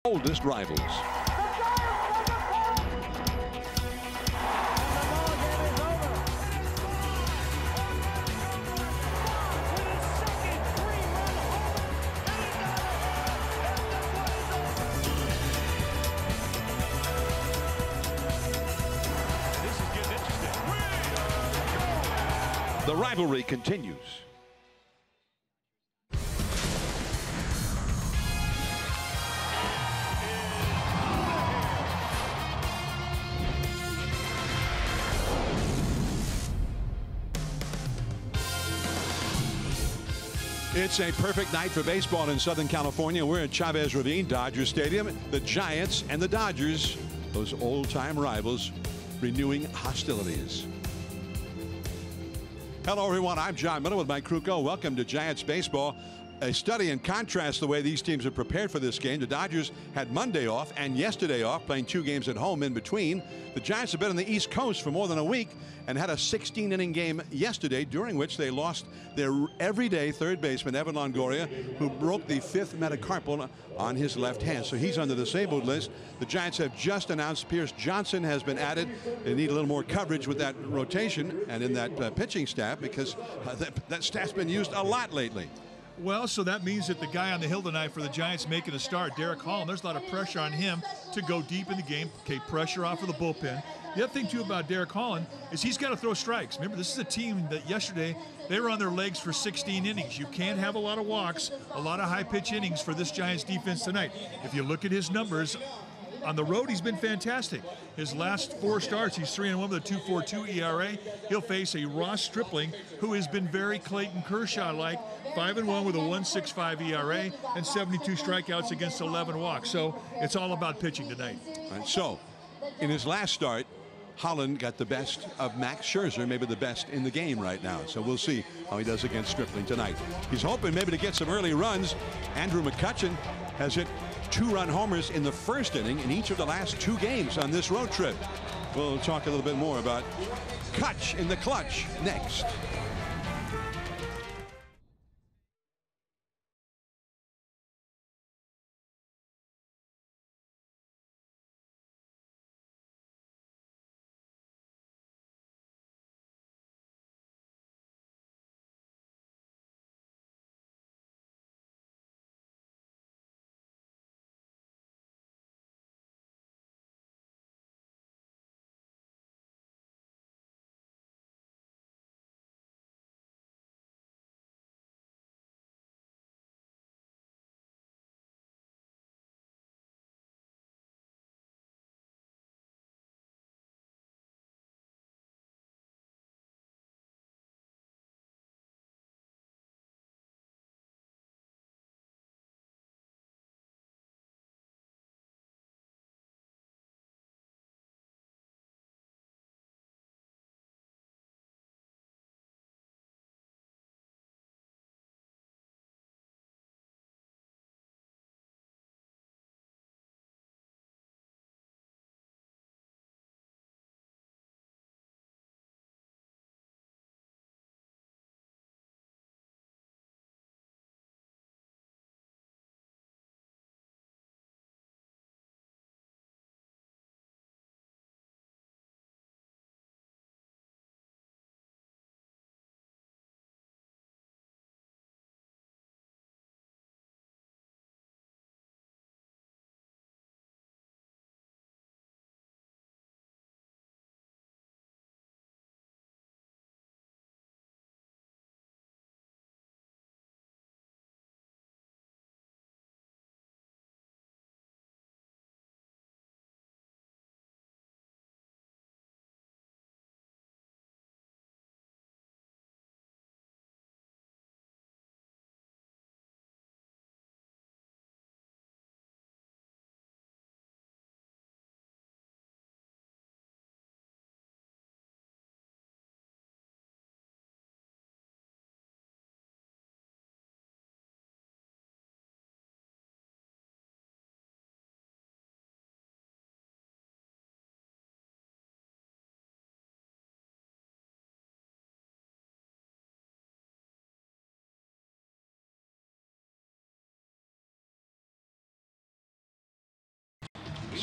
oldest rivals. The rivalry continues. It's a perfect night for baseball in Southern California. We're at Chavez Ravine Dodger Stadium. The Giants and the Dodgers, those old-time rivals, renewing hostilities. Hello, everyone. I'm John Miller with Mike Krukow. Welcome to Giants Baseball. A study and contrast the way these teams are prepared for this game. The Dodgers had Monday off and yesterday off, playing 2 games at home in between. The Giants have been on the East Coast for more than a week and had a 16-inning game yesterday, during which they lost their everyday third baseman, Evan Longoria, who broke the 5th metacarpal on his left hand. So he's on the disabled list. The Giants have just announced Pierce Johnson has been added. They need a little more coverage with that rotation and in that pitching staff, because that staff's been used a lot lately. Well, so that means that the guy on the hill tonight for the Giants making a start, Derek Holland, there's a lot of pressure on him to go deep in the game, okay, pressure off of the bullpen. The other thing, too, about Derek Holland is he's got to throw strikes. Remember, this is a team that yesterday, they were on their legs for 16 innings. You can't have a lot of walks, a lot of high-pitch innings for this Giants defense tonight. If you look at his numbers, on the road, he's been fantastic. His last 4 starts, he's 3-1 with a 2.42 ERA. He'll face a Ross Stripling, who has been very Clayton Kershaw-like, 5-1 with a 1.65 ERA and 72 strikeouts against 11 walks. So it's all about pitching tonight. All right, so in his last start, Holland got the best of Max Scherzer, maybe the best in the game right now. So we'll see how he does against Stripling tonight. He's hoping maybe to get some early runs. Andrew McCutchen has hit 2-run homers in the first inning in each of the last 2 games on this road trip. We'll talk a little bit more about Kutch in the clutch next.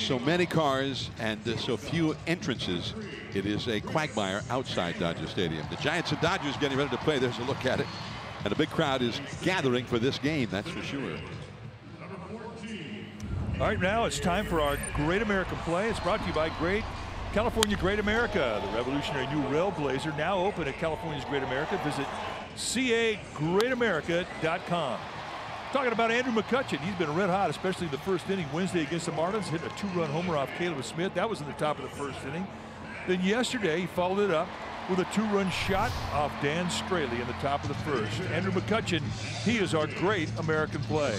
so many cars and so few entrances, it is a quagmire outside Dodger Stadium. The Giants and Dodgers getting ready to play. There's a look at it. And a big crowd is gathering for this game, that's for sure. All right, now it's time for our Great American Play. It's brought to you by California Great America, the revolutionary new railblazer, now open at California's Great America. Visit cagreatamerica.com. Talking about Andrew McCutchen, he's been red hot, especially in the first inning Wednesday against the Marlins, hitting a 2-run homer off Caleb Smith. That was in the top of the first inning. Then yesterday, he followed it up with a 2-run shot off Dan Straley in the top of the first. Andrew McCutchen, he is our Great American Play.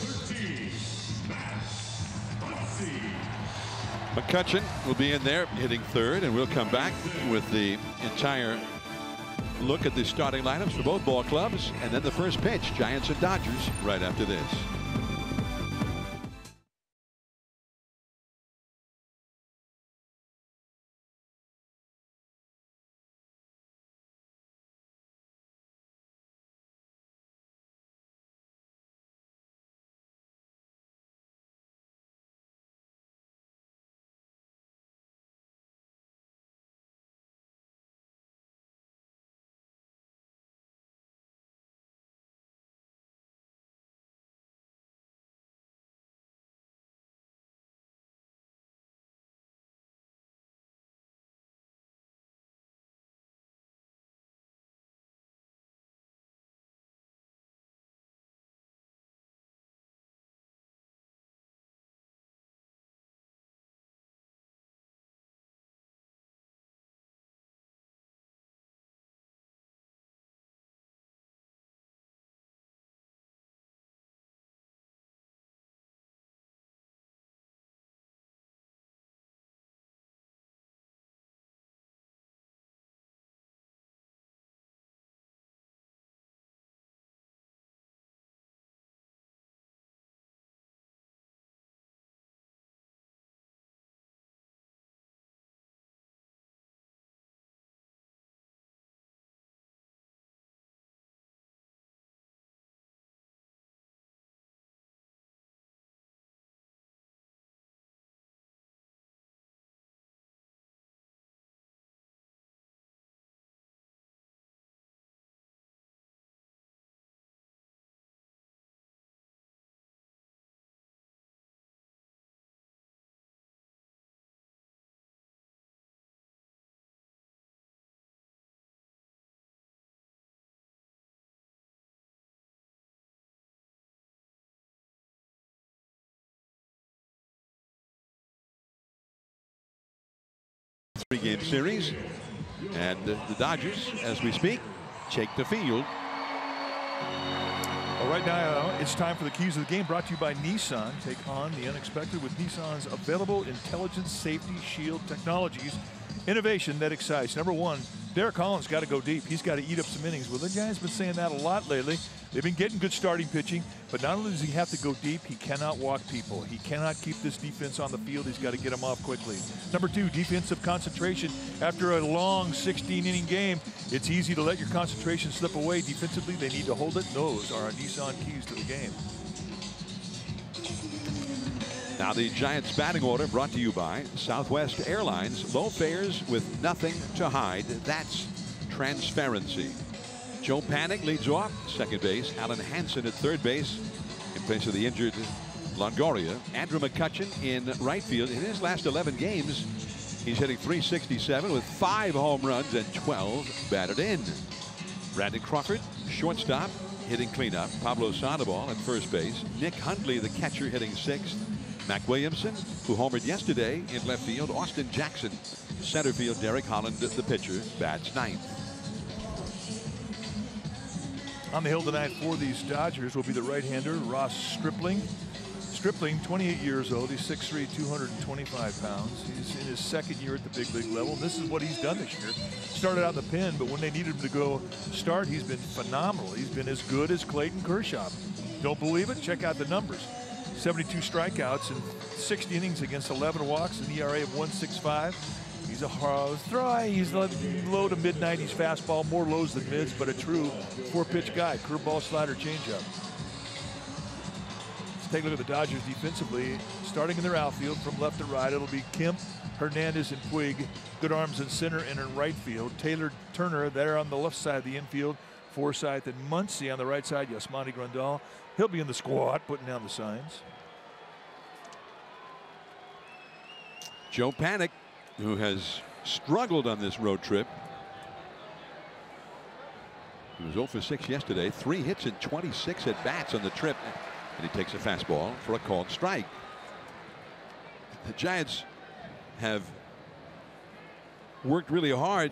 McCutchen will be in there hitting third, and we'll come back with the entire look at the starting lineups for both ball clubs, and then the first pitch, Giants and Dodgers, right after this. Three-game series, and the Dodgers, as we speak, take the field. All right, now it's time for the keys of the game, brought to you by Nissan. Take on the unexpected with Nissan's available intelligent safety shield technologies. Innovation that excites. Number one, Derek Holland's got to go deep. He's got to eat up some innings. Well, the guy's been saying that a lot lately. They've been getting good starting pitching, but not only does he have to go deep, he cannot walk people. He cannot keep this defense on the field. He's got to get them off quickly. Number two, defensive concentration. After a long 16-inning game, it's easy to let your concentration slip away. Defensively, they need to hold it. Those are our Nissan keys to the game. Now the Giants batting order brought to you by Southwest Airlines. Low fares with nothing to hide. That's transparency. Joe Panik leads off second base. Alan Hansen at third base in place of the injured Longoria. Andrew McCutchen in right field. In his last 11 games, he's hitting .367 with 5 home runs and 12 batted in. Brandon Crawford, shortstop, hitting cleanup. Pablo Sandoval at first base. Nick Hundley, the catcher, hitting 6th. Mac Williamson, who homered yesterday in left field. Austin Jackson, center field. Derek Holland, the pitcher, bats 9th. On the hill tonight for these Dodgers will be the right-hander Ross Stripling. Stripling, 28 years old. He's 6'3", 225 pounds. He's in his second year at the big league level. This is what he's done this year. Started out in the pen, but when they needed him to go start, he's been phenomenal. He's been as good as Clayton Kershaw. Don't believe it? Check out the numbers. 72 strikeouts in 60 innings against 11 walks, an ERA of 1.65. He's a hard throw. He's low to mid-90s fastball, more lows than mids, but a true 4-pitch guy. Curveball, slider, changeup. Let's take a look at the Dodgers defensively. starting in their outfield from left to right, it'll be Kemp, Hernandez, and Puig. Good arms in center and in right field. Taylor, Turner there on the left side of the infield. Forsythe and Muncy on the right side. Yasmani Grandal, he'll be in the squad putting down the signs. Joe Panik, who has struggled on this road trip. He was 0 for 6 yesterday. 3 hits and 26 at bats on the trip. And he takes a fastball for a called strike. The Giants have worked really hard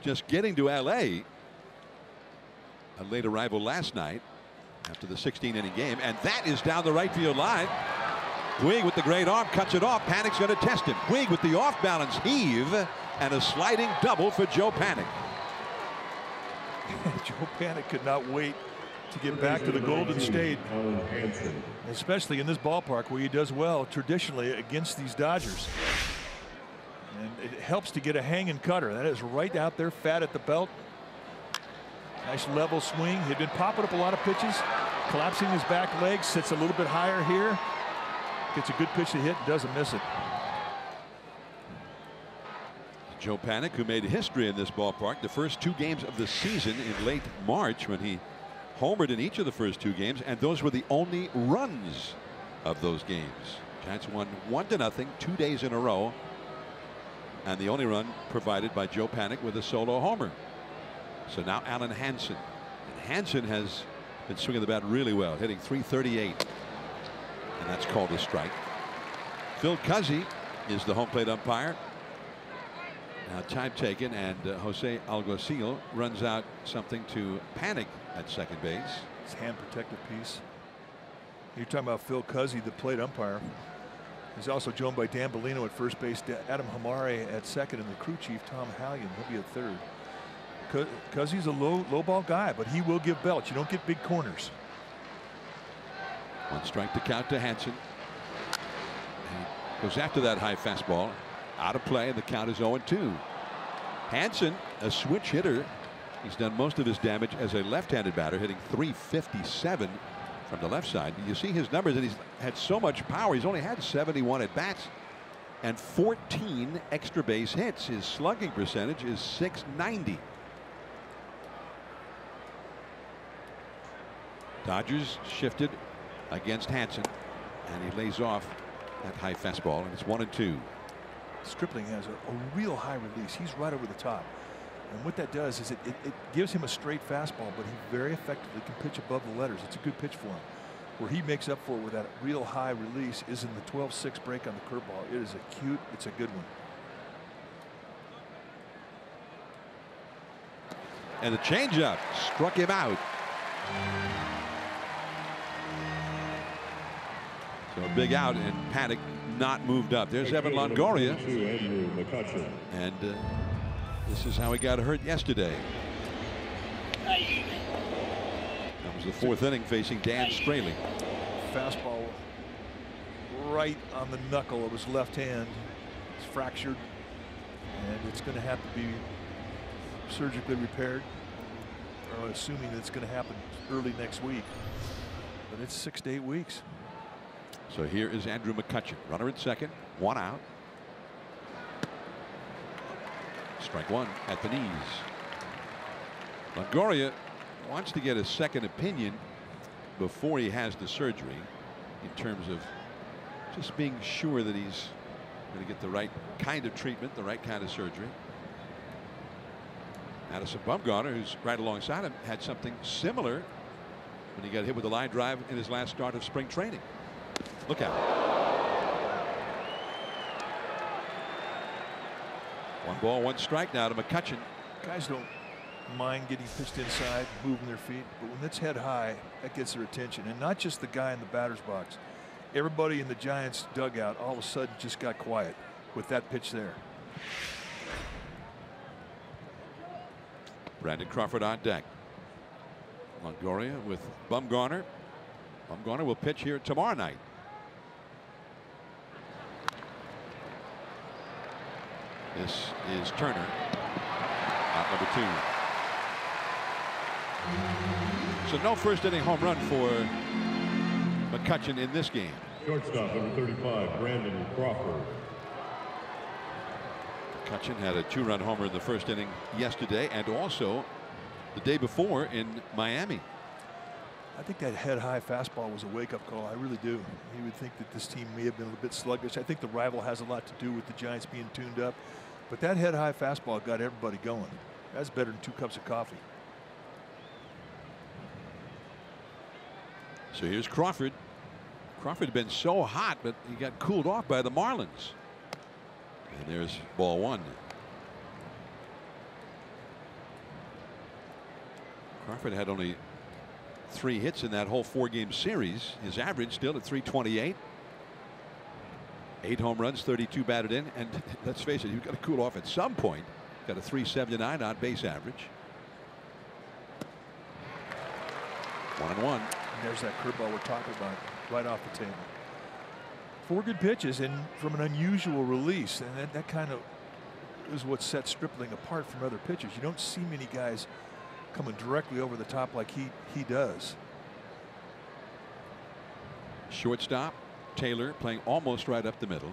just getting to LA. A late arrival last night after the 16-inning game. And that is down the right field line. Puig with the great arm cuts it off. Panik's going to test him. Puig with the off-balance heave and a sliding double for Joe Panik. Joe Panik could not wait to get back to the Golden State, especially in this ballpark where he does well traditionally against these Dodgers. And it helps to get a hanging cutter. That is right out there, fat at the belt. Nice level swing. He'd been popping up a lot of pitches, collapsing his back leg, sits a little bit higher here. Gets a good pitch to hit, doesn't miss it. Joe Panik, who made history in this ballpark the first 2 games of the season in late March when he homered in each of the first 2 games, and those were the only runs of those games. Giants won 1-0 2 days in a row, and the only run provided by Joe Panik with a solo homer. So now Alan Hansen. And Hansen has been swinging the bat really well, hitting .338. And that's called a strike. Phil Cuzzy is the home plate umpire. Now time taken, and Jose Alguacil runs out something to Panik at second base. His hand protective piece. You're talking about Phil Cuzzy, the plate umpire. He's also joined by Dan Bellino at first base, Adam Hamari at second, and the crew chief Tom Hallion. He'll be at third. Cuzzy's a low ball guy, but he will give belts. You don't get big corners. 1 strike to count to Hansen. He goes after that high fastball. Out of play, and the count is 0-2. Hansen, a switch hitter. He's done most of his damage as a left-handed batter, hitting .357 from the left side. You see his numbers, and he's had so much power. He's only had 71 at bats and 14 extra base hits. His slugging percentage is .690. Dodgers shifted against Hansen, and he lays off that high fastball, and it's 1-2. Stripling has a real high release. He's right over the top. And what that does is it gives him a straight fastball, but he very effectively can pitch above the letters. It's a good pitch for him. Where he makes up for it with that real high release is in the 12-6 break on the curveball. It is it's a good one. And the changeup struck him out. So a big out, and Panik not moved up. There's Evan Longoria. And this is how he got hurt yesterday. That was the 4th inning facing Dan Straley. Fastball right on the knuckle of his left hand. It's fractured, and it's going to have to be surgically repaired. Or assuming that it's going to happen early next week. But it's 6 to 8 weeks. So here is Andrew McCutchen, runner at second, 1 out. Strike 1 at the knees. Longoria wants to get a second opinion before he has the surgery, in terms of just being sure that he's going to get the right kind of treatment, the right kind of surgery. Madison Bumgarner, who's right alongside him, had something similar when he got hit with a line drive in his last start of spring training. Look out. 1 ball, 1 strike now to McCutchen. Guys don't mind getting pitched inside, moving their feet, but when it's head high, that gets their attention. And not just the guy in the batter's box. Everybody in the Giants dugout all of a sudden just got quiet with that pitch there. Brandon Crawford on deck. Longoria with Bumgarner. Bumgarner will pitch here tomorrow night. This is Turner, out number 2. So no first inning home run for McCutchen in this game. Shortstop, number 35, Brandon Crawford. McCutcheon had a 2-run homer in the first inning yesterday and also the day before in Miami. I think that head-high fastball was a wake-up call. I really do. You would think that this team may have been a little bit sluggish. I think the rival has a lot to do with the Giants being tuned up. But that head-high fastball got everybody going. That's better than 2 cups of coffee. So here's Crawford. Crawford had been so hot, but he got cooled off by the Marlins. And there's ball 1. Crawford had only 3 hits in that whole 4-game series. His average still at 328. 8 home runs, 32 batted in, and let's face it, you've got to cool off at some point. Got a 379 on base average. 1-1. There's that curveball we're talking about, right off the table. 4 good pitches and from an unusual release, and that kind of is what sets Stripling apart from other pitchers. You don't see many guys coming directly over the top like he does. Shortstop Taylor playing almost right up the middle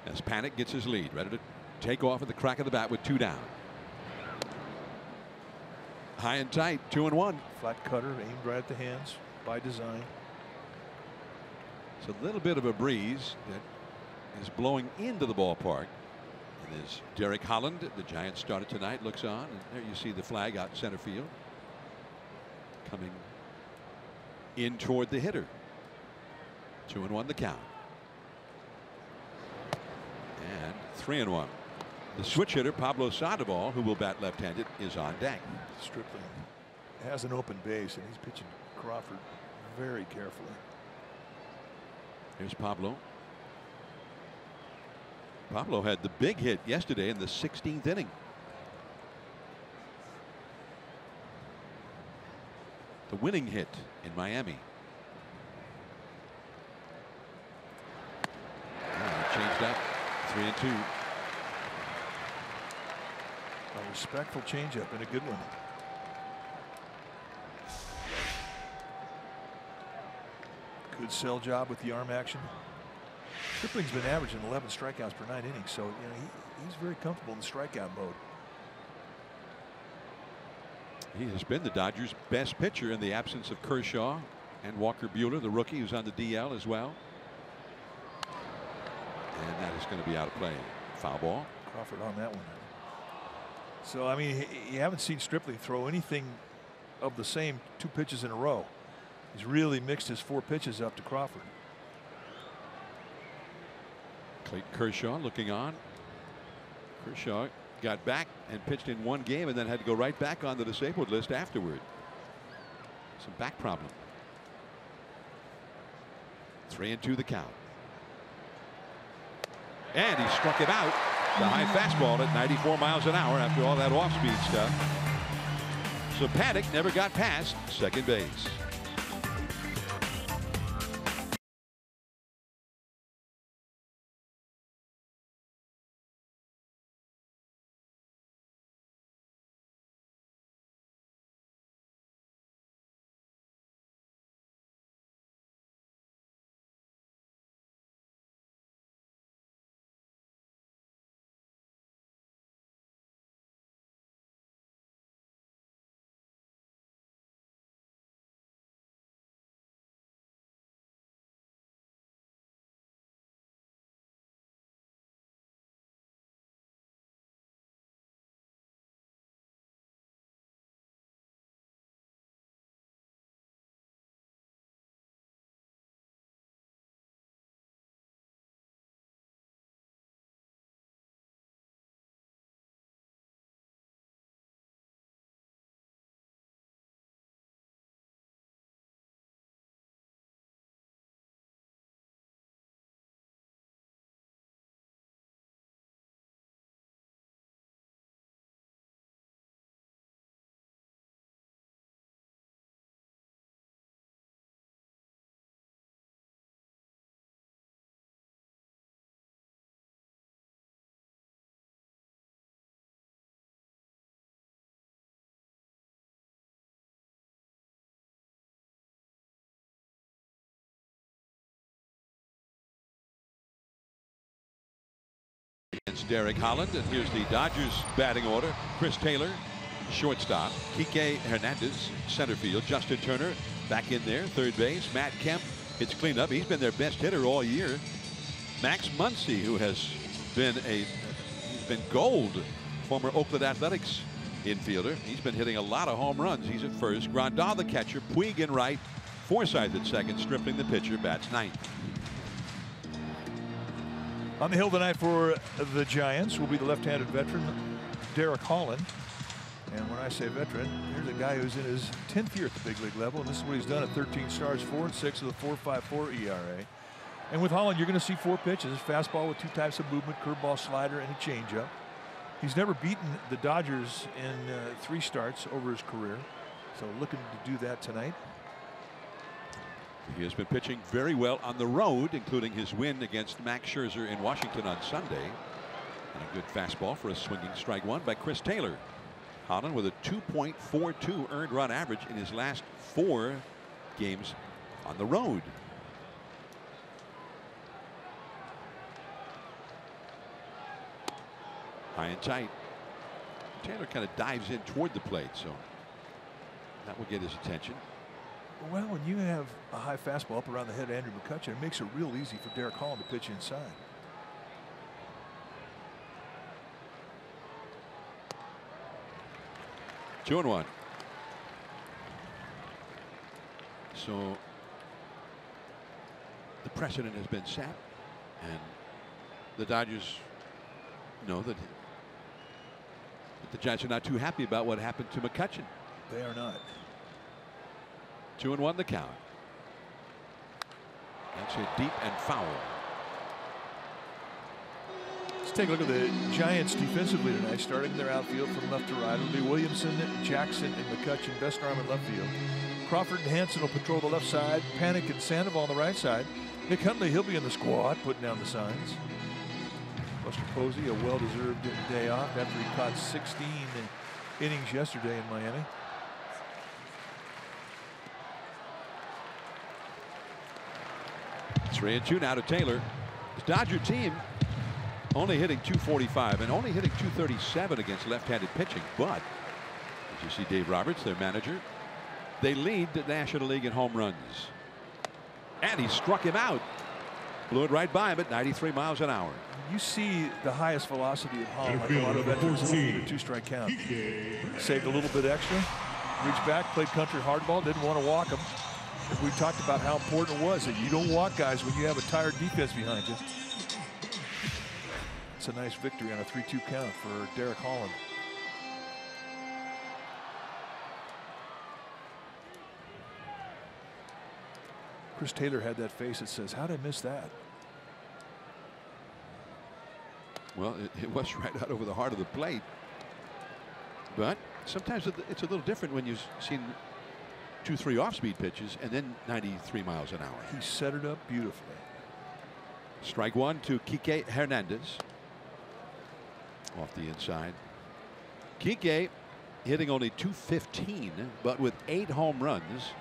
as Panic gets his lead, ready to take off at the crack of the bat with 2 down. High and tight, 2-1. Flat cutter aimed right at the hands by design. It's a little bit of a breeze that is blowing into the ballpark. And there's Derek Holland, the Giants started tonight, looks on, and there you see the flag out in center field. Coming in toward the hitter. 2-1 the count. And 3-1. The switch hitter Pablo Sandoval, who will bat left-handed, is on deck. Stripling has an open base, and he's pitching Crawford very carefully. Here's Pablo. Pablo had the big hit yesterday in the 16th inning. The winning hit in Miami. Changed up, 3-2. A respectful changeup and a good one. Good sell job with the arm action. Stripling's been averaging 11 strikeouts per 9 innings, so he's very comfortable in the strikeout mode. He has been the Dodgers' best pitcher in the absence of Kershaw and Walker Buehler, the rookie, who's on the DL as well. And that is going to be out of play. Foul ball. Crawford on that one. So I mean, you haven't seen Stripling throw anything of the same 2 pitches in a row. He's really mixed his 4 pitches up to Crawford. Clayton Kershaw looking on. Kershaw got back and pitched in 1 game and then had to go right back on the disabled list afterward. Some back problem. 3-2 the count. And he struck it out. The high fastball at 94 miles an hour after all that off-speed stuff. So Panic never got past second base. It's Derek Holland, and here's the Dodgers batting order. Chris Taylor, shortstop. Kike Hernandez, center field. Justin Turner back in there, third base. Matt Kemp hits cleanup. He's been their best hitter all year. Max Muncy, who has been he's been gold, former Oakland Athletics infielder. He's been hitting a lot of home runs. He's at first. Grandal the catcher. Puig in right. Forsythe at second. Stripling the pitcher. Bats ninth. On the hill tonight for the Giants will be the left-handed veteran Derek Holland. And when I say veteran, here's a guy who's in his 10th year at the big league level, and this is what he's done at 13 starts, 4-6 with a 4.54 ERA. And with Holland, you're going to see 4 pitches: fastball with 2 types of movement, curveball, slider, and a changeup. He's never beaten the Dodgers in 3 starts over his career, so looking to do that tonight. He has been pitching very well on the road, including his win against Max Scherzer in Washington on Sunday. And a good fastball for a swinging strike one by Chris Taylor. Holland with a 2.42 earned run average in his last 4 games on the road. High and tight. Taylor kind of dives in toward the plate, so that will get his attention. Well, when you have a high fastball up around the head of Andrew McCutchen, it makes it real easy for Derek Holland to pitch inside. Two and one. So the precedent has been set, and the Dodgers know that the Giants are not too happy about what happened to McCutchen. They are not. 2-1 the count. That's hit deep and foul. Let's take a look at the Giants defensively tonight. Starting in their outfield from left to right, it'll be Williamson, Jackson, and McCutchen. Best arm in left field. Crawford and Hansen will patrol the left side. Panic and Sandoval on the right side. Nick Hundley, he'll be in the squad, putting down the signs. Buster Posey, a well-deserved day off after he caught 16 innings yesterday in Miami. It's 3-2 now to Taylor. The Dodger team only hitting .245 and only hitting .237 against left-handed pitching. But as you see, Dave Roberts, their manager, they lead the National League in home runs. And he struck him out. Blew it right by him at 93 miles an hour. You see the highest velocity of Holland, like a lot of veterans in a 2-strike count. Saved a little bit extra, reached back, played country hardball, didn't want to walk him. We talked about how important it was that you don't walk guys when you have a tired defense behind you. It's a nice victory on a 3-2 count for Derek Holland. Chris Taylor had that face that says, "How did I miss that?" Well, it was right out over the heart of the plate. But sometimes it's a little different when you've seen 2-3 off-speed pitches and then 93 miles an hour. He set it up beautifully. Strike one to Kike Hernandez. Off the inside. Kike hitting only .215, but with 8 home runs.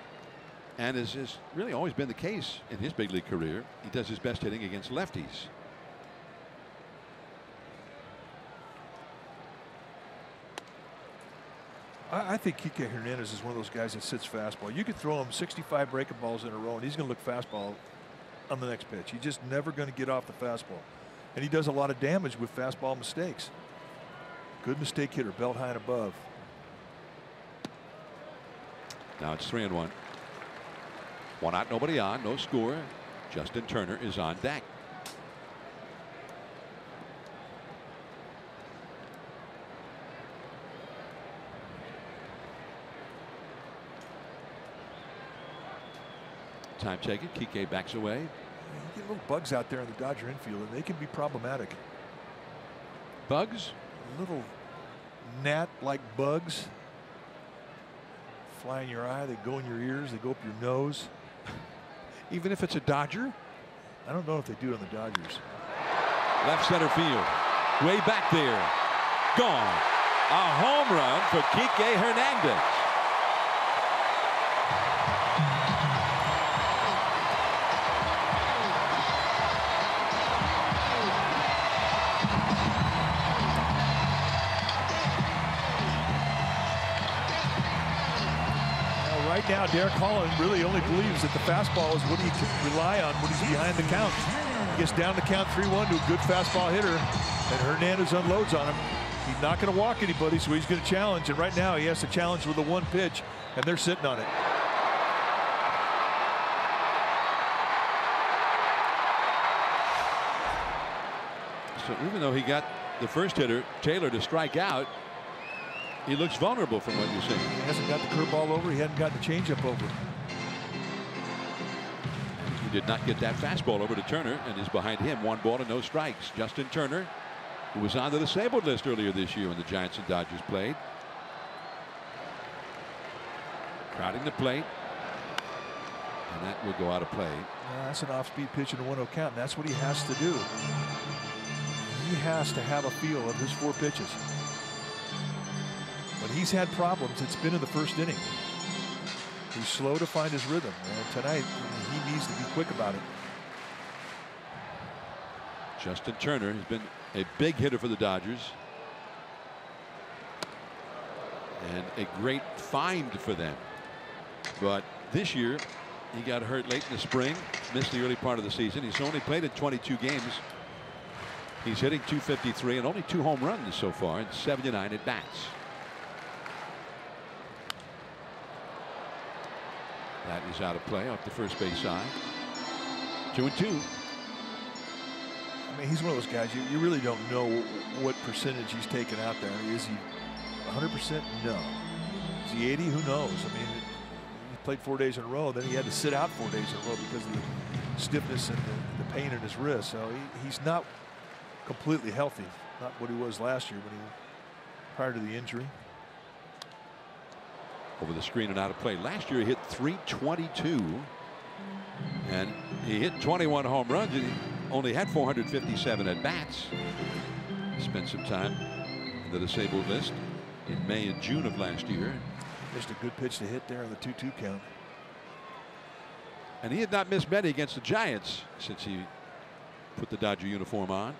And as has really always been the case in his big league career, he does his best hitting against lefties. I think Kike Hernandez is one of those guys that sits fastball. You could throw him 65 breaking balls in a row, and he's going to look fastball on the next pitch. He's just never going to get off the fastball. And he does a lot of damage with fastball mistakes. Good mistake hitter, belt high and above. Now it's 3-1. 1 out, nobody on, no score. Justin Turner is on deck. Time taken. Kike backs away. You get little bugs out there in the Dodger infield, and they can be problematic. Bugs? Little gnat-like bugs fly in your eye. They go in your ears. They go up your nose. Even if it's a Dodger? I don't know if they do it on the Dodgers. Left center field. Way back there. Gone. A home run for Kike Hernandez. right now, Derek Holland really only believes that the fastball is what he can rely on when he's behind the count. He gets down the count 3-1 to a good fastball hitter, and Hernandez unloads on him. He's not going to walk anybody, so he's going to challenge. And right now, he has to challenge with the one pitch, and they're sitting on it. So even though he got the first hitter, Taylor, to strike out, he looks vulnerable from what you're saying. He hasn't got the curveball over. He hadn't gotten the changeup over. He did not get that fastball over to Turner, and is behind him 1 ball and no strikes. Justin Turner, who was on the disabled list earlier this year when the Giants and Dodgers played. Crowding the plate, and that will go out of play. That's an off-speed pitch in a 1-0 count, and that's what he has to do. He has to have a feel of his 4 pitches. When he's had problems, it's been in the first inning. He's slow to find his rhythm, and tonight he needs to be quick about it. Justin Turner has been a big hitter for the Dodgers, and a great find for them. But this year he got hurt late in the spring, missed the early part of the season. He's only played in 22 games. He's hitting .253 and only 2 home runs so far and 79 at bats. That is out of play off the first base side. 2-2. I mean, he's one of those guys you really don't know what percentage he's taken out there. Is he 100%? No. Is he 80? Who knows? I mean, he played 4 days in a row. Then he had to sit out 4 days in a row because of the stiffness and the pain in his wrist. So he's not completely healthy. Not what he was last year prior to the injury. Over the screen and out of play. Last year he hit .322, and he hit 21 home runs, and he only had 457 at bats. Spent some time in the disabled list in May and June of last year. Just a good pitch to hit there on the 2-2 count. And he had not missed many against the Giants since he put the Dodger uniform on.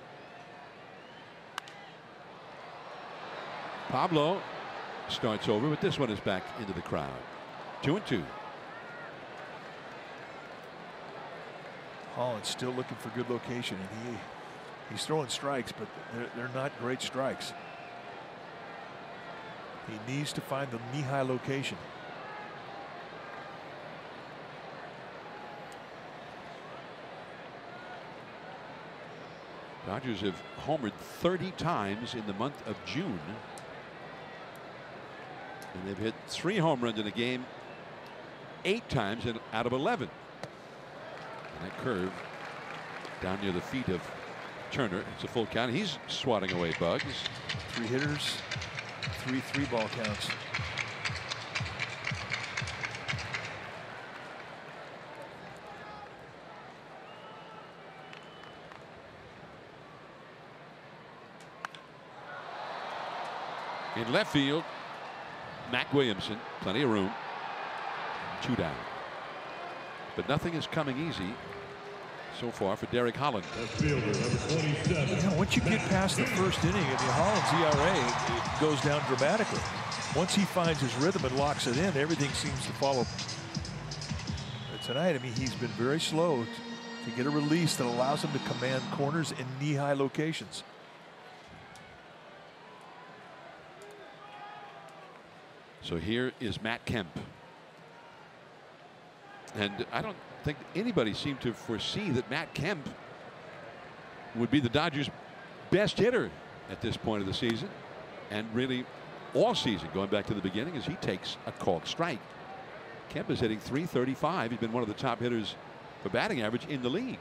Pablo starts over, but this one is back into the crowd. 2-2. Holland's still looking for good location, and he's throwing strikes, but they're not great strikes. He needs to find the knee-high location. Dodgers have homered 30 times in the month of June. And they've hit 3 home runs in a game 8 times out of 11. And that curve down near the feet of Turner. It's a full count. He's swatting away bugs. 3 hitters, 3 3-ball counts. In left field, Mac Williamson, plenty of room. 2 down. But nothing is coming easy so far for Derek Holland. Once you get past the first inning of the Holland's ERA, it goes down dramatically. Once he finds his rhythm and locks it in, everything seems to follow. But tonight, I mean, he's been very slow to get a release that allows him to command corners in knee-high locations. So here is Matt Kemp. And I don't think anybody seemed to foresee that Matt Kemp would be the Dodgers' best hitter at this point of the season, and really all season going back to the beginning, as he takes a called strike. Kemp is hitting .335. He's been one of the top hitters for batting average in the league.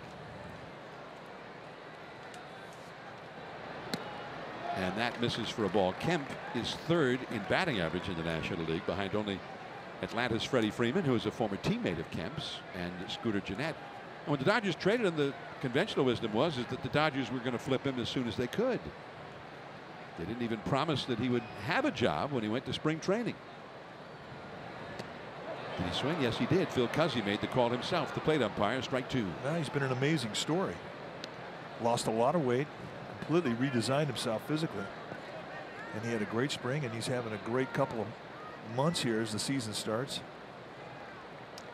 And that misses for a ball. Kemp is 3rd in batting average in the National League, behind only Atlanta's Freddie Freeman, who is a former teammate of Kemp's, and Scooter Gennett. And when the Dodgers traded him, the conventional wisdom was that the Dodgers were going to flip him as soon as they could. They didn't even promise that he would have a job when he went to spring training. Did he swing? Yes, he did. Phil Cuzzy made the call himself, the plate umpire. Strike 2. Now he's been an amazing story. Lost a lot of weight, completely redesigned himself physically, and he had a great spring, and he's having a great couple of months here as the season starts.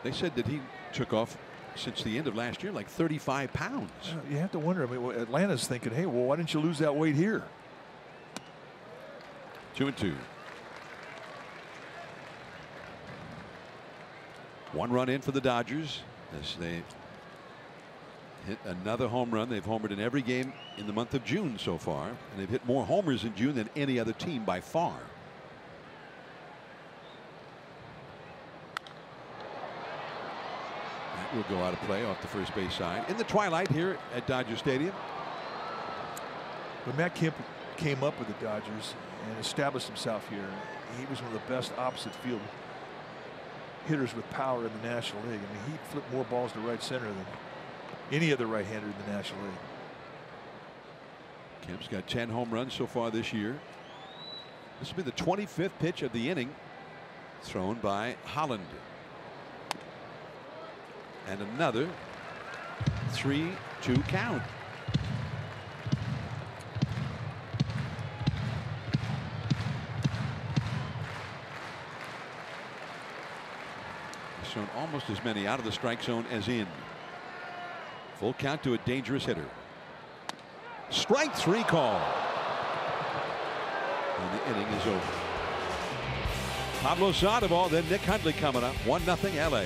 They said that he took off since the end of last year like 35 pounds. You have to wonder. I mean, Atlanta's thinking, hey, well, why didn't you lose that weight here? 2-2. 1 run in for the Dodgers as they hit another home run. They've homered in every game in the month of June so far, and they've hit more homers in June than any other team by far. That will go out of play off the first base side in the twilight here at Dodger Stadium. When Matt Kemp came up with the Dodgers and established himself here, he was one of the best opposite field hitters with power in the National League. I mean, he flipped more balls to right center than any other right-hander in the National League. Kemp's got 10 home runs so far this year. This will be the 25th pitch of the inning, thrown by Holland. And another 3-2 count. He's thrown almost as many out of the strike zone as in. Full count to a dangerous hitter. Strike 3 call. And the inning is over. Pablo Sandoval, then Nick Hundley coming up. 1-0 LA.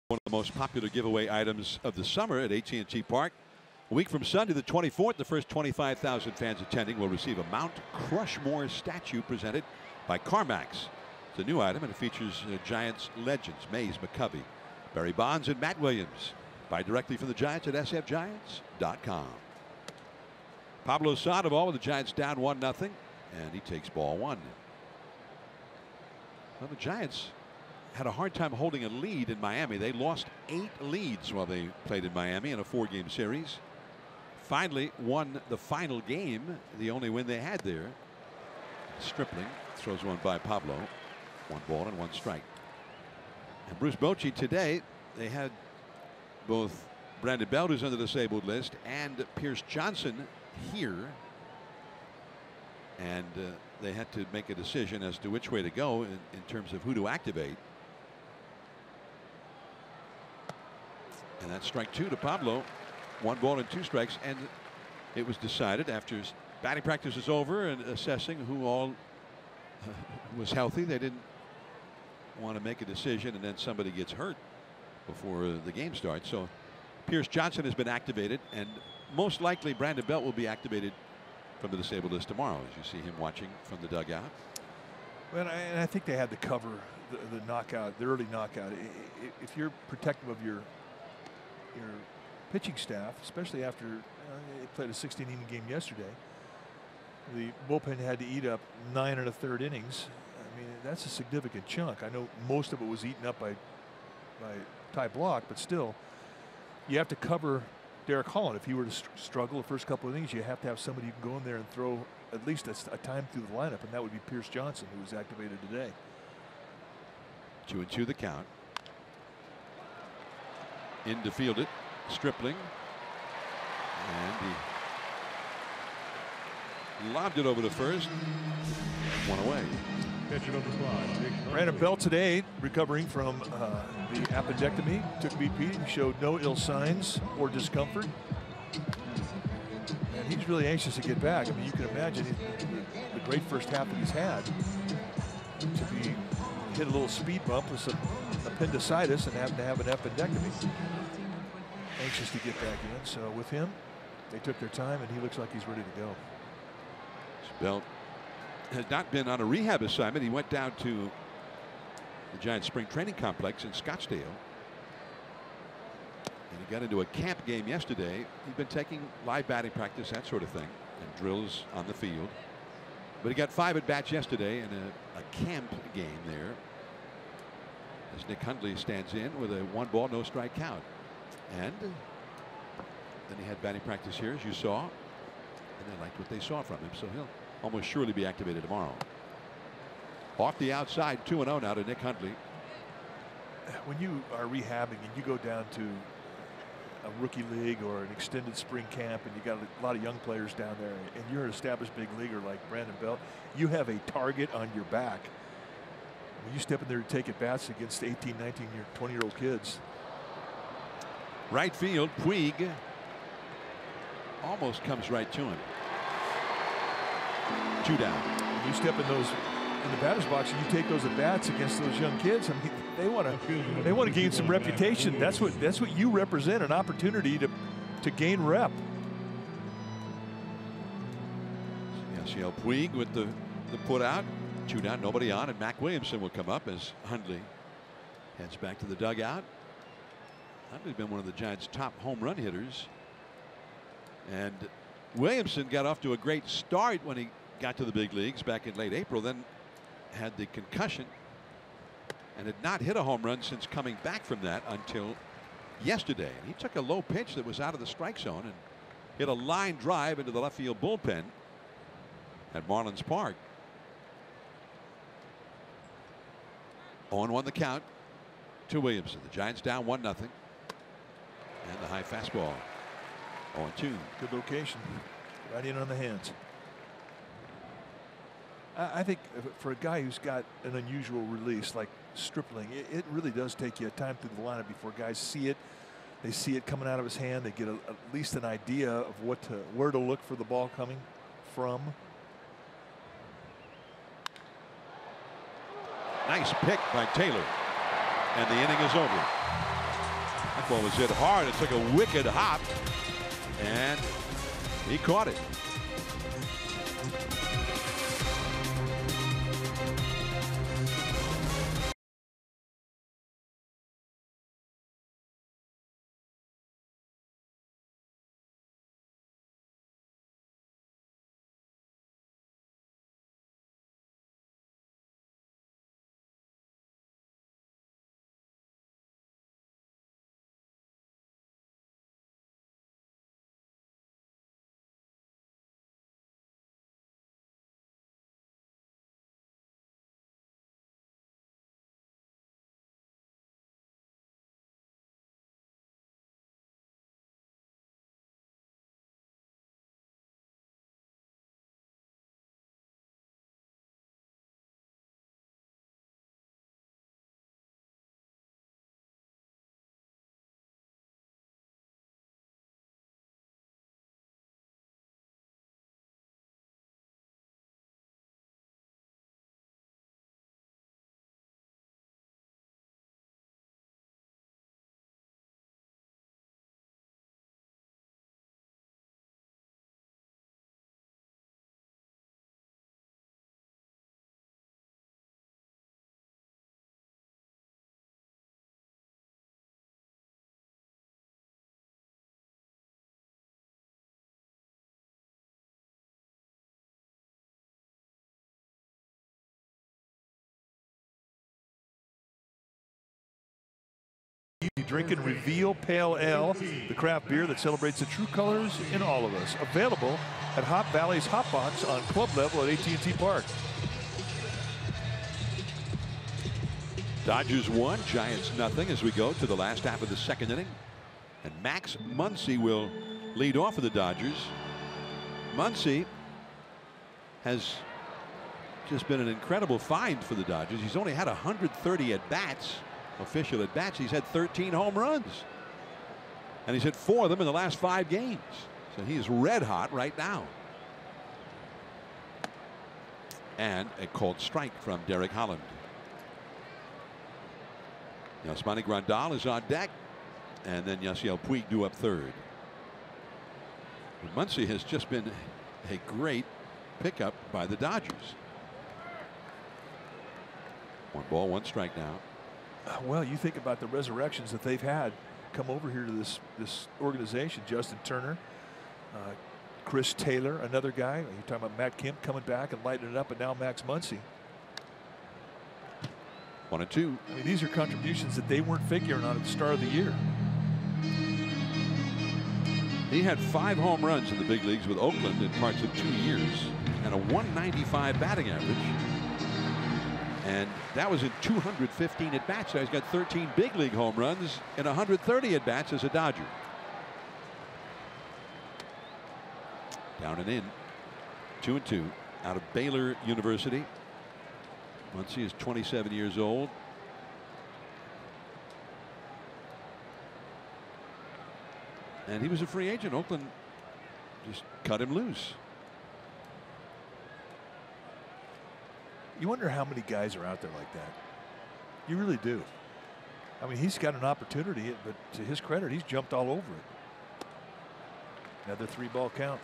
One of the most popular giveaway items of the summer at AT&T Park. A week from Sunday the 24th, the first 25,000 fans attending will receive a Mount Crushmore statue presented by CarMax. It's a new item and it features Giants legends Mays, McCovey, Barry Bonds, and Matt Williams. Buy directly from the Giants at sfgiants.com. Pablo Sandoval with the Giants down 1-0, and he takes ball 1. Well, the Giants had a hard time holding a lead in Miami. They lost 8 leads while they played in Miami in a 4-game series. Finally won the final game, the only win they had there. Stripling throws one by Pablo. 1 ball and 1 strike. And Bruce Bochy today, they had both Brandon Belt, who's on the disabled list, and Pierce Johnson here. And they had to make a decision as to which way to go in terms of who to activate. And that's strike 2 to Pablo. 1 ball and 2 strikes. And it was decided after batting practice was over and assessing who all was healthy. They didn't want to make a decision and then somebody gets hurt before the game starts. So Pierce Johnson has been activated, and most likely Brandon Belt will be activated from the disabled list tomorrow, as you see him watching from the dugout. Well, and I think they had to cover the knockout, the early knockout. If you're protective of your pitching staff, especially after they played a 16-inning game yesterday, The bullpen had to eat up 9 1/3 innings. I mean, that's a significant chunk. I know most of it was eaten up by Ty Block, but still, you have to cover Derek Holland. If he were to struggle the first couple of innings, you have to have somebody who can go in there and throw at least a time through the lineup, and that would be Pierce Johnson, who was activated today. 2-2 the count. In to field it, Stripling, and he lobbed it over to first. One away. Catcher number 5. Brandon Belt today recovering from the appendectomy. Took BP. He showed no ill signs or discomfort. And he's really anxious to get back. I mean, you can imagine the great first half that he's had. To be hit a little speed bump with some appendicitis and having to have an appendectomy. Anxious to get back in. So with him, they took their time, and he looks like he's ready to go. Belt has not been on a rehab assignment. He went down to the Giants spring training complex in Scottsdale. And he got into a camp game yesterday. He'd been taking live batting practice, that sort of thing, and drills on the field. But he got 5 at-bats yesterday in a camp game there, as Nick Hundley stands in with a 1-ball, no-strike count. And then he had batting practice here, as you saw, and they liked what they saw from him, so he'll almost surely be activated tomorrow. Off the outside, 2-0 now to Nick Hundley. When you are rehabbing and you go down to a rookie league or an extended spring camp, and you got a lot of young players down there, and you're an established big leaguer like Brandon Belt, you have a target on your back. When you step in there to take at bats against 18, 19, 20-year-old kids. Right field, Puig almost comes right to him. 2 down. When you step in the batter's box and you take those at bats against those young kids, I mean, they want to gain some reputation. That's what you represent, an opportunity to gain rep. Yasiel Puig with the put out. 2 down, nobody on, and Mac Williamson will come up as Hundley heads back to the dugout. Hundley's been one of the Giants' top home run hitters. And Williamson got off to a great start when he got to the big leagues back in late April, then had the concussion and had not hit a home run since coming back from that until yesterday. And he took a low pitch that was out of the strike zone and hit a line drive into the left field bullpen at Marlins Park. 0-1 the count to Williamson. The Giants down 1-0. And the high fastball. 0-2. Good location. Right in on the hands. I think for a guy who's got an unusual release like Stripling, it really does take you time through the lineup before guys see it. They see it coming out of his hand. They get at least an idea of where to look for the ball coming from. Nice pick by Taylor. And the inning is over. That ball was hit hard. It took a wicked hop. And he caught it. drinking Reveal Pale Ale, the craft beer that celebrates the true colors in all of us. Available at Hop Valley's Hop Box on club level at AT&T Park. Dodgers 1, Giants nothing as we go to the last half of the second inning. And Max Muncy will lead off for the Dodgers. Muncy has just been an incredible find for the Dodgers. He's only had 130 at-bats, official at-bats. He's had 13 home runs. And he's hit 4 of them in the last 5 games. So he is red hot right now. And a called strike from Derek Holland. Yasmani Grandal is on deck. And then Yasiel Puig due up third. And Muncy has just been a great pickup by the Dodgers. 1 ball, 1 strike now. Well, you think about the resurrections that they've had come over here to this organization. Justin Turner, Chris Taylor, another guy. You're talking about Matt Kemp coming back and lighting it up, and now Max Muncy. 1-2. I mean, these are contributions that they weren't figuring on at the start of the year. He had 5 home runs in the big leagues with Oakland in parts of 2 years and a 195 batting average. And that was in 215 at bats. So he's got 13 big league home runs and 130 at bats as a Dodger. Down and in. 2-2 out of Baylor University. Muncy is 27 years old. And he was a free agent. Oakland just cut him loose. You wonder how many guys are out there like that. You really do. I mean, he's got an opportunity, but to his credit, he's jumped all over it. Another 3-ball count.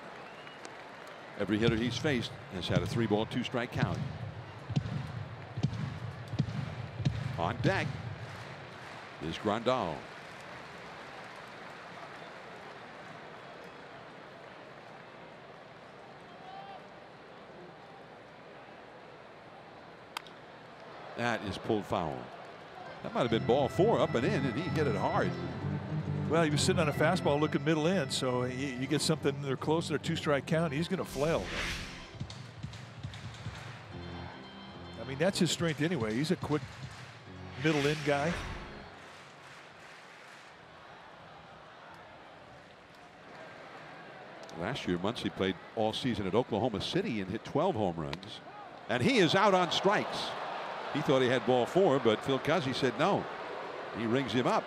Every hitter he's faced has had a 3-ball, 2-strike count. On deck is Grandal. That is pulled foul. That might have been ball 4 up and in, and he hit it hard. Well, he was sitting on a fastball looking middle in, so you get something they're close to a 2-strike count, he's going to flail. I mean, that's his strength anyway. He's a quick middle in guy. Last year, Muncy played all season at Oklahoma City and hit 12 home runs. And he is out on strikes. He thought he had ball 4, but Phil Cuzzi said no. He rings him up.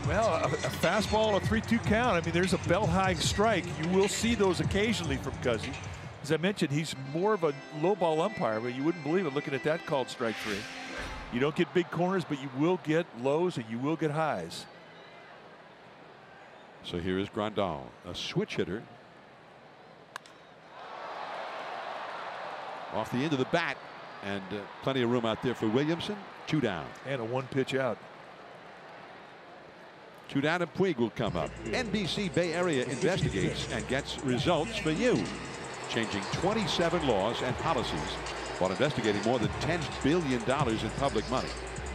Well, a fastball, a 3-2 count. I mean, there's a belt-high strike. You will see those occasionally from Cuzzi. As I mentioned, he's more of a low ball umpire, but you wouldn't believe it looking at that called strike 3. You don't get big corners, but you will get lows and you will get highs. So here is Grandal, a switch hitter. Off the end of the bat, and plenty of room out there for Williamson. 2 down. And a 1-pitch out. 2 down, and Puig will come up. NBC Bay Area investigates and gets results for you. Changing 27 laws and policies while investigating more than $10 billion in public money.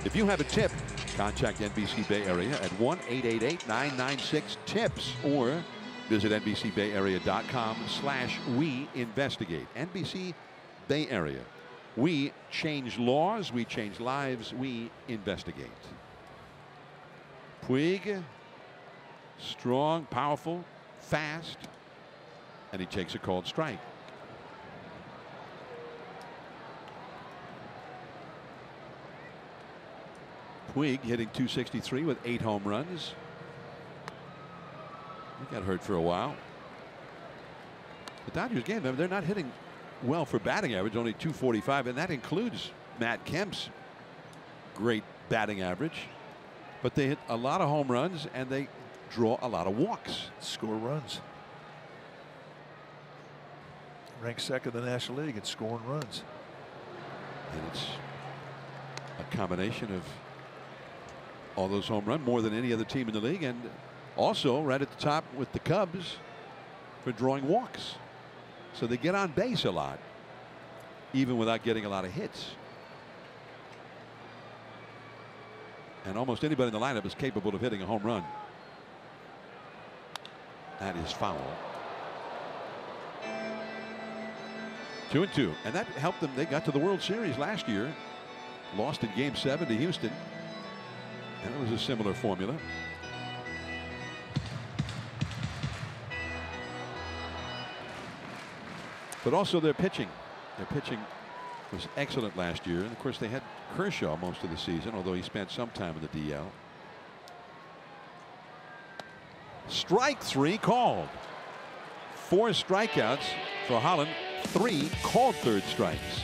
If you have a tip, contact NBC Bay Area at 1-888-996-TIPS or visit NBCBayArea.com/WeInvestigate. NBC Bay Area. We change laws, we change lives, we investigate. Puig, strong, powerful, fast, and he takes a called strike. Puig hitting .263 with 8 home runs. He got hurt for a while. The Dodgers game, they're not hitting well for batting average, only .245, and that includes Matt Kemp's great batting average. But they hit a lot of home runs and they draw a lot of walks. Score runs. Ranked second in the National League in scoring runs. And it's a combination of all those home runs, more than any other team in the league, and also right at the top with the Cubs for drawing walks. So they get on base a lot. even without getting a lot of hits. And almost anybody in the lineup is capable of hitting a home run. That is foul. 2-2, and that helped them. They got to the World Series last year, lost in Game 7 to Houston, and it was a similar formula. But also their pitching was excellent last year, and of course they had Kershaw most of the season, although he spent some time in the DL. Strike 3 called. 4 strikeouts for Holland, 3 called third strikes.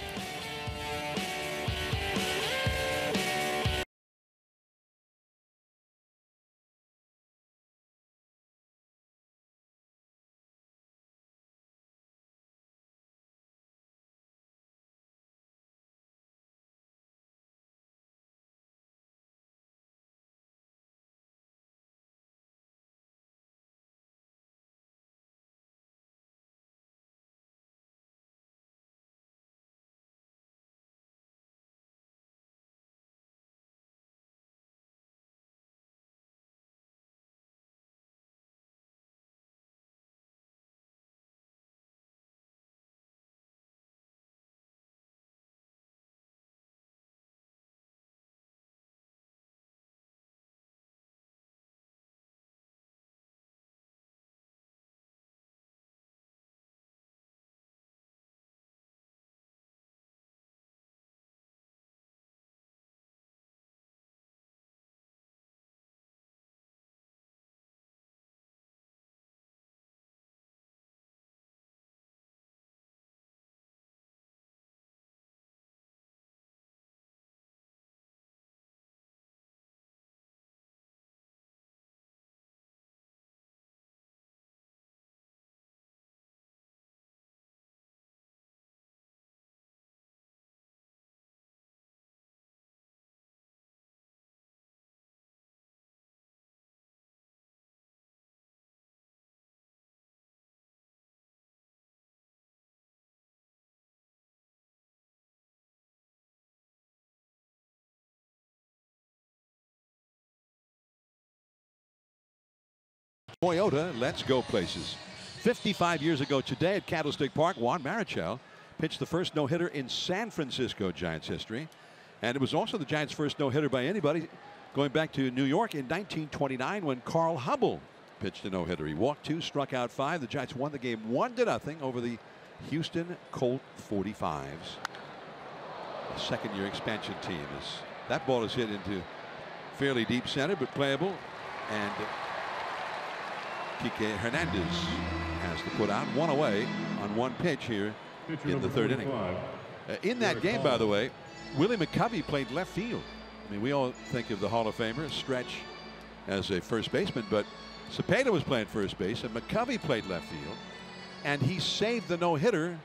Toyota, let's go places. 55 years ago today at Candlestick Park, Juan Marichal pitched the first no-hitter in San Francisco Giants history. And it was also the Giants' first no-hitter by anybody going back to New York in 1929 when Carl Hubble pitched a no-hitter. He walked 2, struck out 5. The Giants won the game 1-0 over the Houston Colt 45s. The second-year expansion team. That ball is hit into fairly deep center, but playable. And Kike Hernandez has to put out 1 away on 1 pitch here in the 3rd inning. In that game, by the way, Willie McCovey played left field. I mean, we all think of the Hall of Famer Stretch as a first baseman, but Cepeda was playing first base and McCovey played left field, and he saved the no-hitter,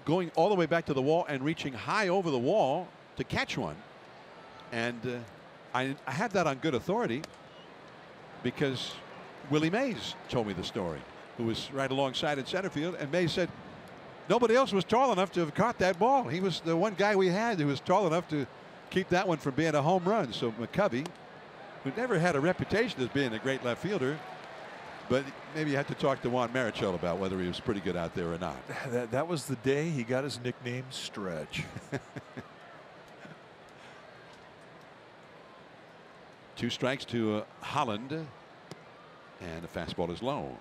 going all the way back to the wall and reaching high over the wall to catch one. And I have that on good authority because Willie Mays told me the story, who was right alongside in center field, and Mays said nobody else was tall enough to have caught that ball. He was the one guy we had who was tall enough to keep that one from being a home run. So McCovey, who never had a reputation as being a great left fielder, but maybe you had to talk to Juan Marichal about whether he was pretty good out there or not. That was the day he got his nickname Stretch. 2 strikes to Holland, and the fastball is low.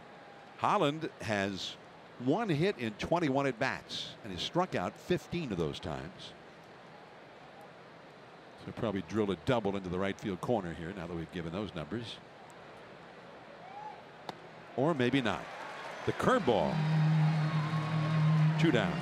Holland has 1 hit in 21 at bats, and he's struck out 15 of those times. So probably drill a double into the right field corner here now that we've given those numbers. Or maybe not. The curveball. 2 down.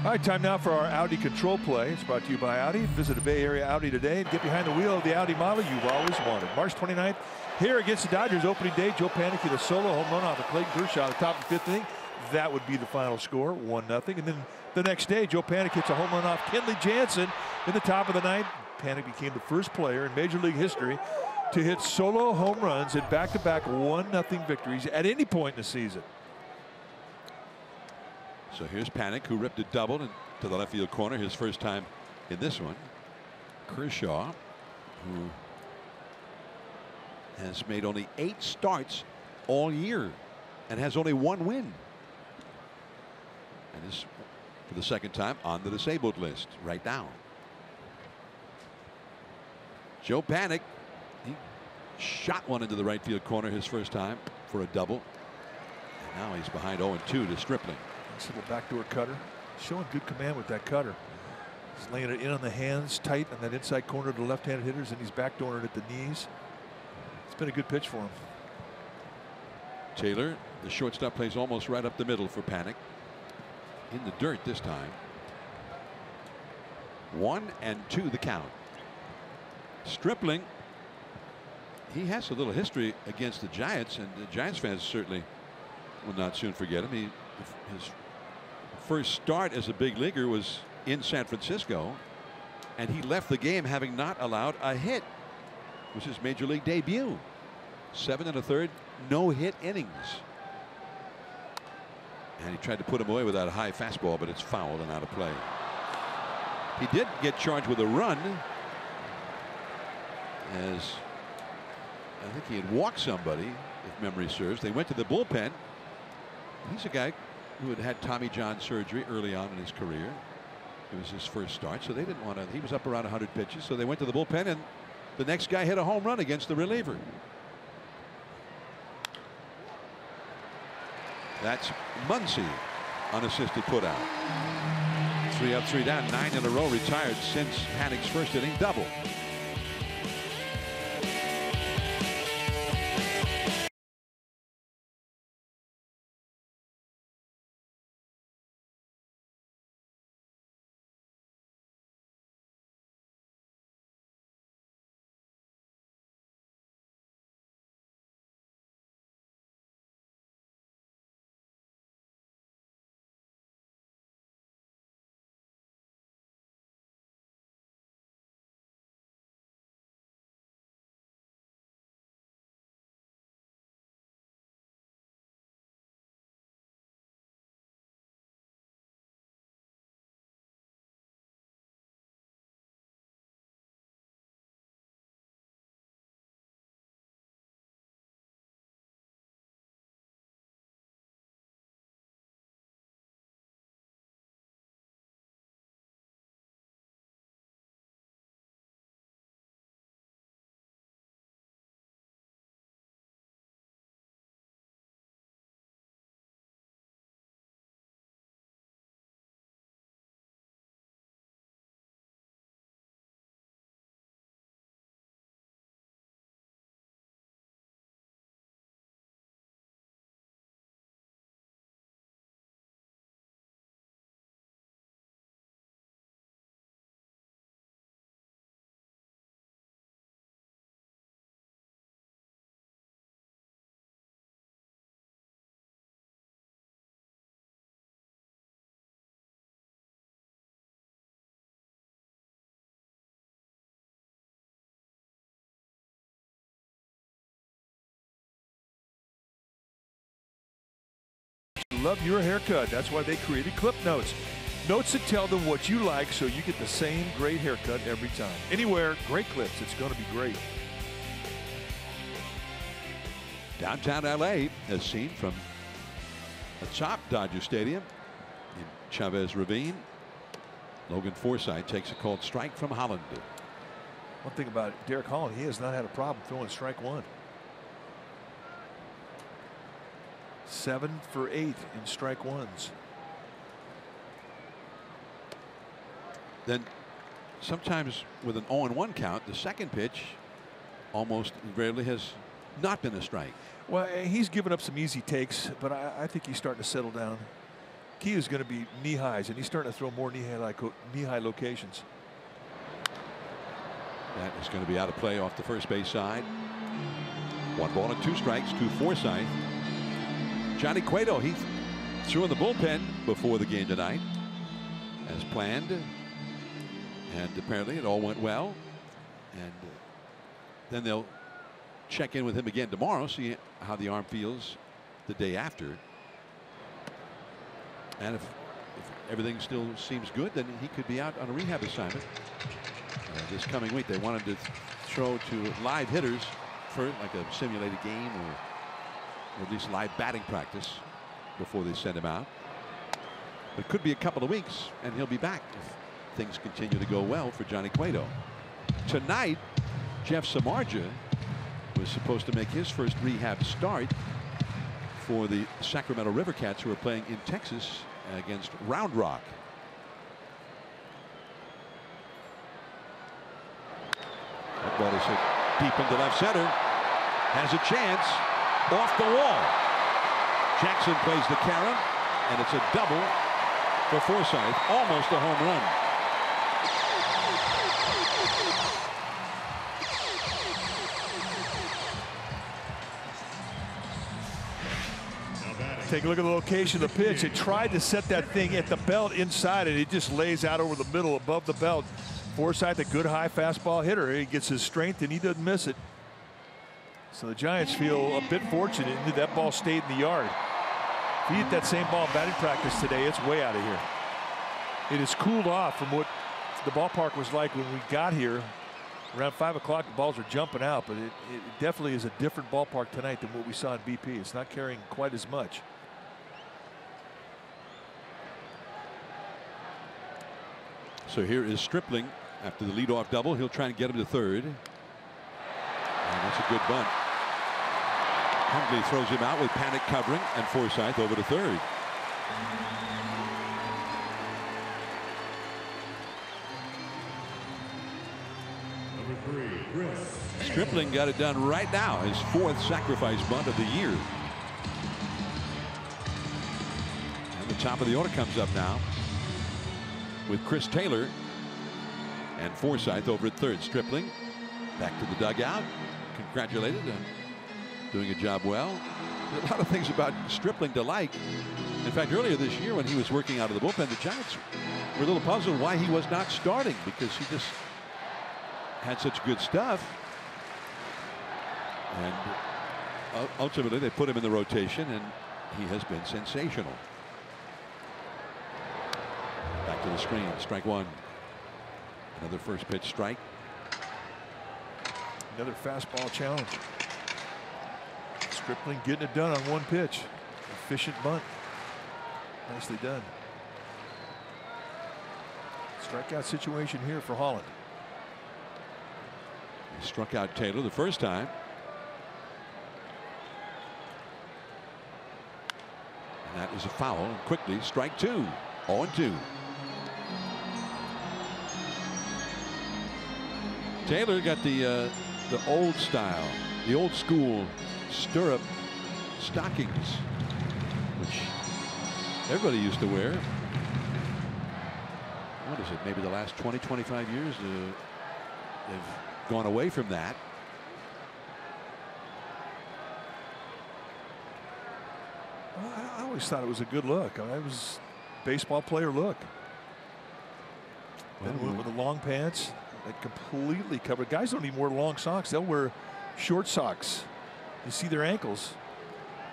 All right, time now for our Audi control play. It's brought to you by Audi. Visit a Bay Area Audi today and get behind the wheel of the Audi model you've always wanted. March 29th, here against the Dodgers opening day, Joe Panik hit a solo home run off of Clayton Kershaw at the top of the 5th inning. That would be the final score, 1-0. And then the next day, Joe Panik hits a home run off Kenley Jansen in the top of the 9th. Panik became the first player in Major League history to hit solo home runs in back-to-back 1-0 victories at any point in the season. So here's Panic, who ripped a double into the left field corner, his first time in this one. Kershaw, who has made only 8 starts all year and has only 1 win. And is for the second time on the disabled list right now. Joe Panic, he shot one into the right field corner his first time for a double. And now he's behind 0-2 to Stripling. Nice little backdoor cutter. Showing good command with that cutter. He's laying it in on the hands tight on that inside corner to the left-handed hitters, and he's backdooring it at the knees. It's been a good pitch for him. Taylor, the shortstop, plays almost right up the middle for Panic. In the dirt this time. 1-2 the count. Stripling, he has a little history against the Giants, and the Giants fans certainly will not soon forget him. His first start as a big leaguer was in San Francisco, and he left the game having not allowed a hit. It was his major league debut. 7 1/3 no-hit innings. And he tried to put him away with that high fastball, but it's fouled and out of play. He did get charged with a run, as I think he had walked somebody, if memory serves. They went to the bullpen. He's a guy who had had Tommy John surgery early on in his career. It was his first start, so they didn't want to. He was up around 100 pitches, so they went to the bullpen, and the next guy hit a home run against the reliever. That's Muncy, unassisted putout. 3 up, 3 down, 9 in a row retired since Panic's first inning double. Love your haircut. That's why they created Clip Notes. Notes that tell them what you like, so you get the same great haircut every time. Anywhere, great clips. It's going to be great. Downtown LA, as seen from atop Dodger Stadium in Chavez Ravine. Logan Forsythe takes a called strike from Holland. One thing about Derek Holland, he has not had a problem throwing strike one. 7 for 8 in strike ones. Then sometimes with an 0-1 count, the second pitch almost rarely has not been a strike. Well, he's given up some easy takes, but I think he's starting to settle down. Key is going to be knee highs, and he's starting to throw more knee high locations. That is going to be out of play off the first base side. 1 ball and 2 strikes to Forsythe. Johnny Cueto, he threw in the bullpen before the game tonight as planned, and apparently it all went well. And then they'll check in with him again tomorrow, see how the arm feels the day after. And if if everything still seems good, then he could be out on a rehab assignment this coming week. They wanted to throw to live hitters for like a simulated game or at least live batting practice before they send him out. It could be a couple of weeks and he'll be back if things continue to go well for Johnny Cueto. Tonight, Jeff Samardzija was supposed to make his first rehab start for the Sacramento River Cats, who are playing in Texas against Round Rock. That ball is hit deep into left center. Has a chance. Off the wall. Jackson plays the carom, and it's a double for Forsythe. Almost a home run. Take a look at the location of the pitch. It tried to set that thing at the belt inside, and it just lays out over the middle above the belt. Forsythe, a good high fastball hitter. He gets his strength and he doesn't miss it. So the Giants feel a bit fortunate that that ball stayed in the yard. If he hit that same ball in batting practice today, it's way out of here. It has cooled off from what the ballpark was like when we got here. Around 5 o'clock, the balls are jumping out, but it definitely is a different ballpark tonight than what we saw in BP. It's not carrying quite as much. So here is Stripling after the leadoff double. He'll try and get him to third. And that's a good bunt. Hundley throws him out with panic covering, and Forsythe over to third. Stripling got it done right now. His 4th sacrifice bunt of the year. And the top of the order comes up now with Chris Taylor and Forsythe over at third. Stripling back to the dugout, congratulated on doing a job well. There's a lot of things about Stripling to like. In fact, earlier this year when he was working out of the bullpen, the Giants were a little puzzled why he was not starting, because he just had such good stuff. And ultimately they put him in the rotation, and he has been sensational. Back to the screen, strike one. Another first pitch strike. Another fastball challenge. Stripling getting it done on one pitch. Efficient bunt. Nicely done. Strikeout situation here for Holland. He struck out Taylor the first time. And that is a foul. And quickly, strike two. 0-2. Taylor got the old style, the old school stirrup stockings, which everybody used to wear. What is it? Maybe the last 20, 25 years they've gone away from that. I always thought it was a good look. It was a baseball player look. Then went with the long pants that completely covered. Guys don't even wear long socks. They'll wear short socks. You see their ankles.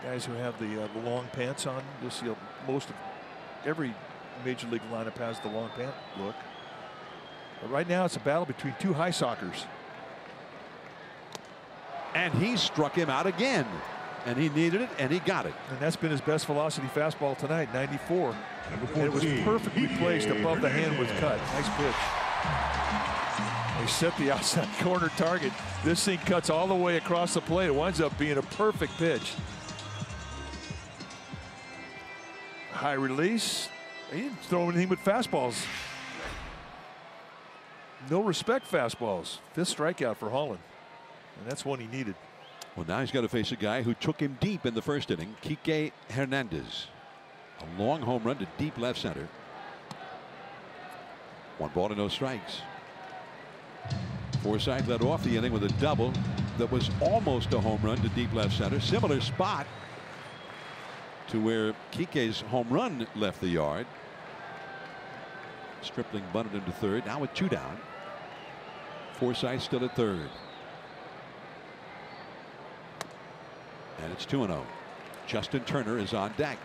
Guys who have the long pants on, you'll see most of every major league lineup has the long pant look. But right now it's a battle between two high sockers. And he struck him out again. And he needed it, and he got it. And that's been his best velocity fastball tonight, 94. And it was perfectly placed above the hand with cut. Nice pitch. They set the outside corner target. This thing cuts all the way across the plate. It winds up being a perfect pitch. High release. He didn't throw anything but fastballs. No respect fastballs. 5th strikeout for Holland. And that's one he needed. Well, now he's got to face a guy who took him deep in the first inning, Kike Hernandez. A long home run to deep left center. 1 ball to no strikes. Forsythe led off the inning with a double that was almost a home run to deep left center. Similar spot to where Kike's home run left the yard. Stripling bunted him to third, now with 2 down. Forsythe still at third. And it's 2-0. Justin Turner is on deck.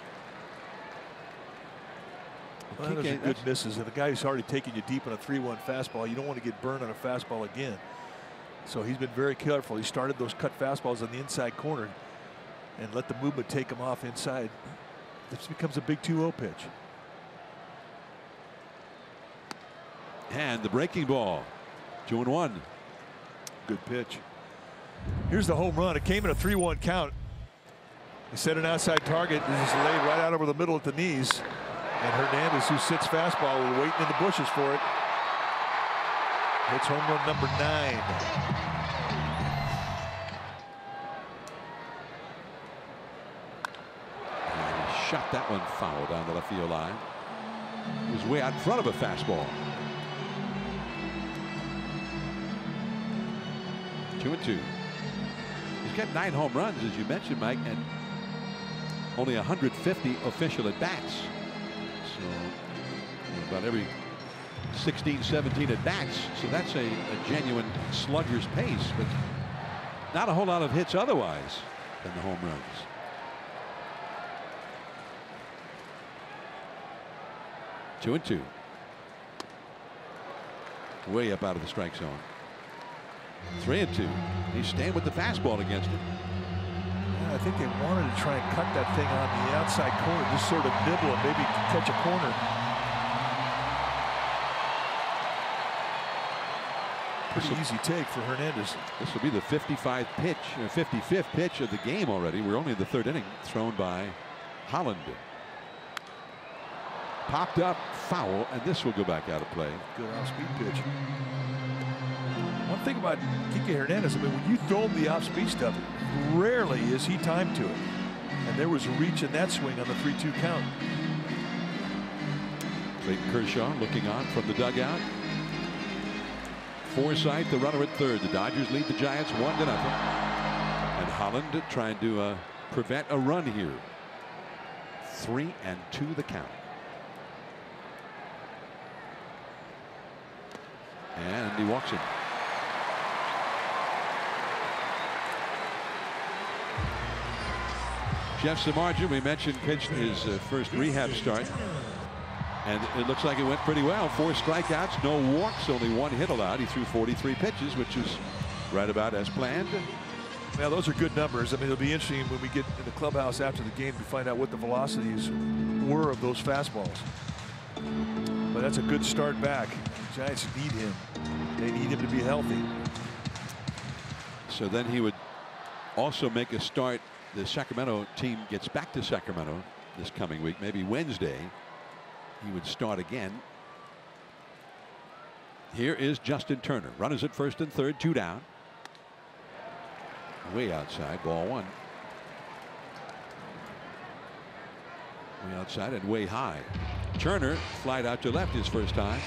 Well, those are good misses. And the guy who's already taken you deep on a 3-1 fastball, you don't want to get burned on a fastball again. So he's been very careful. He started those cut fastballs on the inside corner and let the movement take him off inside. This becomes a big 2-0 pitch. And the breaking ball. 2-1. Good pitch. Here's the home run. It came in a 3-1 count. He set an outside target. This is laid right out over the middle at the knees. And Hernandez, who sits fastball, waiting in the bushes for it. Hits home run number 9. And he shot that one foul down the left field line. He was way out in front of a fastball. 2-2. He's got 9 home runs, as you mentioned, Mike, and only 150 official at bats. So about every 16, 17 at bats. So that's a genuine slugger's pace, but not a whole lot of hits otherwise than the home runs. Two and two. Way up out of the strike zone. 3-2. He's staying with the fastball against it. Yeah, I think they wanted to try and cut that thing on the outside corner, just sort of nibble and maybe catch a corner. Pretty easy take for Hernandez. This will be the 55th pitch, or 55th pitch of the game already. We're only in the 3rd inning. Thrown by Holland. Popped up, foul, and this will go back out of play. Good off-speed pitch. One thing about Kike Hernandez, I mean, when you throw him the off-speed stuff, rarely is he timed to it. And there was a reach in that swing on the 3-2 count. Clayton Kershaw looking on from the dugout. Forsythe, the runner at 3rd. The Dodgers lead the Giants 1-0. And Holland trying to prevent a run here. 3-2 the count. And he walks him. Jeff Samardzija, we mentioned, pitched his first rehab start. And it looks like it went pretty well. 4 strikeouts, no walks, only 1 hit allowed. He threw 43 pitches, which is right about as planned. Well, those are good numbers. I mean, it'll be interesting when we get in the clubhouse after the game to find out what the velocities were of those fastballs. But that's a good start back. The Giants need him. They need him to be healthy. So then he would also make a start. The Sacramento team gets back to Sacramento this coming week, maybe Wednesday. He would start again. Here is Justin Turner. Runners at 1st and 3rd, 2 down. Way outside, ball 1. Way outside and way high. Turner flied out to left his first time.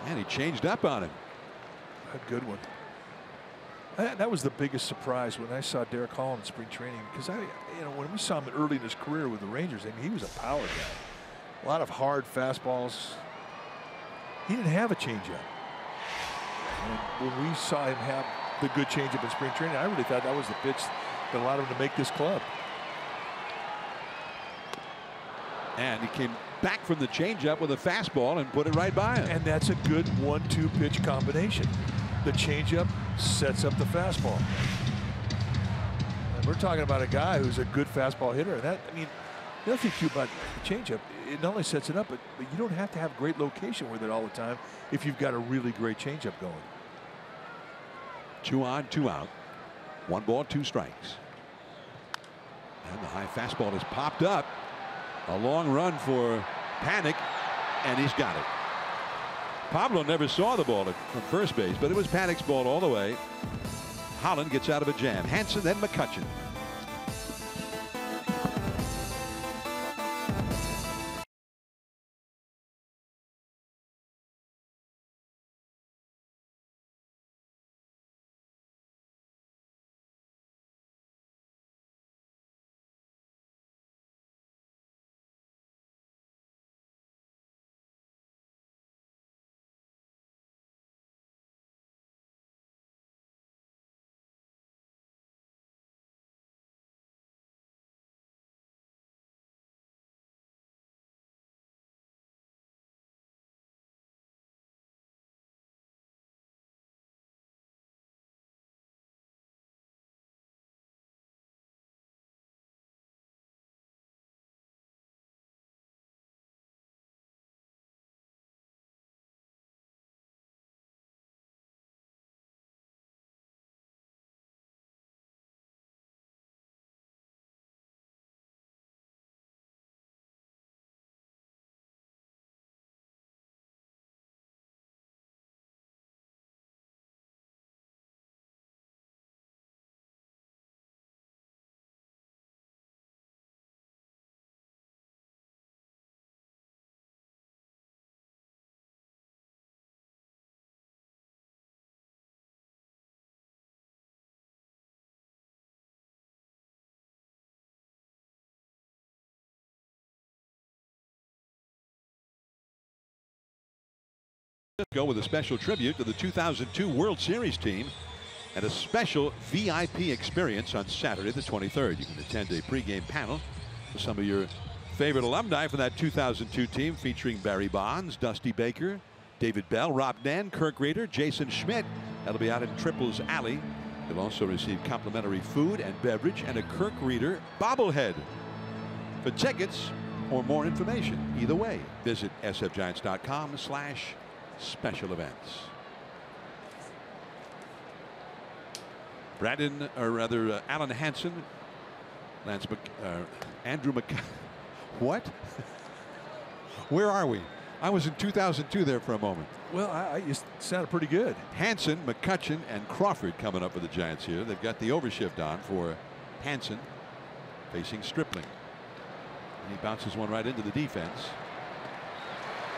And he changed up on him. A good one. That was the biggest surprise when I saw Derek Hall in spring training, because when we saw him early in his career with the Rangers, I mean, he was a power guy. A lot of hard fastballs. He didn't have a changeup. And when we saw him have the good changeup in spring training, I really thought that was the pitch that allowed him to make this club. And he came back from the changeup with a fastball and put it right by him. And that's a good 1-2 pitch combination. The changeup sets up the fastball. And we're talking about a guy who's a good fastball hitter. And that, I mean, the other thing too about the changeup, it not only sets it up, but you don't have to have great location with it all the time if you've got a really great changeup going. 2 on, 2 out. 1 ball, 2 strikes. And the high fastball is popped up. A long run for Panic, and he's got it. Pablo never saw the ball from first base, but it was Panic's ball all the way. Holland gets out of a jam. Hanson, then McCutchen. Go with a special tribute to the 2002 World Series team and a special VIP experience on Saturday the 23rd. You can attend a pregame panel with some of your favorite alumni from that 2002 team, featuring Barry Bonds, Dusty Baker, David Bell, Rob Nan, Kirk Reeder, Jason Schmidt. That'll be out in Triples Alley. You'll also receive complimentary food and beverage and a Kirk Reeder bobblehead. For tickets or more information, either way, visit sfgiants.com/special events. Alan Hansen, Andrew what? Where are we? I was in 2002 there for a moment. Well, you sounded pretty good. Hansen, McCutchen, and Crawford coming up for the Giants here. They've got the overshift on for Hansen, facing Stripling. And he bounces one right into the defense.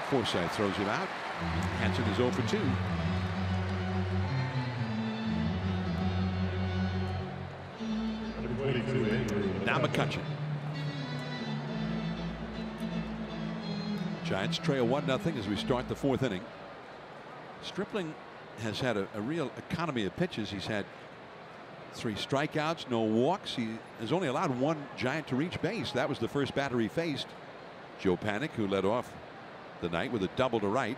Forsythe throws him out. Hansen is 0 for 2. Now McCutchen. Giants trail 1-0 as we start the 4th inning. Stripling has had a real economy of pitches. He's had 3 strikeouts, no walks. He has only allowed 1 Giant to reach base. That was the first batter he faced. Joe Panik, who led off the night with a double to right,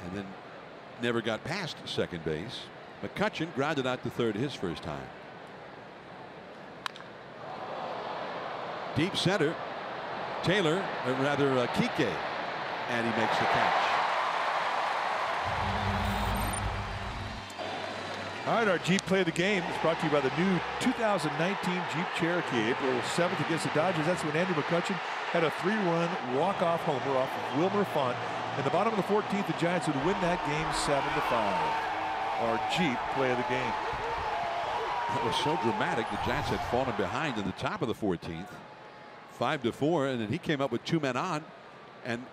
and then never got past second base. McCutchen grounded out to third his first time. Deep center, Taylor, or rather Kike, and he makes the catch. All right, our Jeep play of the game is brought to you by the new 2019 Jeep Cherokee. April 7th against the Dodgers. That's when Andrew McCutchen had a 3-run walk-off homer off of Wilmer Font. In the bottom of the 14th, the Giants would win that game 7-5. Our Jeep play of the game. That was so dramatic. The Giants had fallen behind in the top of the 14th, 5-4, and then he came up with 2 men on and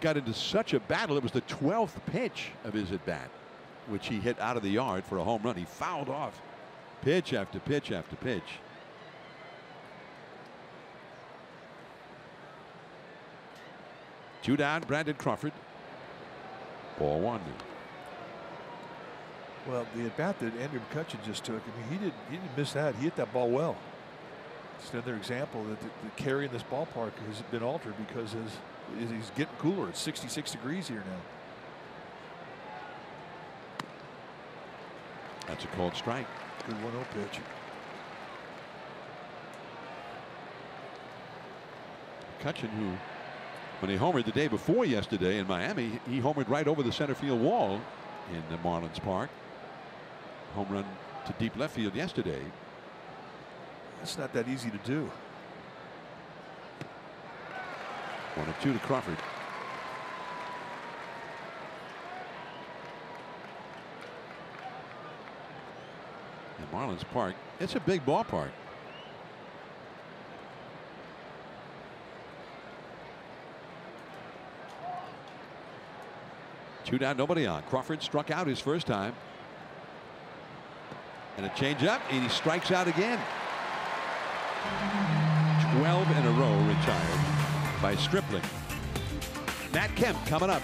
got into such a battle. It was the 12th pitch of his at bat, which he hit out of the yard for a home run. He fouled off pitch after pitch after pitch. Two down, Brandon Crawford. Ball 1. Well, the at bat that Andrew McCutchen just took, I mean, he didn't miss that. He hit that ball well. It's another example that the carry in this ballpark has been altered because he's getting cooler. It's 66 degrees here now. That's a called strike. Good 1-0 pitch. McCutchen, who, when he homered the day before yesterday in Miami, he homered right over the center field wall in the Marlins Park. Home run to deep left field yesterday. That's not that easy to do. 1-2 to Crawford. In Marlins Park, it's a big ballpark. Two down, nobody on. Crawford struck out his first time. And a changeup, and he strikes out again. 12 in a row retired by Stripling. Matt Kemp coming up.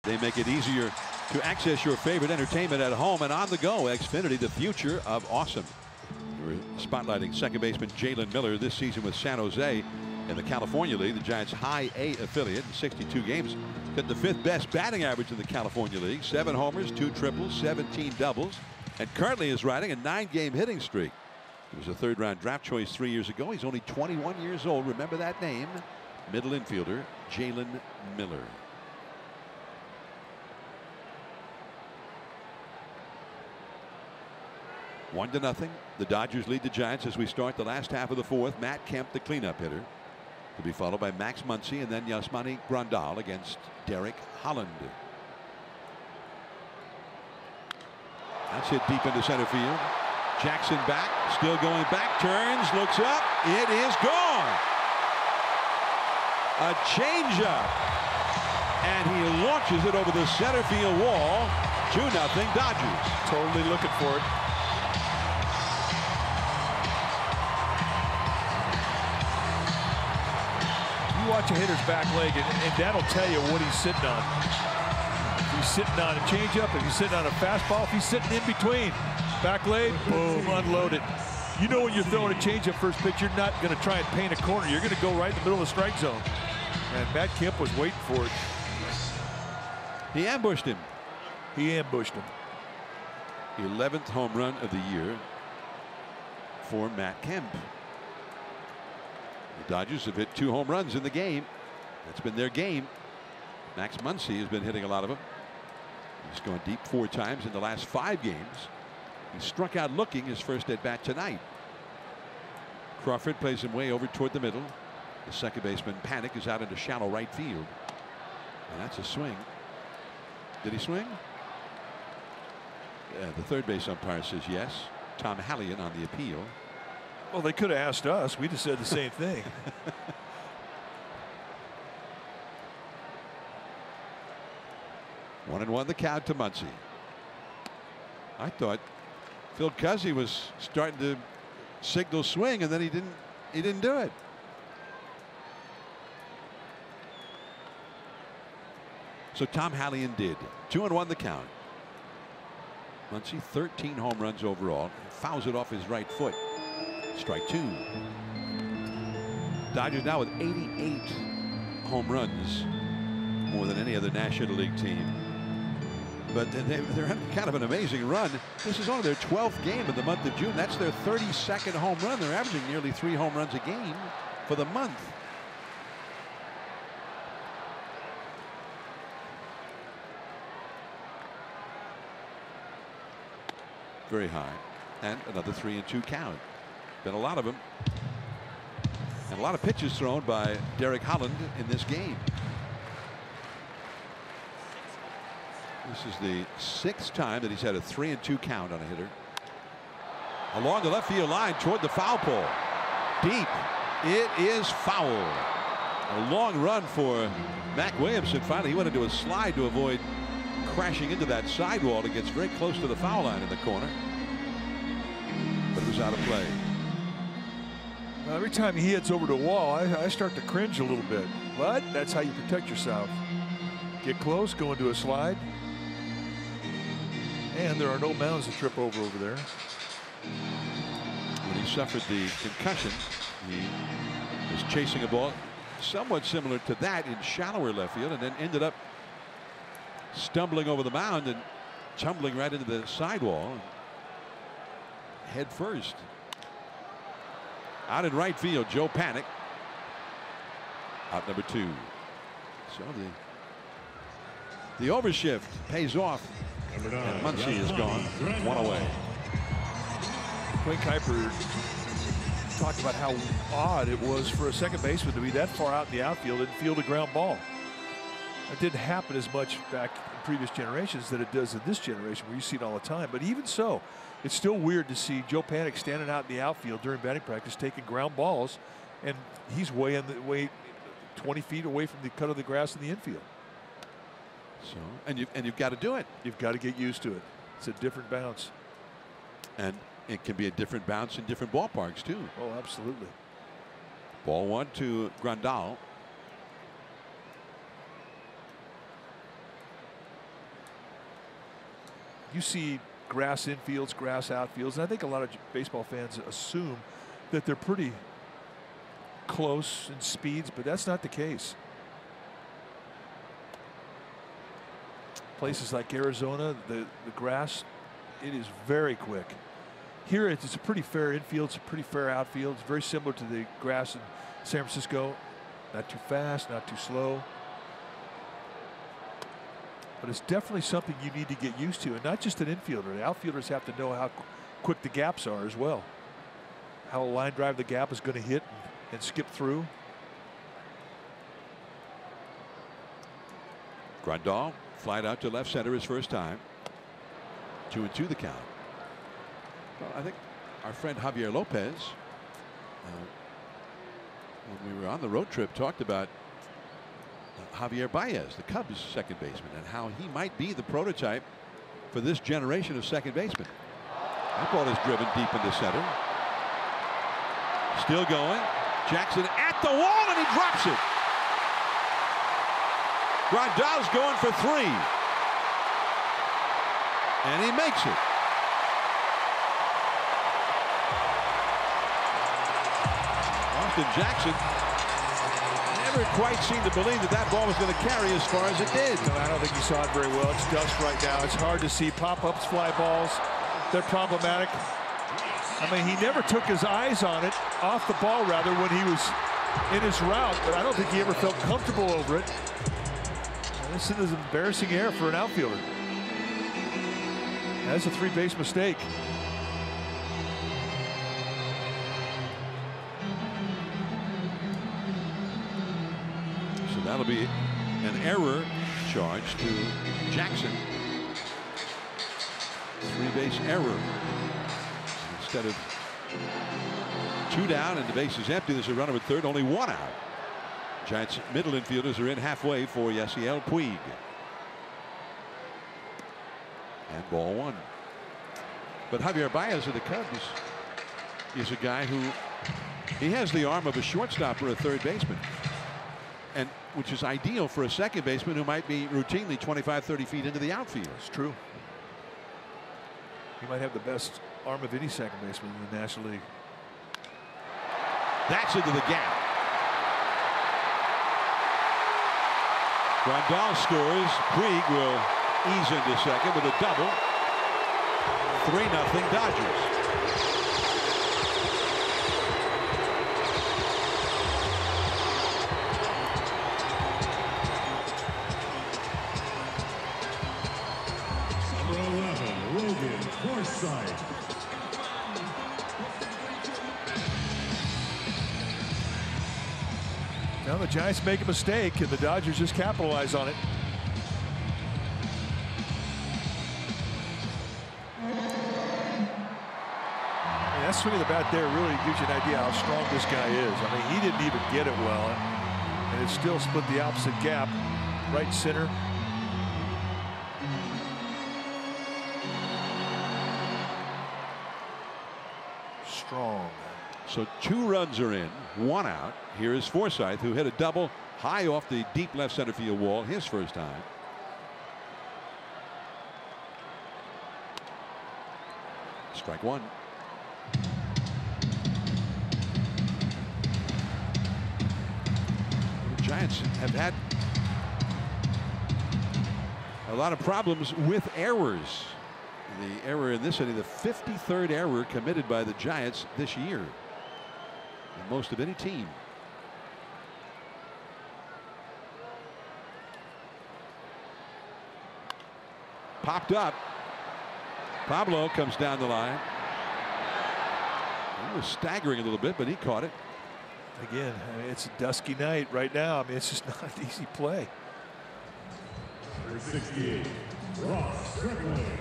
They make it easier to access your favorite entertainment at home and on the go. Xfinity, the future of awesome. We're spotlighting second baseman Jalen Miller this season with San Jose in the California League, the Giants' High A affiliate. In 62 games, got the 5th best batting average in the California League. 7 homers, 2 triples, 17 doubles, and currently is riding a 9-game hitting streak. He was a 3rd-round draft choice 3 years ago. He's only 21 years old. Remember that name, middle infielder Jalen Miller. One to nothing. The Dodgers lead the Giants as we start the last half of the 4th. Matt Kemp, the cleanup hitter, to be followed by Max Muncy and then Yasmani Grandal against Derek Holland. That's hit deep into center field. Jackson back, still going back, turns, looks up, it is gone. A changeup, and he launches it over the center field wall. 2-0 Dodgers. Totally looking for it. Watch a hitter's back leg, and that'll tell you what he's sitting on. If he's sitting on a changeup, if he's sitting on a fastball, if he's sitting in between, back leg, boom, unload it. You know when you're throwing a changeup first pitch, you're not going to try and paint a corner. You're going to go right in the middle of the strike zone. And Matt Kemp was waiting for it. He ambushed him. He ambushed him. 11th home run of the year for Matt Kemp. The Dodgers have hit 2 home runs in the game. That's been their game. Max Muncy has been hitting a lot of them. He's gone deep 4 times in the last 5 games. He struck out looking his first at bat tonight. Crawford plays him way over toward the middle. The second baseman Panic is out into shallow right field. And that's a swing. Did he swing? Yeah, the third base umpire says yes. Tom Hallion on the appeal. Well, they could have asked us. We just said the same thing. 1-1 the count to Muncy. I thought Phil Cuzzy was starting to signal swing, and then he didn't do it. So Tom Hallion did. 2-1 the count. Muncy 13 home runs overall. Fouls it off his right foot. Strike 2. Dodgers now with 88 home runs, more than any other National League team. But they're having kind of an amazing run. This is only their 12th game of the month of June. That's their 32nd home run. They're averaging nearly 3 home runs a game for the month. Very high. And another 3-2 count. Been a lot of them. And a lot of pitches thrown by Derek Holland in this game. This is the 6th time that he's had a 3-2 count on a hitter. Along the left field line toward the foul pole. Deep. It is foul. A long run for Mac Williamson. Finally, he went into a slide to avoid crashing into that sidewall. It gets very close to the foul line in the corner. But it was out of play. Every time he hits over the wall, I start to cringe a little bit. But that's how you protect yourself. Get close, go into a slide. And there are no mounds to trip over there. When he suffered the concussion, he was chasing a ball somewhat similar to that in shallower left field, and then ended up stumbling over the mound and tumbling right into the sidewall head first. Out in right field, Joe Panic. Out number 2. So the overshift pays off. And Muncy is gone. 1 away. Quinn Kuiper talked about how odd it was for a second baseman to be that far out in the outfield and field a ground ball. That didn't happen as much back in previous generations that it does in this generation, where you see it all the time. But even so, it's still weird to see Joe Panic standing out in the outfield during batting practice taking ground balls, and he's way 20 feet away from the cut of the grass in the infield. So and you've got to do it. You've got to get used to it. It's a different bounce. And it can be a different bounce in different ballparks too. Oh, absolutely. Ball 1 to Grandal. You see grass infields, grass outfields, and I think a lot of baseball fans assume that they're pretty close in speeds, but that's not the case. Places like Arizona, the grass, it is very quick. Here it's a pretty fair infield, it's a pretty fair outfield. It's very similar to the grass in San Francisco. Not too fast, not too slow. But it's definitely something you need to get used to, and not just an infielder. The outfielders have to know how quick the gaps are as well. How a line drive the gap is going to hit and skip through. Grandal flied out to left center his first time. 2-2 the count. Well, I think our friend Javier Lopez, when we were on the road trip, talked about Javier Baez, the Cubs second baseman, and how he might be the prototype for this generation of second baseman. That ball is driven deep into center. Still going. Jackson at the wall, and he drops it. Grandal's going for 3. And he makes it. Austin Jackson never quite seemed to believe that that ball was going to carry as far as it did. No, I don't think he saw it very well. It's dust right now. It's hard to see. Pop-ups, fly balls, they're problematic. I mean, he never took his eyes on it, off the ball rather, when he was in his route, but I don't think he ever felt comfortable over it. And this is an embarrassing error for an outfielder. That's a 3-base mistake. So that'll be an error charge to Jackson. 3-base error. Instead of 2 down and the base is empty, there's a runner at third, only 1 out. Giants middle infielders are in halfway for Yasiel Puig. And ball 1. But Javier Baez of the Cubs is a guy who, he has the arm of a shortstop or a third baseman, and which is ideal for a second baseman who might be routinely 25-30 feet into the outfield. It's true. He might have the best arm of any second baseman in the National League. That's into the gap. Grandal scores. Puig will ease into second with a double. 3-0 Dodgers. Now the Giants make a mistake and the Dodgers just capitalize on it. And that swing of the bat there really gives you an idea how strong this guy is. I mean, he didn't even get it well, and it still split the opposite gap, right center. Strong. So 2 runs are in, 1 out. Here is Forsythe, who hit a double high off the deep left center field wall his first time. Strike 1. The Giants have had a lot of problems with errors. The error in this inning, the 53rd error committed by the Giants this year. The most of any team. Popped up. Pablo comes down the line. He was staggering a little bit, but he caught it. Again, I mean, it's a dusky night right now. I mean, it's just not an easy play. Number 68, Ross Strickland.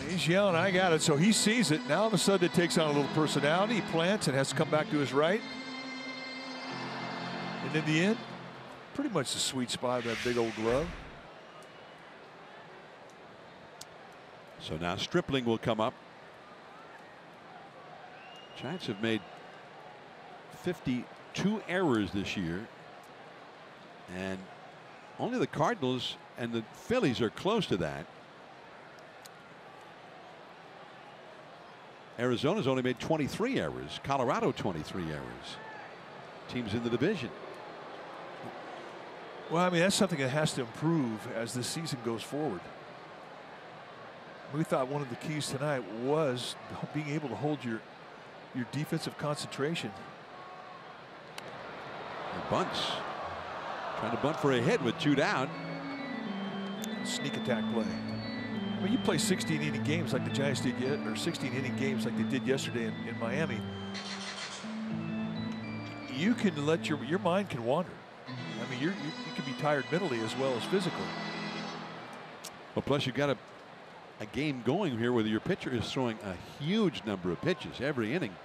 He's yelling, I got it. So he sees it. Now all of a sudden it takes on a little personality. He plants and has to come back to his right. And in the end, pretty much the sweet spot of that big old glove. So now Stripling will come up. Giants have made 52 errors this year. And Only the Cardinals and the Phillies are close to that. Arizona's only made 23 errors. Colorado 23 errors. Teams in the division. Well, I mean, that's something that has to improve as the season goes forward. We thought one of the keys tonight was being able to hold your defensive concentration. And bunts. Trying to bunt for a hit with 2 down. Sneak attack play. When you play 16-inning games like the Giants did yet, or 16-inning games like they did yesterday in Miami, you can let your mind can wander. I mean, you can be tired mentally as well as physically. Well, plus you've got a game going here where your pitcher is throwing a huge number of pitches. Every inning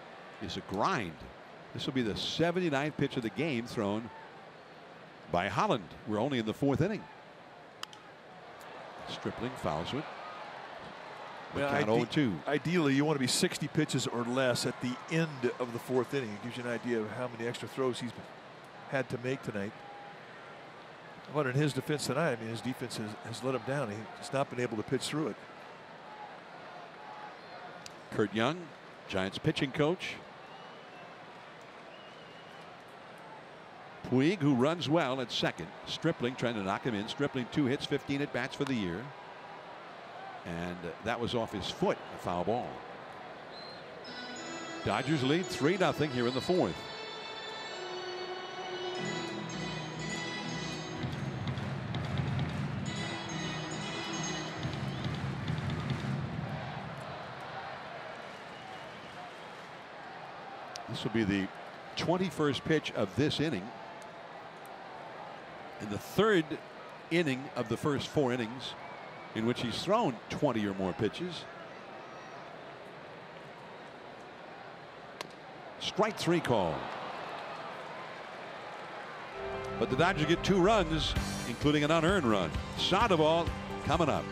is a grind. This will be the 79th pitch of the game thrown by Holland. We're only in the 4th inning. Stripling fouls it. Well, 0-2. Ideally, you want to be 60 pitches or less at the end of the 4th inning. It gives you an idea of how many extra throws he's had to make tonight. But in his defense tonight, I mean, his defense has let him down. He's not been able to pitch through it. Kurt Young, Giants pitching coach. Puig, who runs well at second. Stripling trying to knock him in. Stripling 2 hits, 15 at bats for the year. And that was off his foot, a foul ball. Dodgers lead 3-0 here in the 4th. This will be the 21st pitch of this inning. In the 3rd inning of the first 4 innings, in which he's thrown 20 or more pitches. Strike 3 call. But the Dodgers get 2 runs, including an unearned run. Sandoval coming up.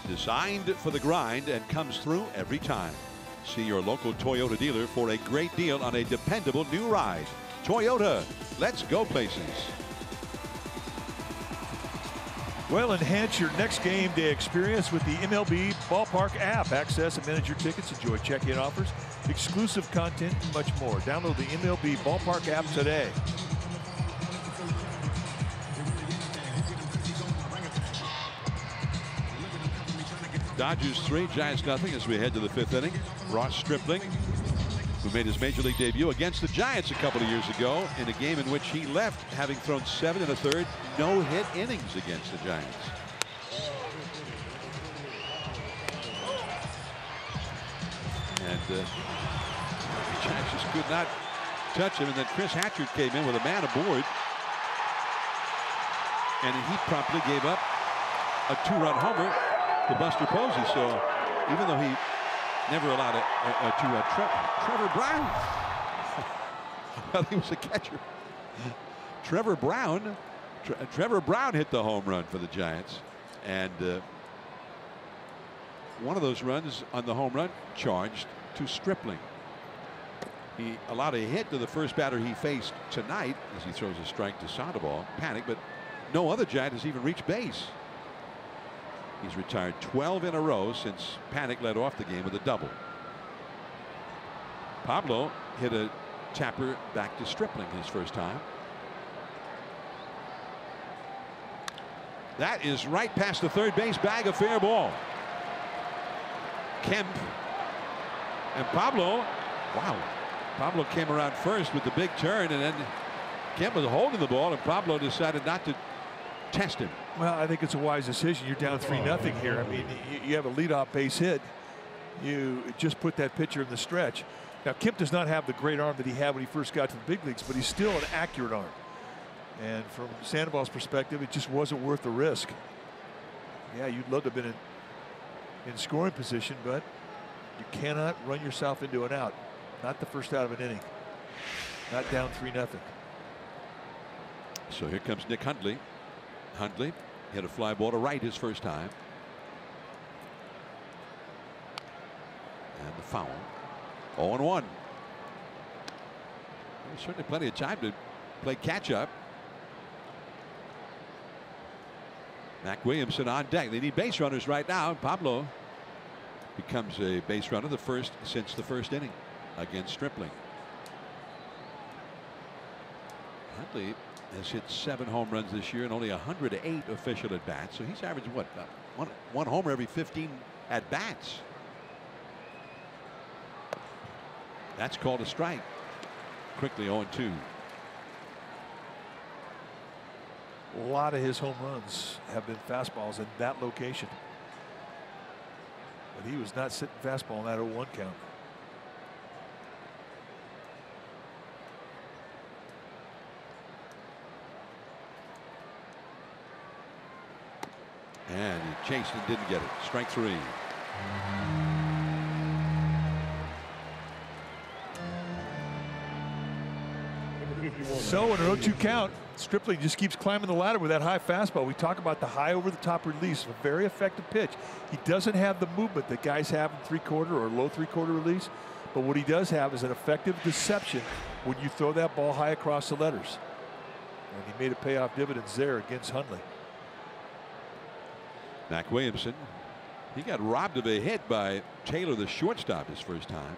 Designed for the grind and comes through every time. See your local Toyota dealer for a great deal on a dependable new ride. Toyota, let's go places. Well, enhance your next game day experience with the MLB Ballpark app. Access and manage your tickets, enjoy check-in offers, exclusive content, and much more. Download the MLB Ballpark app today. Dodgers 3, Giants nothing as we head to the 5th inning. Ross Stripling, who made his major league debut against the Giants a couple of years ago in a game in which he left having thrown 7 1/3 no-hit innings against the Giants. And Giants just could not touch him, and then Chris Hatchard came in with a man aboard, and he promptly gave up a 2-run homer to Buster Posey. So even though he never allowed a 2-run, Trevor Brown, well, he was a catcher. Trevor Brown hit the home run for the Giants, and one of those runs on the home run charged to Stripling. He allowed a hit to the first batter he faced tonight as he throws a strike to Sandoval. Panic, but no other Giant has even reached base. He's retired 12 in a row since Panic led off the game with a double. Pablo hit a tapper back to Stripling his first time. That is right past the third base bag, a fair ball. Kemp and Pablo, wow. Pablo came around first with the big turn, and then Kemp was holding the ball, and Pablo decided not to test him. Well, I think it's a wise decision. You're down 3-0 here. I mean, you have a leadoff base hit. You just put that pitcher in the stretch. Now, Kemp does not have the great arm that he had when he first got to the big leagues, but he's still an accurate arm. And from Sandoval's perspective, it just wasn't worth the risk. Yeah, you'd love to have been in scoring position, but you cannot run yourself into an out. Not the first out of an inning. Not down 3-0. So here comes Nick Hundley. Hundley hit a fly ball to right his first time. And the foul. 0-1. There's certainly plenty of time to play catch up. Mac Williamson on deck. They need base runners right now. Pablo becomes a base runner, the first since the first inning against Stripling. Hundley has hit 7 home runs this year and only 108 official at bats. So he's averaging what, one homer every 15 at bats. That's called a strike. Quickly 0-2. A lot of his home runs have been fastballs in that location. But he was not sitting fastball in that 0-1 count. And he chased and didn't get it. Strike 3. So in an 0-2 count, Stripling just keeps climbing the ladder with that high fastball. We talk about the high over the top release, a very effective pitch. He doesn't have the movement that guys have in 3/4 or low 3/4 release, but what he does have is an effective deception when you throw that ball high across the letters. And he made a payoff dividends there against Hundley. Mac Williamson, he got robbed of a hit by Taylor, the shortstop, his first time.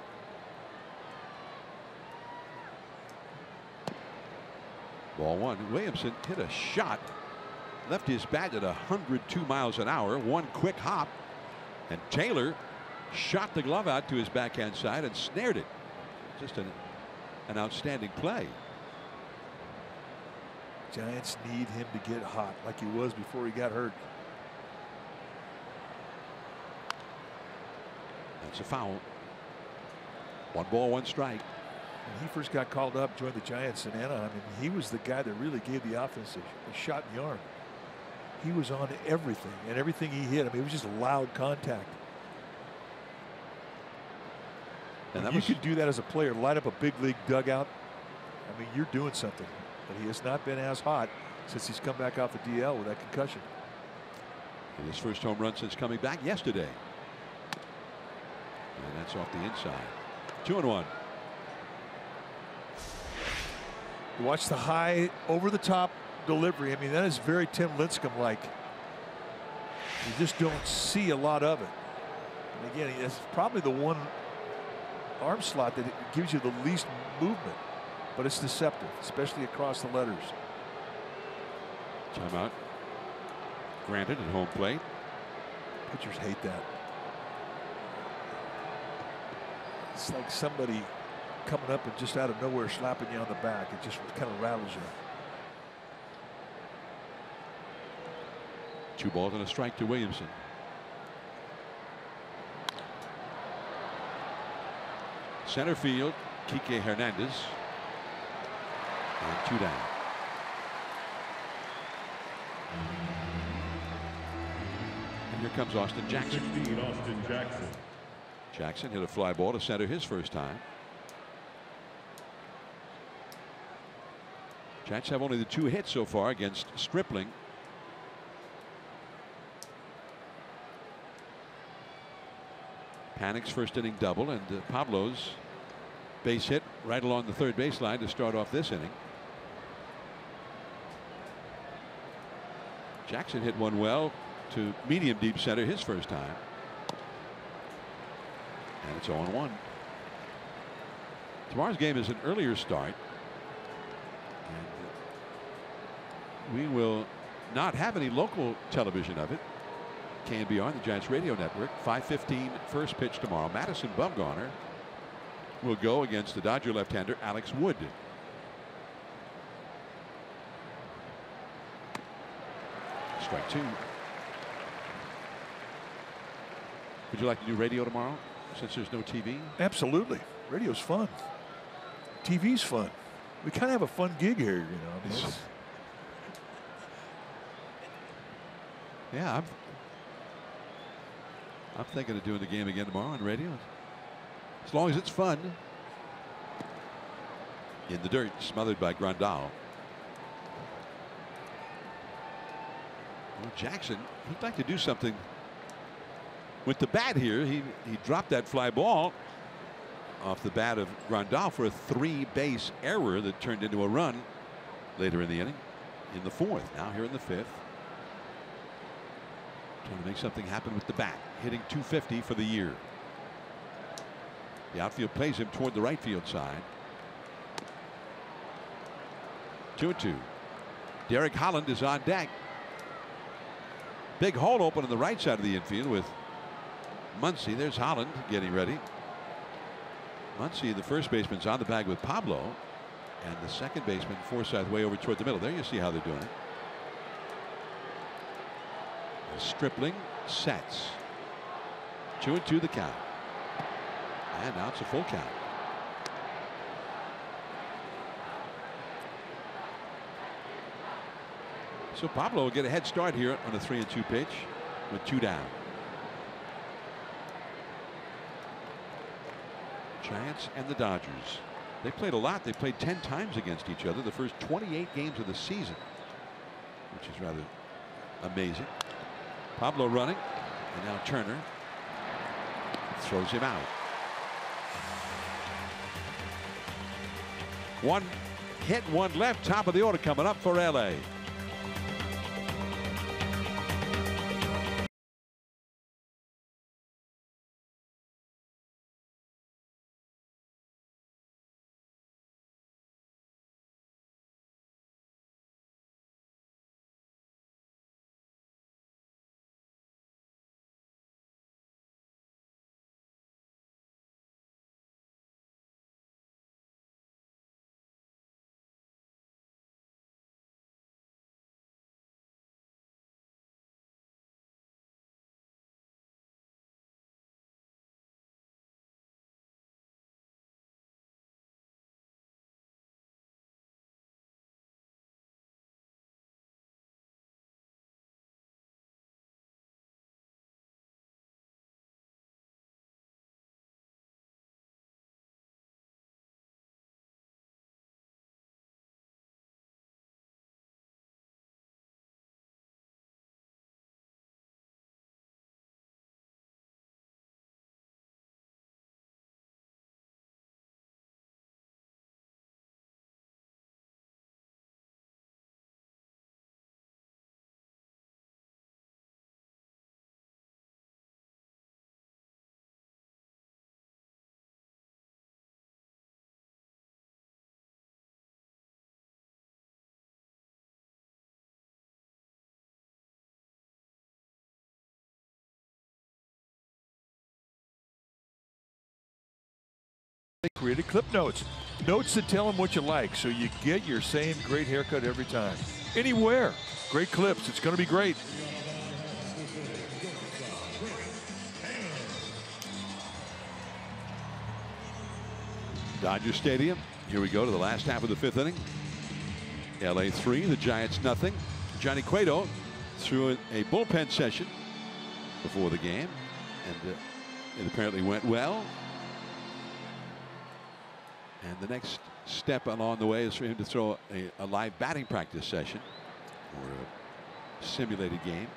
Ball 1. Williamson hit a shot, left his bat at 102 miles an hour, one quick hop, and Taylor shot the glove out to his backhand side and snared it. Just an outstanding play. Giants need him to get hot like he was before he got hurt. That's a foul. 1 ball, 1 strike. When he first got called up, joined the Giants in Anaheim, and he was the guy that really gave the offense a shot in the arm. He was on everything, and everything he hit, I mean, it was just loud contact. And you could do that as a player, light up a big league dugout. I mean, you're doing something. But he has not been as hot since he's come back off the DL with that concussion. And his first home run since coming back yesterday. And that's off the inside. 2-1. You watch the high over the top delivery. I mean, that is very Tim Lincecum like. You just don't see a lot of it. And again, it's probably the one arm slot that gives you the least movement, but it's deceptive, especially across the letters. Timeout granted at home plate. Pitchers hate that. It's like somebody coming up and just out of nowhere slapping you on the back. It just kind of rattles you. 2 balls and a strike to Williamson. Center field, Kike Hernandez. And 2 down. And here comes Austin Jackson. 16, Austin Jackson. Jackson hit a fly ball to center his first time. Giants have only the 2 hits so far against Stripling. Panic's first inning double, and Pablo's base hit right along the third baseline to start off this inning. Jackson hit one well to medium deep center his first time. And it's 0-1. Tomorrow's game is an earlier start. And we will not have any local television of it. KNBR, the Giants radio network. 5:15 first pitch tomorrow. Madison Bumgarner will go against the Dodger left-hander Alex Wood. Strike 2. Would you like to do radio tomorrow since there's no TV? Absolutely. Radio's fun. TV's fun. We kind of have a fun gig here, you know. I mean, yeah, I'm thinking of doing the game again tomorrow on radio. As long as it's fun. In the dirt, smothered by Grandal. Well, Jackson, he'd like to do something with the bat here. He dropped that fly ball off the bat of Grandal for a 3-base error that turned into a run later in the inning in the 4th. Now here in the 5th. Trying to make something happen with the bat. Hitting .250 for the year. The outfield plays him toward the right field side. 2-2. Derek Holland is on deck. Big hole open on the right side of the infield with Muncy. There's Holland getting ready. Muncy, the first baseman's on the bag with Pablo, and the second baseman Forsythe way over toward the middle. There you see how they're doing it. Stripling sets. 2-2 the count. And now it's a full count. So Pablo will get a head start here on a 3-2 pitch with 2 down. Giants and the Dodgers. They played a lot. They played 10 times against each other the first 28 games of the season, which is rather amazing. Pablo running, and now Turner throws him out. 1 hit, 1 left. Top of the order coming up for LA. They created clip notes. Notes that tell them what you like, so you get your same great haircut every time. Anywhere. Great clips. It's going to be great. Dodger Stadium. Here we go to the last half of the 5th inning. LA 3, the Giants nothing. Johnny Cueto threw a bullpen session before the game, and it apparently went well. And the next step along the way is for him to throw a live batting practice session or a simulated game.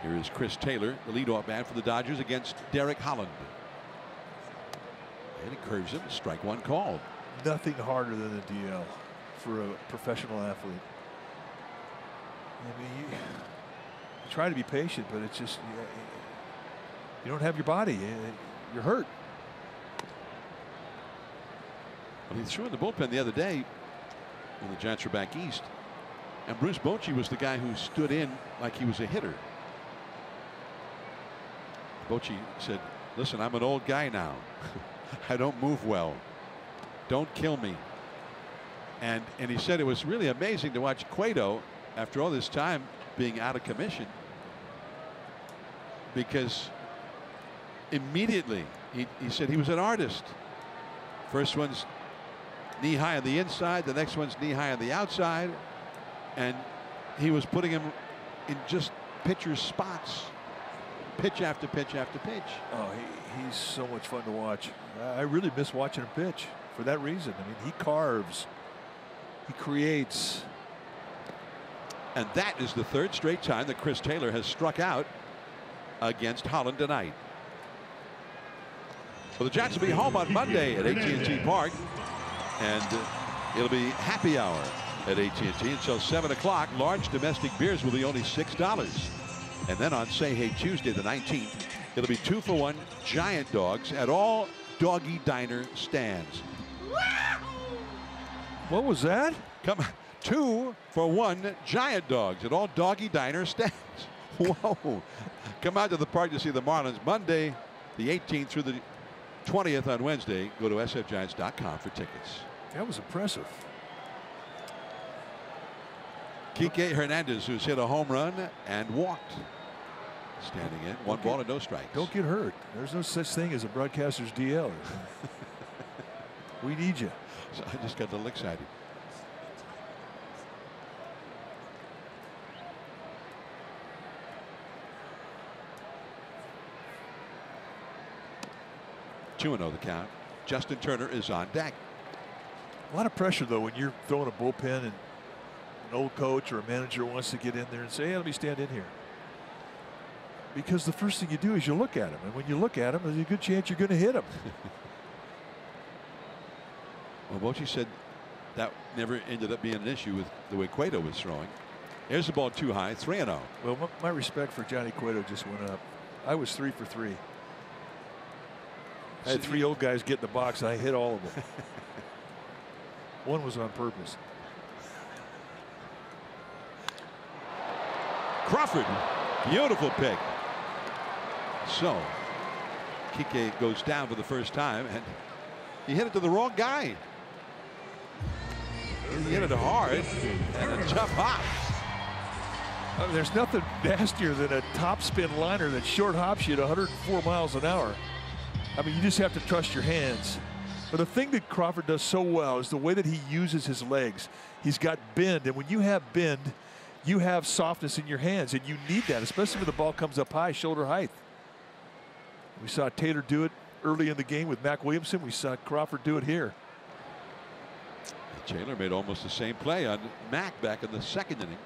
Here is Chris Taylor, the leadoff man for the Dodgers, against Derek Holland. And he curves him. Strike one called. Nothing harder than a DL for a professional athlete. I mean, you try to be patient, but it's just you don't have your body. You're hurt. Well, he threw in the bullpen the other day when the Giants were back east, and Bruce Bochy was the guy who stood in like he was a hitter. Bochy said, "Listen, I'm an old guy now. I don't move well. Don't kill me." And he said it was really amazing to watch Cueto after all this time being out of commission, because immediately he said he was an artist. First one's knee high on the inside, the next one's knee high on the outside, and he was putting him in just pitcher's spots, pitch after pitch after pitch. Oh, he's so much fun to watch. I really miss watching him pitch for that reason. I mean, he carves, he creates. And that is the 3rd straight time that Chris Taylor has struck out against Holland tonight. Well, the Giants will be home on Monday at AT&T Park, and it'll be happy hour at AT&T until 7 o'clock. Large domestic beers will be only $6. And then on Say Hey Tuesday the 19th, it'll be 2-for-1 Giant dogs at all Doggy Diner stands. What was that? Come on, 2-for-1 Giant dogs at all Doggy Diner stands. Whoa. Come out to the park to see the Marlins Monday the 18th through the 20th on Wednesday. Go to sfgiants.com for tickets. That was impressive. Kike Hernandez, who's hit a home run and walked, standing in. 1 ball and no strikes. Don't get hurt. There's no such thing as a broadcaster's DL. We need you. So I just got a little excited. Two and 0 the count. Justin Turner is on deck. A lot of pressure though when you're throwing a bullpen and an old coach or a manager wants to get in there and say, "Hey, let me stand in here." Because the first thing you do is you look at him, and when you look at him, there's a good chance you're going to hit him. Well, Bochy said that never ended up being an issue with the way Cueto was throwing. Here's the ball too high, 3-0. Well, my respect for Johnny Cueto just went up. I was 3 for 3. I had 3 old guys get in the box, and I hit all of them. One was on purpose. Crawford, beautiful pick. So Kike goes down for the first time, and he hit it to the wrong guy. He hit it hard and a tough hop. There's nothing nastier than a topspin liner that short hops you at 104 miles an hour. I mean, you just have to trust your hands. But the thing that Crawford does so well is the way that he uses his legs. He's got bend, and when you have bend, you have softness in your hands, and you need that, especially when the ball comes up high, shoulder height. We saw Taylor do it early in the game with Mac Williamson. We saw Crawford do it here. Taylor made almost the same play on Mac back in the 2nd inning.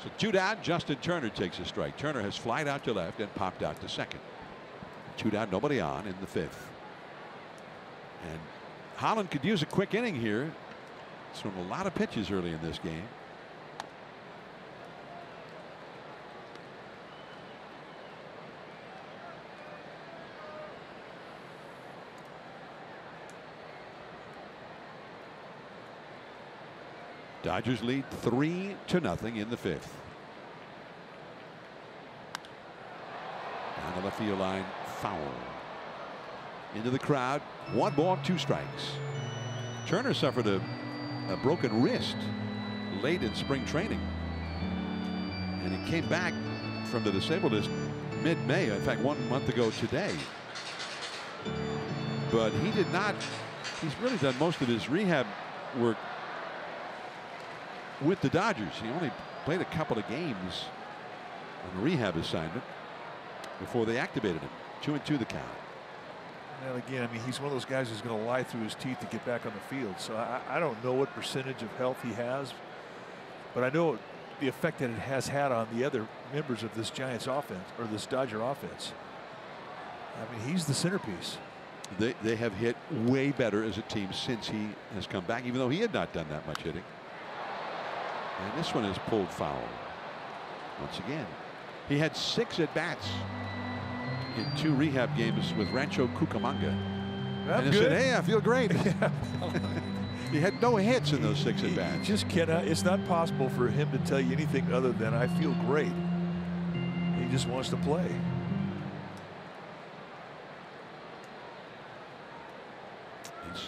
So 2 down, Justin Turner takes a strike. Turner has flied out to left and popped out to second. 2 down, nobody on in the 5th. And Holland could use a quick inning here. He's thrown a lot of pitches early in this game. Dodgers lead 3-0 in the 5th. Down the left field line, foul. Into the crowd, 1 ball, 2 strikes. Turner suffered a broken wrist late in spring training, and he came back from the disabled list mid-May. In fact, 1 month ago today. but he did not. He's really done most of his rehab work with the Dodgers. He only played a couple of games on a rehab assignment before they activated him. 2-2 the count. Well, again, I mean, he's one of those guys who's going to lie through his teeth to get back on the field. So I don't know what percentage of health he has, but I know the effect that it has had on the other members of this Giants offense, or this Dodger offense. I mean, he's the centerpiece. They have hit way better as a team since he has come back, even though he had not done that much hitting. And this one is pulled foul once again. He had 6 at-bats in 2 rehab games with Rancho Cucamonga. And he said, hey, I feel great. He had no hits in those 6 at-bats. Just cannot. It's not possible for him to tell you anything other than I feel great. He just wants to play. He's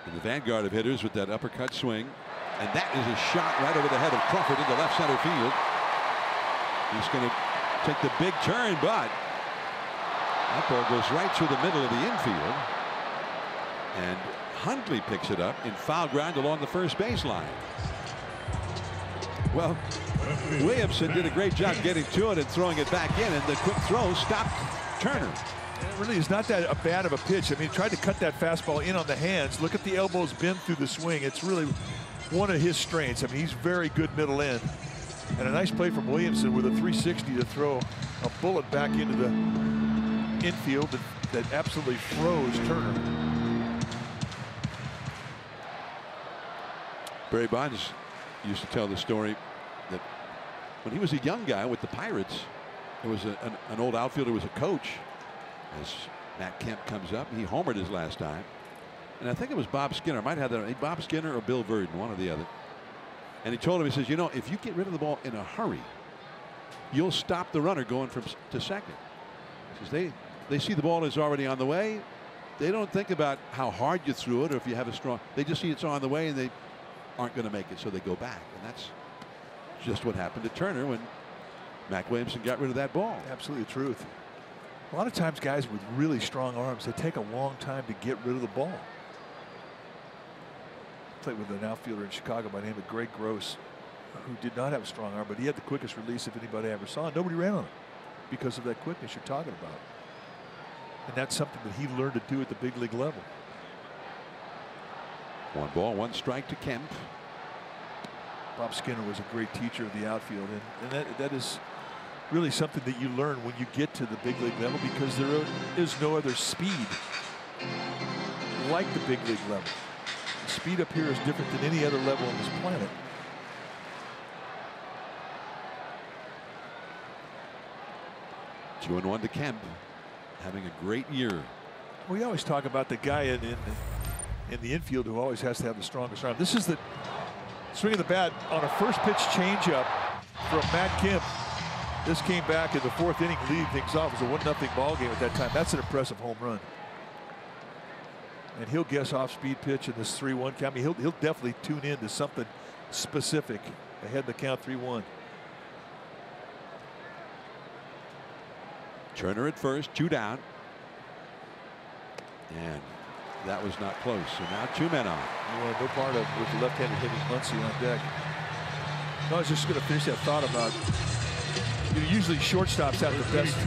in the vanguard of hitters with that uppercut swing. And that is a shot right over the head of Crawford into left center field. He's going to take the big turn, but that ball goes right through the middle of the infield. And Huntley picks it up in foul ground along the first baseline. Well, Williamson did a great job getting to it and throwing it back in, and the quick throw stopped Turner. It really is not that bad of a pitch. I mean, he tried to cut that fastball in on the hands. Look at the elbows bend through the swing. It's really one of his strengths. I mean, he's very good middle end. And a nice play from Williamson with a 360 to throw a bullet back into the infield that absolutely froze Turner. Barry Bonds used to tell the story that when he was a young guy with the Pirates, there was an old outfielder who was a coach. As Matt Kemp comes up, he homered his last time. And I think it was Bob Skinner. I might have that. Bob Skinner or Bill Verdon, one or the other. And he told him, he says, you know, if you get rid of the ball in a hurry, you'll stop the runner going to second. He says they see the ball is already on the way. They don't think about how hard you threw it or if you have a strong. They just see it's on the way and they aren't going to make it, so they go back. And that's just what happened to Turner when Mac Williamson got rid of that ball. Absolutely the truth. A lot of times guys with really strong arms, they take a long time to get rid of the ball. Played with an outfielder in Chicago by the name of Greg Gross, who did not have a strong arm, but he had the quickest release if anybody ever saw. Nobody ran on him because of that quickness you're talking about. And that's something that he learned to do at the big league level. 1 ball, 1 strike to Kemp. Bob Skinner was a great teacher of the outfield, and that is really something that you learn when you get to the big league level, because there is no other speed like the big league level. The speed up here is different than any other level on this planet. Two and 1 to Kemp, having a great year. We always talk about the guy in the infield who always has to have the strongest arm. This is the swing of the bat on a first pitch changeup from Matt Kemp. This came back in the 4th inning, leading things off. It was a 1-0 ball game at that time. That's an impressive home run. And he'll guess off-speed pitch in this 3-1 count. I mean, he'll definitely tune in to something specific ahead of the count 3-1. Turner at first, 2 down. And that was not close. So now 2 men on. No part of with the left-handed hitting Muncy on deck. No, I was just going to finish that thought about, usually shortstops have the best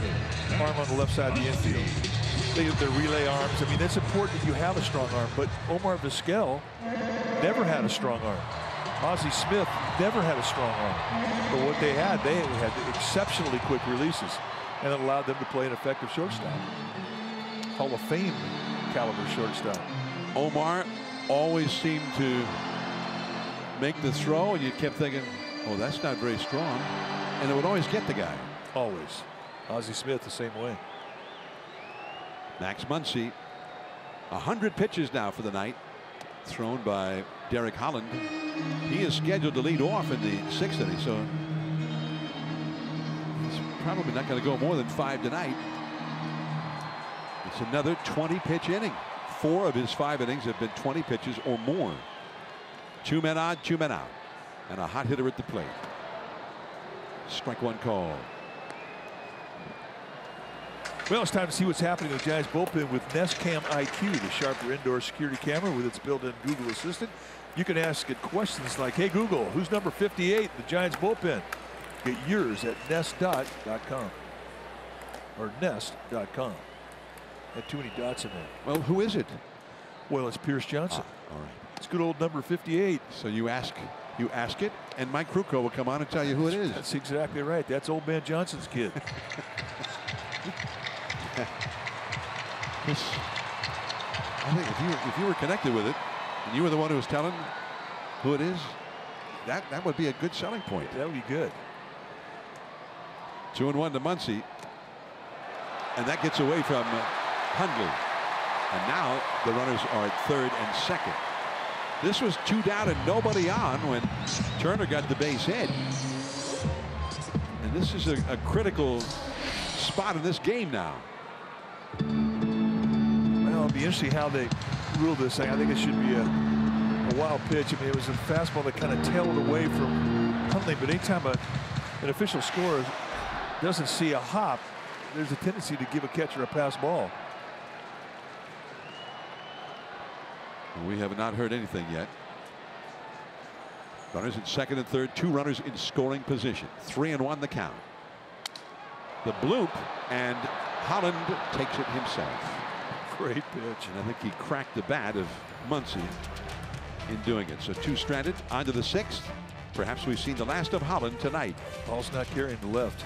arm on the left side of the infield. Their relay arms. I mean, it's important that you have a strong arm, but Omar Vizquel never had a strong arm. Ozzie Smith never had a strong arm. But what they had exceptionally quick releases, and it allowed them to play an effective shortstop. Hall of Fame caliber shortstop. Omar always seemed to make the throw, and you kept thinking, oh, that's not very strong. And it would always get the guy. Always. Ozzie Smith the same way. Max Muncy, 100 pitches now for the night, thrown by Derek Holland. He is scheduled to lead off in the 6th inning, so he's probably not going to go more than 5 tonight. It's another 20-pitch inning. 4 of his 5 innings have been 20 pitches or more. 2 men on, 2 men out, and a hot hitter at the plate. Strike 1 call. Well, it's time to see what's happening in the Giants bullpen with Nest Cam IQ, the sharper indoor security camera with its built-in Google Assistant. You can ask it questions like, hey Google, who's number 58 in the Giants bullpen? Get yours at nest.com or nest.com. Had too many dots in there. Well, who is it? Well, it's Pierce Johnson. All right. It's good old number 58. So you ask it, and Mike Krukow will come on and tell you who it is. That's exactly right. That's old man Johnson's kid. I think if you were connected with it, and you were the one who was telling who it is, that would be a good selling point. That would be good. 2-1 to Muncy, and that gets away from Hundley. And now the runners are at third and second. This was 2 down and nobody on when Turner got the base hit. And this is a critical spot in this game now. Well, it'll be interesting how they rule this thing. I think it should be a wild pitch. I mean, it was a fastball that kind of tailed away from Huntley, but anytime an official scorer doesn't see a hop, there's a tendency to give a catcher a pass ball. We have not heard anything yet. Runners in second and third, 2 runners in scoring position. 3-1 the count. The bloop, and Holland takes it himself. Great pitch. And I think he cracked the bat of Muncy in doing it. So 2 stranded, on to the 6th. Perhaps we've seen the last of Holland tonight. Ball's not carrying the left.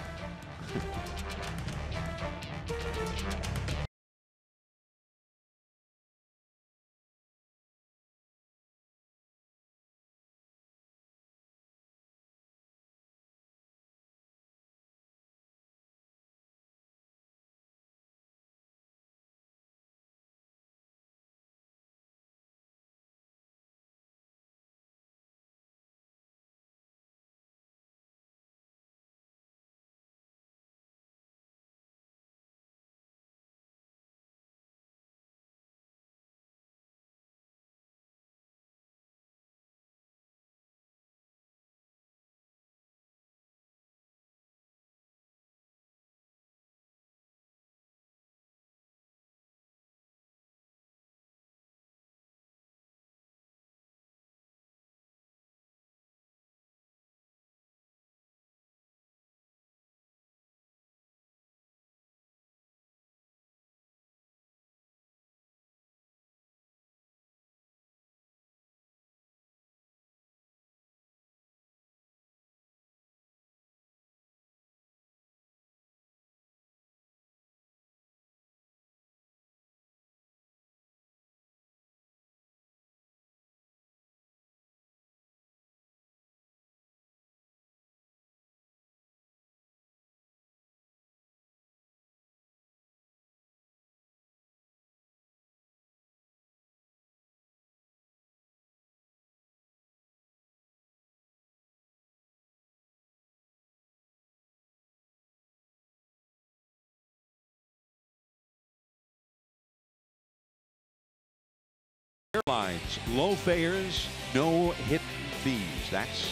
Airlines, low fares, no hidden fees. That's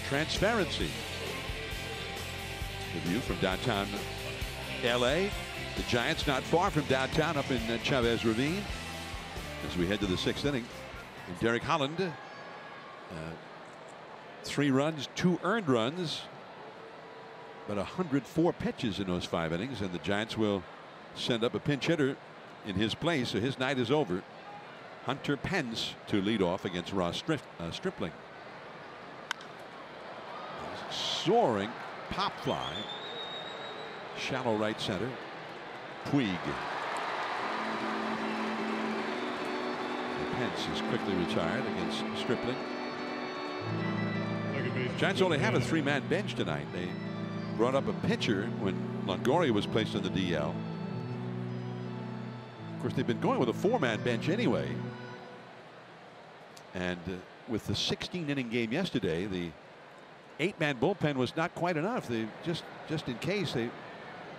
transparency. The view from downtown LA. The Giants not far from downtown up in Chavez Ravine as we head to the 6th inning. And Derek Holland, 3 runs, 2 earned runs, but 104 pitches in those 5 innings, and the Giants will send up a pinch hitter in his place, so his night is over. Hunter Pence to lead off against Ross Stripling. Soaring pop fly, shallow right center. Puig. Pence is quickly retired against Stripling. Giants only have a 3-man bench tonight. They brought up a pitcher when Longoria was placed on the DL. Of course, they've been going with a 4-man bench anyway. And with the 16-inning game yesterday, the 8-man bullpen was not quite enough. They just in case, they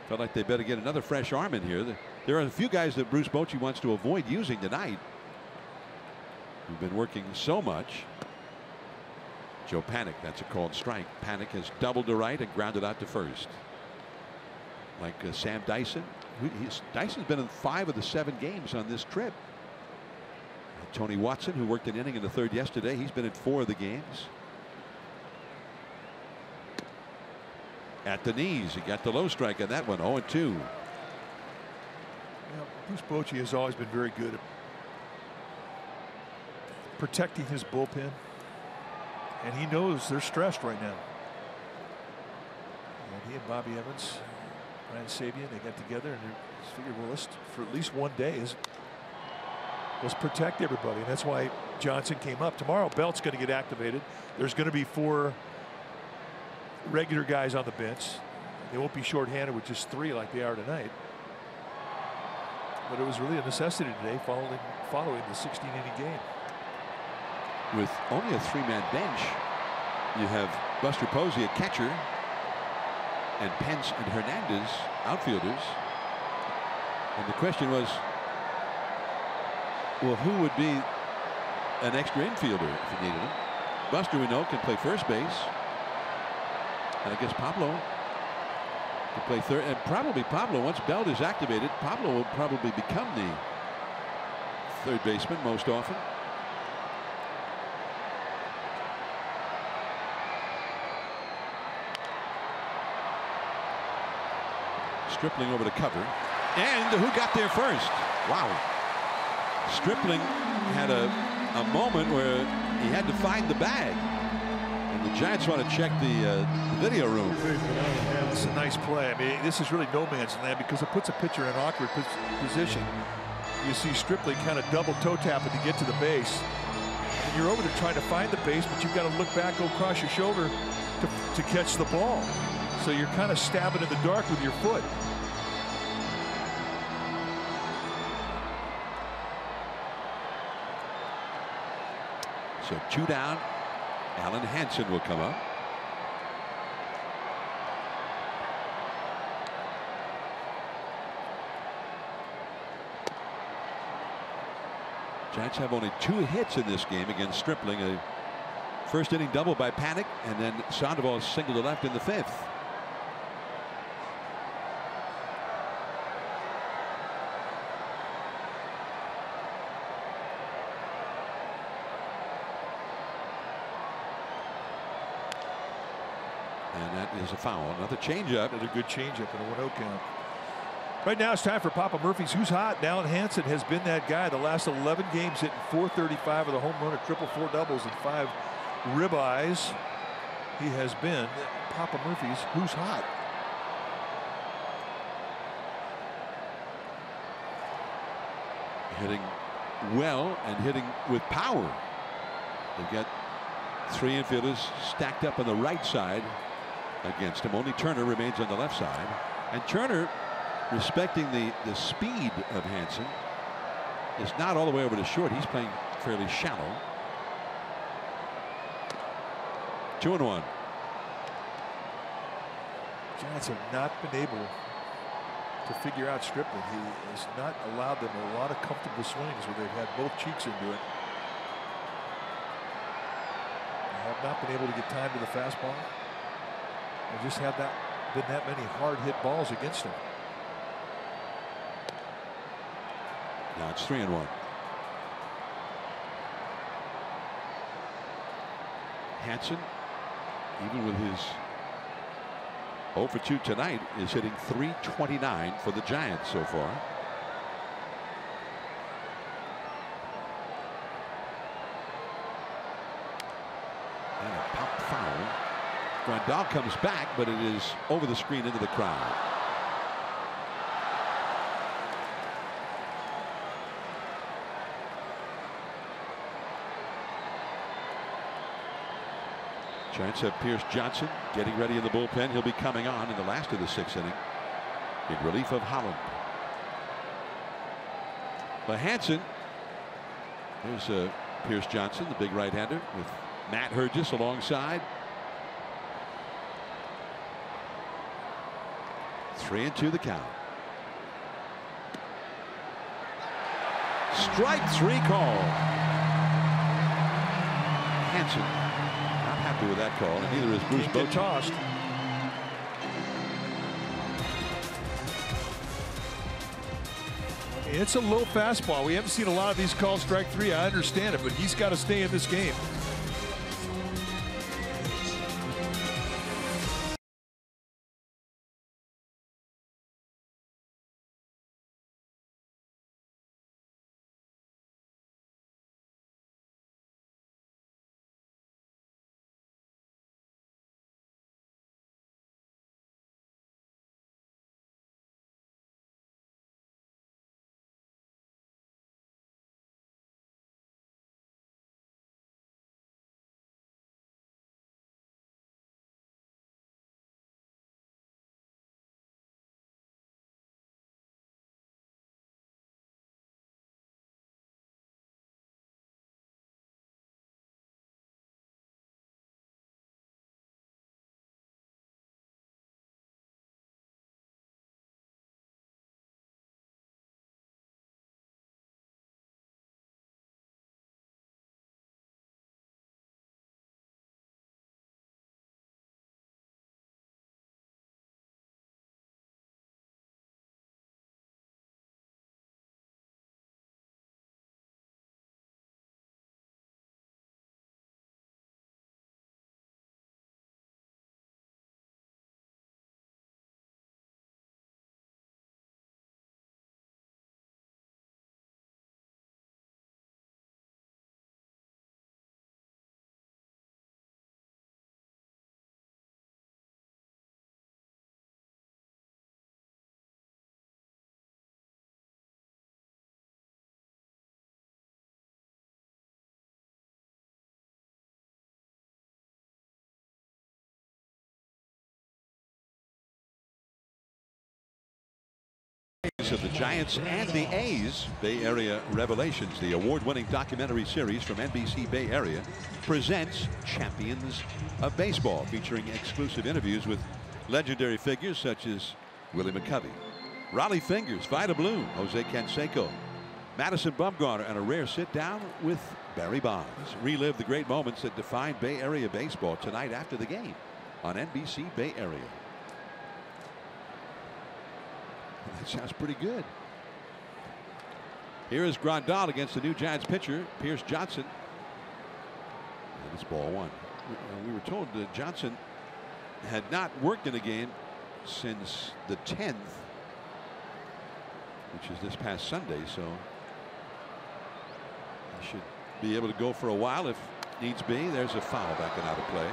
felt like they better get another fresh arm in here. There are a few guys that Bruce Bochy wants to avoid using tonight, who've been working so much. Joe Panik, that's a called strike. Panik has doubled to right and grounded out to first. like Sam Dyson. Dyson's been in 5 of the 7 games on this trip. And Tony Watson, who worked an inning in the 3rd yesterday, he's been in 4 of the games. At the knees, he got the low strike on that one. 0-2. Bruce Bochy has always been very good at protecting his bullpen, and he knows they're stressed right now. And he and Bobby Evans, Ryan Sabian, they got together and they figured, well, let's, for at least one day, let's protect everybody. And that's why Johnson came up. Tomorrow, Belt's going to get activated. There's going to be 4 regular guys on the bench. They won't be shorthanded with just 3 like they are tonight. But it was really a necessity today following the 16-inning game. With only a 3-man bench, you have Buster Posey at catcher and Pence and Hernandez outfielders. And the question was, well, who would be an extra infielder if you needed him? Buster, we know, can play first base. And I guess Pablo to play third, and probably Pablo, once Belt is activated, Pablo will probably become the 3rd baseman most often. Stripling over to cover, and who got there first? Wow. Stripling had a moment where he had to find the bag. The Giants want to check the video room. It's a nice play. I mean, this is really no man's land because it puts a pitcher in an awkward position. You see Stripling kind of double toe tapping to get to the base. And you're over there trying to find the base, but you've got to look back, go across your shoulder to catch the ball. So you're kind of stabbing in the dark with your foot. So 2 down. Alan Hansen will come up. Giants have only 2 hits in this game against Stripling. A 1st inning double by Panic, and then Sandoval single to left in the 5th. And that is a foul. Another changeup. Another good changeup and a 1-0 count. Right now it's time for Papa Murphy's Who's Hot. Alan Hansen has been that guy the last 11 games, hitting .435 with a home run, a triple, 4 doubles, and 5 ribeyes. He has been Papa Murphy's Who's Hot. Hitting well and hitting with power. They've got 3 infielders stacked up on the right side against him. Only Turner remains on the left side. And Turner, respecting the speed of Hansen, is not all the way over to short. He's playing fairly shallow. 2-1. Giants have not been able to figure out Stripling. He has not allowed them a lot of comfortable swings where they've had both cheeks into it. They have not been able to get time to the fastball. There just have not been that many hard hit balls against him. Now it's 3-1. Hansen, even with his 0 for 2 tonight, is hitting .329 for the Giants so far. And a pop foul. Grandal comes back, but it is over the screen into the crowd. Giants have Pierce Johnson getting ready in the bullpen. He'll be coming on in the last of the 6th inning in relief of Holland. But Hansen, there's Pierce Johnson, the big right-hander, with Matt Hergis alongside. 3-2 the count. Strike 3 call. Hansen not happy with that call, and neither is Bruce Bochy. Tossed. It's a low fastball. We haven't seen a lot of these called strike three. I understand it, but he's got to stay in this game. Of the Giants and the A's, Bay Area Revelations, the award-winning documentary series from NBC Bay Area, presents Champions of Baseball, featuring exclusive interviews with legendary figures such as Willie McCovey, Raleigh Fingers, Vida Bloom, Jose Canseco, Madison Bumgarner, and a rare sit-down with Barry Bonds. Relive the great moments that defined Bay Area baseball tonight after the game on NBC Bay Area. That sounds pretty good. Here is Grandal against the new Giants pitcher, Pierce Johnson. And it's ball one. We were told that Johnson had not worked in a game since the 10th, which is this past Sunday, so he should be able to go for a while if needs be. There's a foul backing out of play.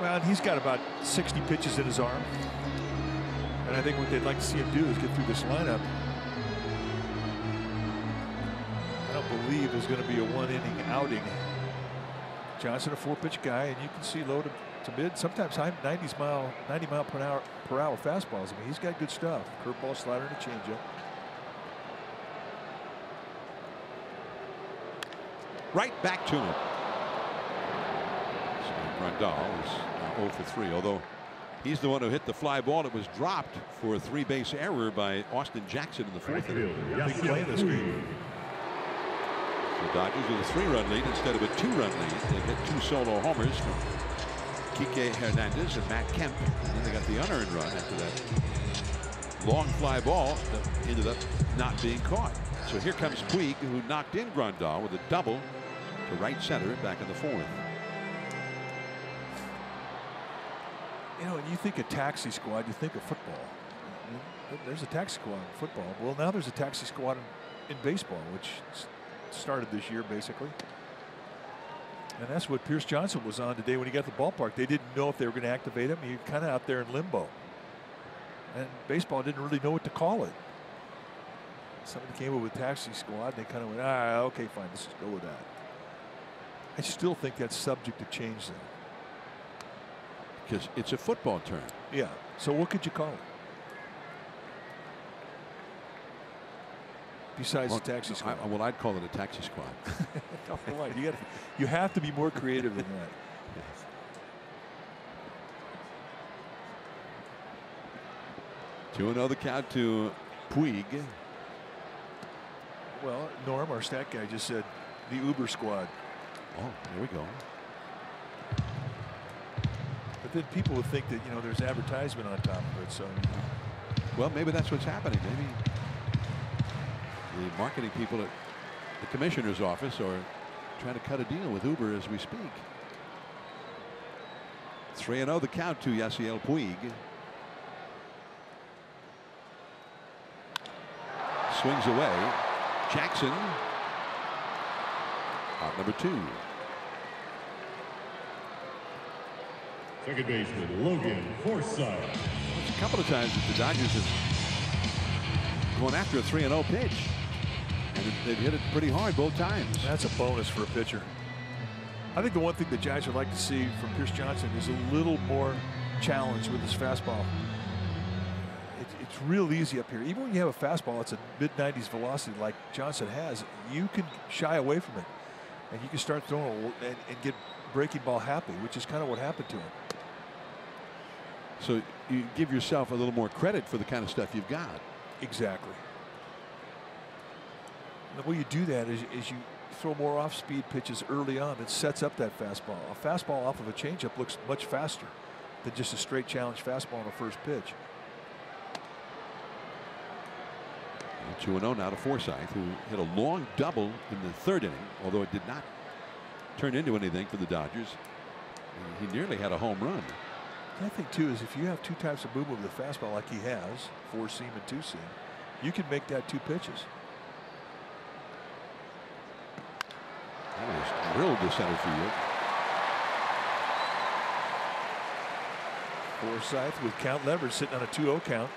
Well, he's got about 60 pitches in his arm. And I think what they'd like to see him do is get through this lineup. I don't believe there's going to be a one-inning outing. Johnson, a 4-pitch guy, and you can see low to mid, sometimes high 90 mile per hour fastballs. I mean, he's got good stuff. Curveball, slider, and a changeup. Right back to him. So Grandal is 0 for 3, although he's the one who hit the fly ball that was dropped for a 3-base error by Austin Jackson in the 4th inning. Big play in this game. The Dodgers with a 3-run lead instead of a 2-run lead. They hit 2 solo homers from Kike Hernandez and Matt Kemp. And then they got the unearned run after that long fly ball that ended up not being caught. So here comes Puig, who knocked in Grandal with a double to right center back in the 4th. You know, when you think of taxi squad, you think of football. There's a taxi squad in football. Well, now there's a taxi squad in baseball, which started this year, basically. And that's what Pierce Johnson was on today when he got to the ballpark. They didn't know if they were going to activate him. He was kind of out there in limbo. And baseball didn't really know what to call it. Somebody came up with taxi squad, and they kind of went, okay, fine, let's just go with that. I still think that's subject to change, though. Because it's a football term. Yeah. So what could you call it? Besides the taxi squad. Well, I'd call it a taxi squad. You have to be more creative than that. Yes. 2-0 the count to Puig. Well, Norm, our stat guy, just said the Uber squad. Oh, there we go. But then people would think that, you know, there's advertisement on top of it. So, well, maybe that's what's happening. The marketing people at the commissioner's office are trying to cut a deal with Uber as we speak. 3-0 the count to Yasiel Puig. Swings away. Jackson out number 2. Second baseman Logan Forsythe. It's a couple of times that the Dodgers have gone after a 3-0 pitch, and they've hit it pretty hard both times. That's a bonus for a pitcher. I think the one thing the Giants would like to see from Pierce Johnson is a little more challenge with his fastball. It's real easy up here. Even when you have a fastball, it's a mid-90s velocity like Johnson has. You can shy away from it, and you can start throwing and get breaking ball happy, which is kind of what happened to him. So you give yourself a little more credit for the kind of stuff you've got. Exactly. And the way you do that is you throw more off-speed pitches early on. It sets up that fastball. A fastball off of a changeup looks much faster than just a straight challenge fastball on a first pitch. 2-0 now to Forsythe, who hit a long double in the 3rd inning, although it did not turn into anything for the Dodgers. He nearly had a home run. The thing too is if you have 2 types of movement with a fastball like he has, 4-seam and 2-seam, you can make that 2 pitches. That was drilled to center field. Forsythe with count leverage sitting on a 2-0 count.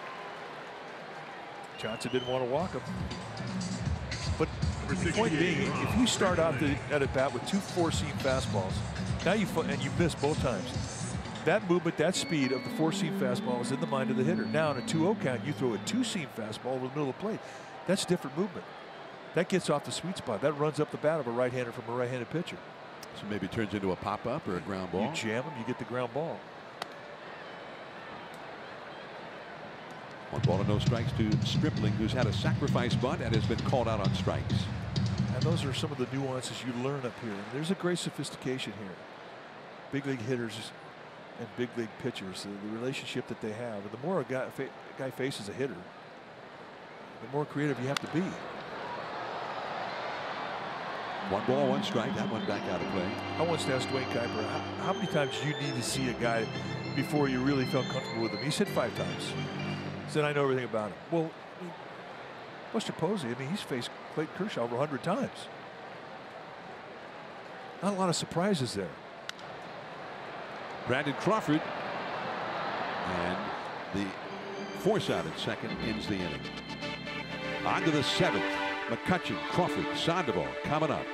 Johnson didn't want to walk him. But the point being, if you start out at bat with 2 4-seam fastballs, now you miss both times. That movement, that speed of the 4-seam fastball is in the mind of the hitter. Now on a 2-0 count, you throw a 2-seam fastball over the middle of the plate. That's different movement. That gets off the sweet spot. That runs up the bat of a right-hander from a right-handed pitcher. So maybe it turns into a pop-up or a ground ball. You jam him, you get the ground ball. 1 ball and no strikes to Stripling, who's had a sacrifice bunt and has been called out on strikes. And those are some of the nuances you learn up here. And there's a great sophistication here. Big league hitters and big league pitchers, the relationship that they have. And the more a guy faces a hitter, the more creative you have to be. 1 ball, 1 strike. That one back out of play. I once asked Dwayne Kuiper, how many times do you need to see a guy before you really felt comfortable with him? He said 5 times. He said, I know everything about him. Well, Buster Posey, I mean, he's faced Clayton Kershaw over 100 times. Not a lot of surprises there. Brandon Crawford, and the Forsythe at second ends the inning. On to the 7th. McCutchen, Crawford, Sandoval coming up.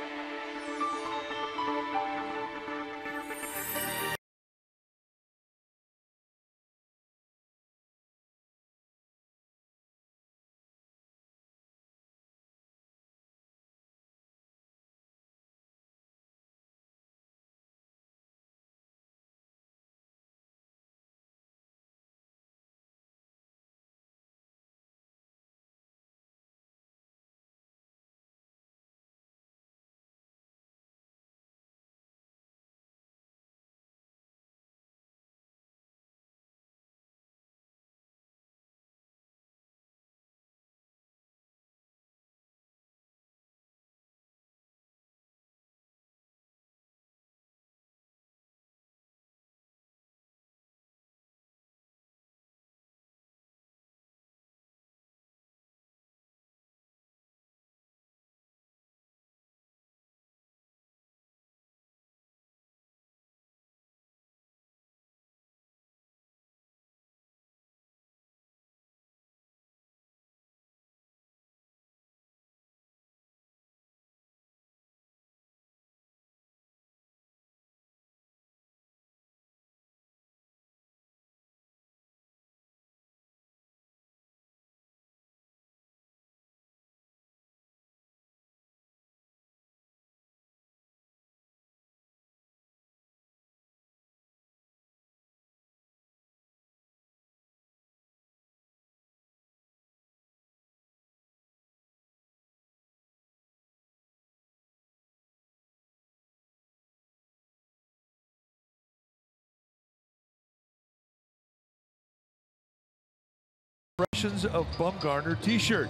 Impressions of Bumgarner t-shirt.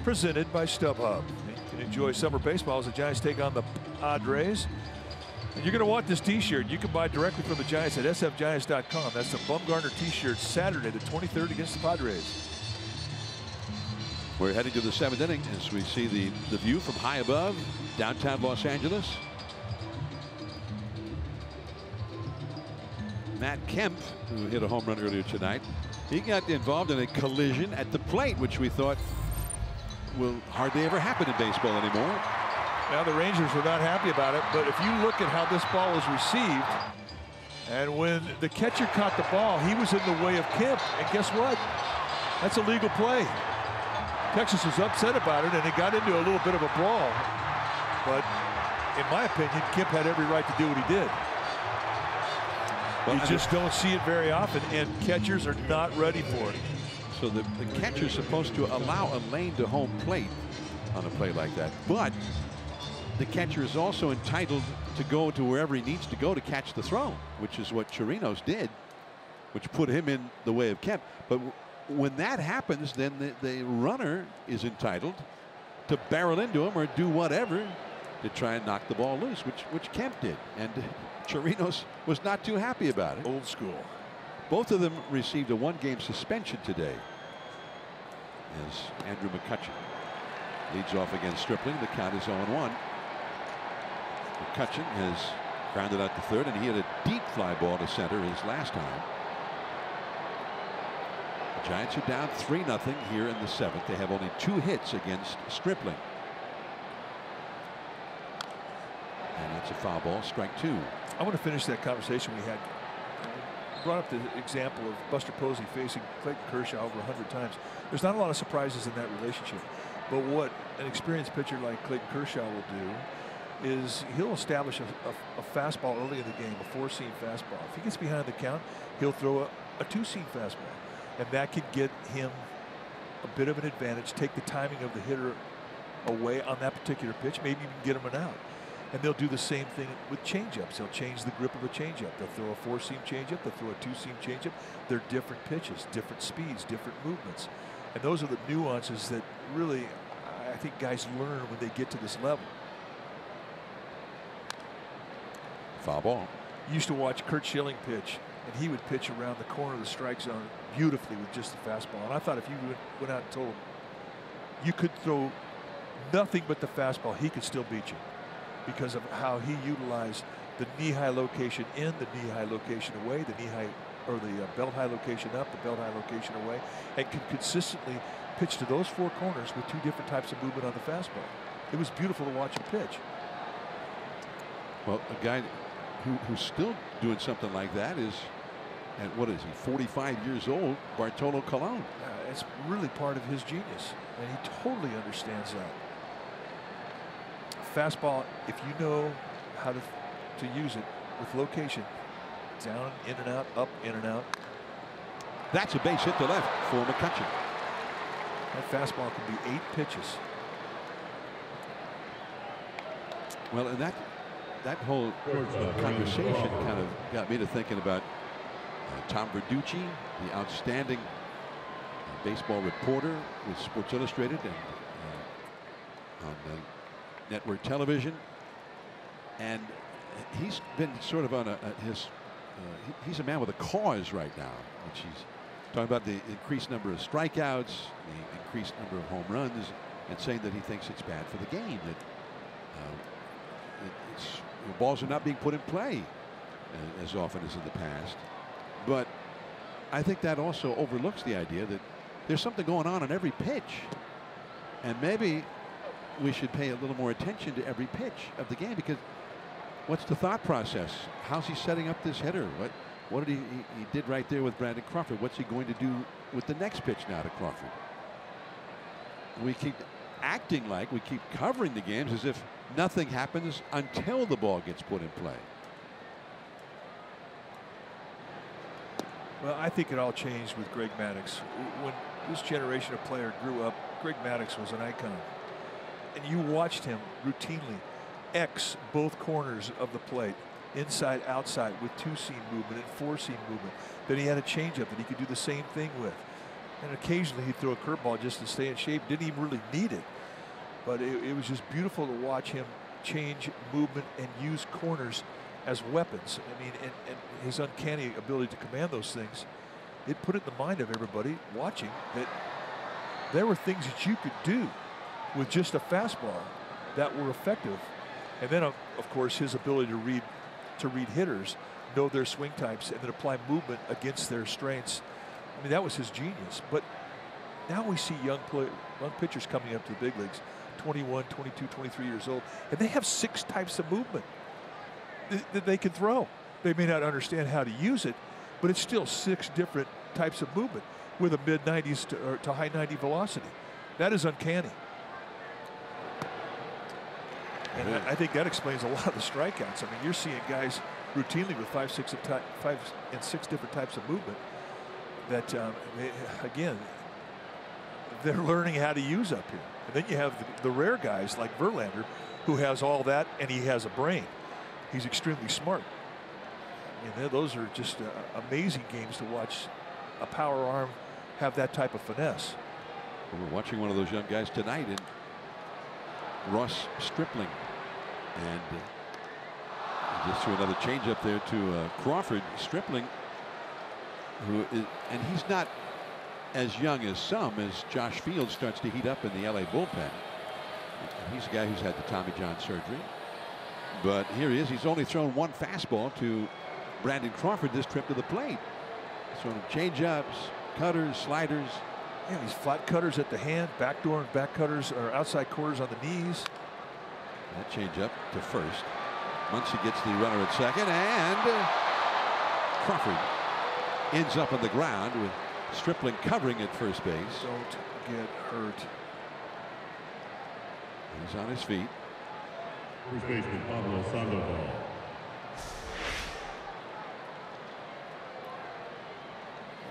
presented by StubHub. You can enjoy summer baseball as the Giants take on the Padres. And you're going to want this t-shirt. You can buy directly from the Giants at sfgiants.com. That's the Bumgarner t-shirt, Saturday the 23rd against the Padres. We're heading to the 7th inning as we see the view from high above downtown Los Angeles. Matt Kemp, who hit a home run earlier tonight, he got involved in a collision at the plate, which we thought will hardly ever happen in baseball anymore. Now the Rangers were not happy about it, but if you look at how this ball was received, and when the catcher caught the ball, he was in the way of Kemp, and guess what? That's a legal play. Texas was upset about it, and it got into a little bit of a brawl. But in my opinion, Kemp had every right to do what he did. Well, you just don't see it very often, and catchers are not ready for it. So the catcher's supposed to allow a lane to home plate on a play like that, but the catcher is also entitled to go to wherever he needs to go to catch the throw, which is what Chirinos did, which put him in the way of Kemp. But when that happens, then the runner is entitled to barrel into him or do whatever to try and knock the ball loose, which Kemp did. And Chirinos was not too happy about it. Old school. Both of them received a one-game suspension today. As Andrew McCutchen leads off against Stripling. The count is 0-1. McCutchen has grounded out to third, and he had a deep fly ball to center his last time. The Giants are down 3-0 here in the 7th. They have only 2 hits against Stripling. And that's a foul ball, strike 2. I want to finish that conversation we had. Brought up the example of Buster Posey facing Clayton Kershaw over 100 times. There's not a lot of surprises in that relationship. But what an experienced pitcher like Clayton Kershaw will do is he'll establish a fastball early in the game, a 4-seam fastball. If he gets behind the count, he'll throw a 2-seam fastball. And that can get him a bit of an advantage, take the timing of the hitter away on that particular pitch, maybe even get him an out. And they'll do the same thing with changeups. They'll change the grip of a changeup. They'll throw a 4-seam changeup. They'll throw a 2-seam changeup. They're different pitches, different speeds, different movements. And those are the nuances that really, I think, guys learn when they get to this level. Foul ball. You used to watch Curt Schilling pitch, and he would pitch around the corner of the strike zone beautifully with just the fastball. And I thought if you went out and told him you could throw nothing but the fastball, he could still beat you, because of how he utilized the knee-high location in, the knee-high location away, the knee-high or the belt-high location up, the belt-high location away, and could consistently pitch to those 4 corners with 2 different types of movement on the fastball. It was beautiful to watch him pitch. Well, a guy who's still doing something like that is, and what is he, 45 years old, Bartolo Colon. It's really part of his genius, and he totally understands that. Fastball, if you know how to use it with location, down, in and out, up, in and out. That's a base hit to left for McCutchen. That fastball can be 8 pitches. Well, and that whole conversation kind of got me to thinking about Tom Verducci, the outstanding baseball reporter with Sports Illustrated and on network television, and he's been sort of on he's a man with a cause right now, which he's talking about the increased number of strikeouts, the increased number of home runs, and saying that he thinks it's bad for the game, that balls are not being put in play as often as in the past. But I think that also overlooks the idea that there's something going on every pitch, and maybe we should pay a little more attention to every pitch of the game, because what's the thought process? How's he setting up this hitter? What did he did right there with Brandon Crawford? What's he going to do with the next pitch now to Crawford? We keep acting like we keep covering the games as if nothing happens until the ball gets put in play. Well, I think it all changed with Greg Maddux. When this generation of player grew up, Greg Maddux was an icon. And you watched him routinely X both corners of the plate, inside, outside, with 2-seam movement and 4-seam movement. Then he had a changeup that he could do the same thing with. And occasionally he'd throw a curveball just to stay in shape. Didn't even really need it. But it was just beautiful to watch him change movement and use corners as weapons. I mean, and his uncanny ability to command those things, it put it in the mind of everybody watching that there were things that you could do with just a fastball that were effective. And then, of course, his ability to read hitters, know their swing types, and then apply movement against their strengths. I mean, that was his genius. But now we see young pitchers coming up to the big leagues, 21, 22, 23 years old, and they have 6 types of movement that they can throw. They may not understand how to use it, but it's still 6 different types of movement with a mid-90s to high 90 velocity. That is uncanny. And I think that explains a lot of the strikeouts. I mean, you're seeing guys routinely with 5 and 6 different types of movement that, again, they're learning how to use up here. And then you have the rare guys like Verlander, who has all that and he has a brain. He's extremely smart. And those are just amazing games to watch a power arm have that type of finesse. We're watching one of those young guys tonight in Ross Stripling. And just threw another changeup there to Crawford. Stripling, who is, and he's not as young as some, as Josh Fields starts to heat up in the LA bullpen. He's a guy who's had the Tommy John surgery. But here he is. He's only thrown 1 fastball to Brandon Crawford this trip to the plate. Sort of changeups, cutters, sliders. Yeah, these flat cutters at the hand, backdoor and back cutters or outside quarters on the knees. That changeup to first. Muncy gets the runner at second, and Crawford ends up on the ground with Stripling covering at first base. Don't get hurt. He's on his feet. First baseman Pablo Sandoval.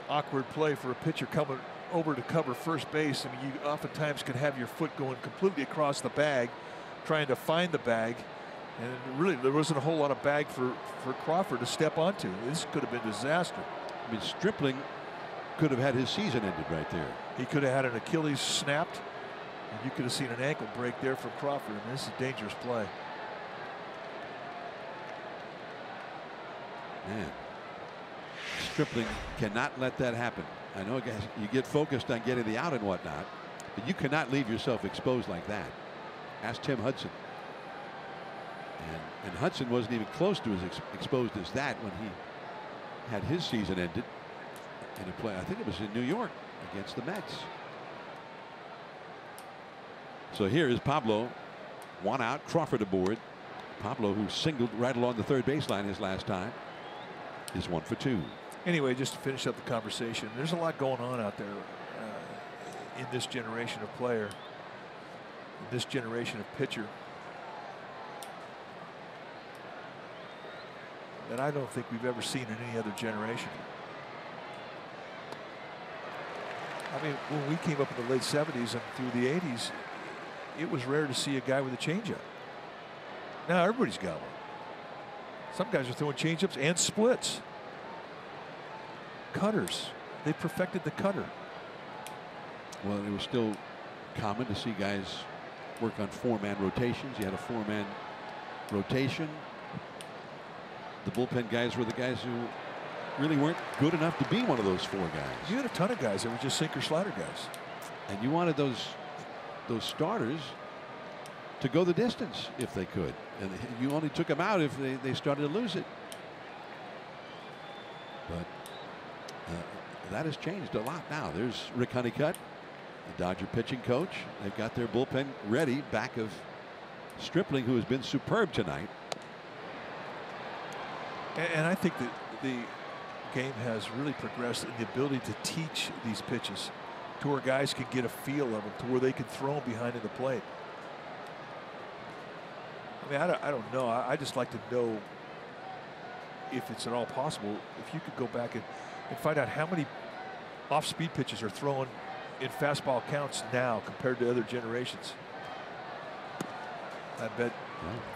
Awkward play for a pitcher coming over to cover first base. I mean, you oftentimes can have your foot going completely across the bag, trying to find the bag. And really, there wasn't a whole lot of bag for Crawford to step onto. This could have been disaster. I mean, Stripling could have had his season ended right there. He could have had an Achilles snapped, and you could have seen an ankle break there from Crawford. And this is a dangerous play. Man, Stripling cannot let that happen. I know, guys, you get focused on getting the out and whatnot, but you cannot leave yourself exposed like that. Ask Tim Hudson. And Hudson wasn't even close to as exposed as that when he had his season ended in a play. I think it was in New York against the Mets. So here is Pablo, 1 out, Crawford aboard. Pablo, who singled right along the third baseline his last time, is 1 for 2. Anyway, just to finish up the conversation, there's a lot going on out there in this generation of player, in this generation of pitcher, that I don't think we've ever seen in any other generation. I mean, when we came up in the late 70s and through the 80s, it was rare to see a guy with a changeup. Now everybody's got one. Some guys are throwing changeups and splits. Cutters. They perfected the cutter. Well, it was still common to see guys work on 4-man rotations. You had a 4-man rotation. The bullpen guys were the guys who really weren't good enough to be one of those 4 guys. You had a ton of guys that were just sinker slider guys. And you wanted those starters to go the distance if they could. And you only took them out if they started to lose it. But that has changed a lot now. There's Rick Honeycutt, the Dodger pitching coach. They've got their bullpen ready back of Stripling, who has been superb tonight. And I think that the game has really progressed in the ability to teach these pitches to where guys can get a feel of them, to where they can throw them behind in the plate. I mean, I don't know. I just like to know if it's at all possible, if you could go back and find out how many off-speed pitches are thrown in fastball counts now compared to other generations. I bet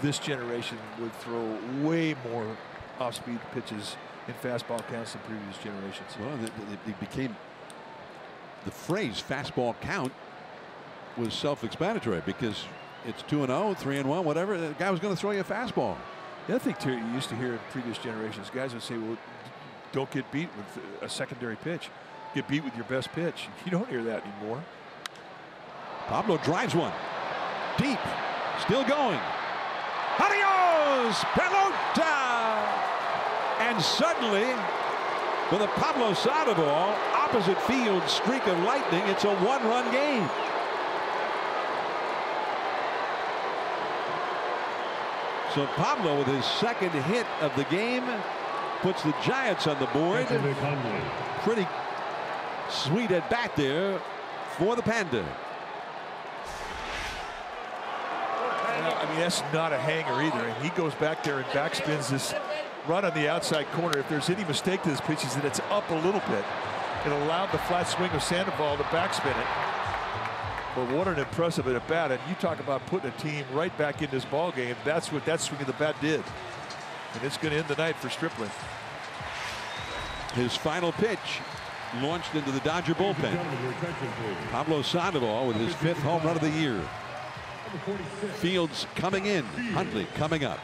this generation would throw way more off-speed pitches in fastball counts than previous generations. Well, they became the phrase fastball count was self-explanatory because it's 2-0, 3-1, whatever. The guy was going to throw you a fastball. The other thing too, you used to hear in previous generations, guys would say, well, don't get beat with a secondary pitch. Get beat with your best pitch. You don't hear that anymore. Pablo drives one. Deep. Still going. Adios, pelota! And suddenly, with a Pablo Sandoval opposite field streak of lightning, it's a one-run game. So Pablo, with his second hit of the game, puts the Giants on the board. Pretty sweet at bat there for the Panda. I mean, that's not a hanger either. And he goes back there and backspins this run on the outside corner. If there's any mistake to this pitch, is that it's up a little bit. It allowed the flat swing of Sandoval to backspin it. But what an impressive at bat. And you talk about putting a team right back in this ball game. That's what that swing of the bat did. And it's going to end the night for Stripling. His final pitch launched into the Dodger bullpen. Pablo Sandoval with his 5th home run of the year. Fields coming in. Hundley coming up.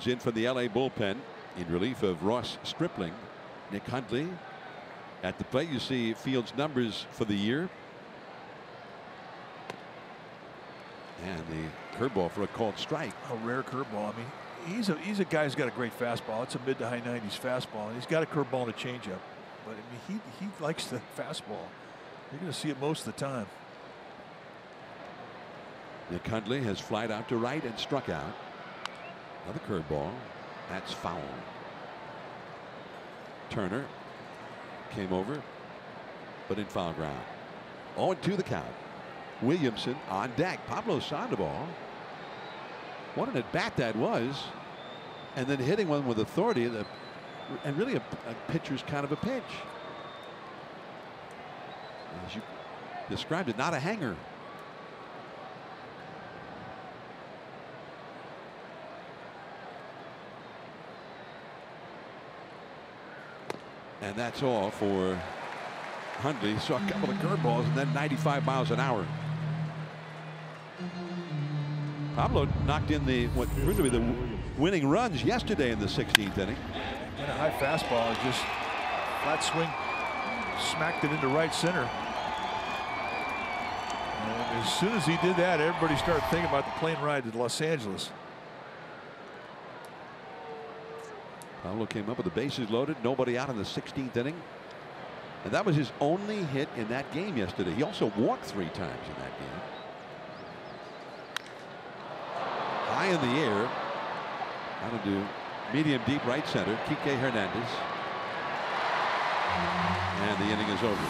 In from the LA bullpen in relief of Ross Stripling. Nick Hundley at the plate. You see Fields' numbers for the year. And the curveball for a called strike. A rare curveball. I mean, he's a guy who's got a great fastball. It's a mid to high 90s fastball, and he's got a curveball and a changeup. But I mean, he likes the fastball. You're going to see it most of the time. Nick Hundley has flied out to right and struck out. Another curveball. That's foul. Turner came over, but in foul ground. 0-2 the count. Williamson on deck. Pablo Sandoval. What an at bat that was. And then hitting one with authority. And really a pitcher's kind of a pitch. As you described it, not a hanger. And that's all for Hundley. Saw a couple of curveballs and then 95 miles an hour. Pablo knocked in what proved to be the winning runs yesterday in the 16th inning. And a high fastball, just flat swing, smacked it into right center. And as soon as he did that, everybody started thinking about the plane ride to Los Angeles. Pablo came up with the bases loaded, nobody out in the 16th inning. And that was his only hit in that game yesterday. He also walked 3 times in that game. High in the air. That'll do medium deep right center. Kike Hernandez. And the inning is over.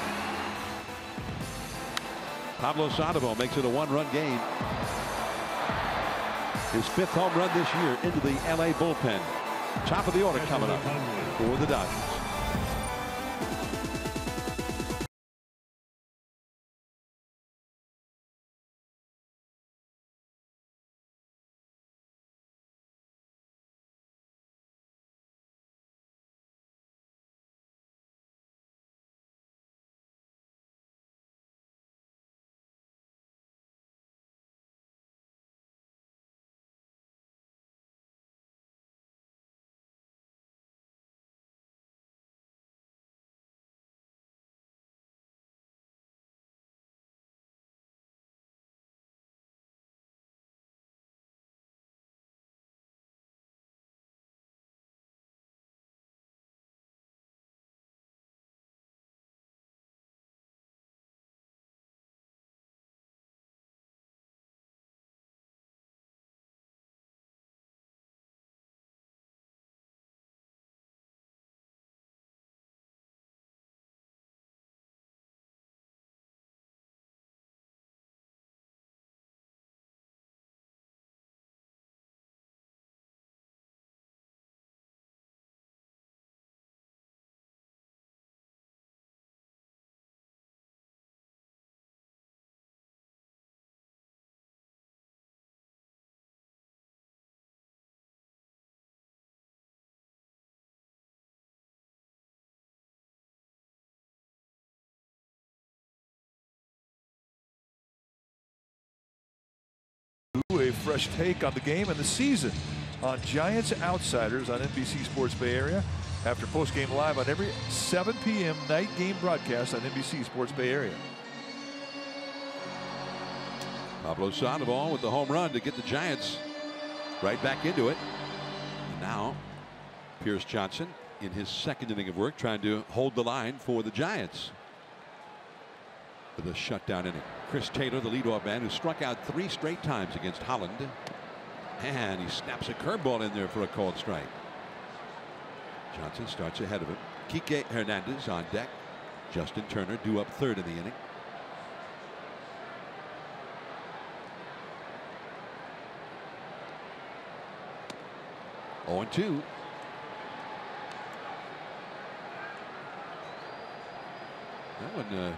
Pablo Sandoval makes it a 1-run game. His 5th home run this year into the LA bullpen. Top of the order coming up for the Dodgers. A fresh take on the game and the season on Giants Outsiders on NBC Sports Bay Area. After post-game live on every 7 p.m. night game broadcast on NBC Sports Bay Area. Pablo Sandoval with the home run to get the Giants right back into it. And now Pierce Johnson in his 2nd inning of work trying to hold the line for the Giants with a shutdown inning. Chris Taylor, the leadoff man, who struck out 3 straight times against Holland. And he snaps a curveball in there for a called strike. Johnson starts ahead of him. Kike Hernandez on deck. Justin Turner due up 3rd in the inning. Oh, 2. That one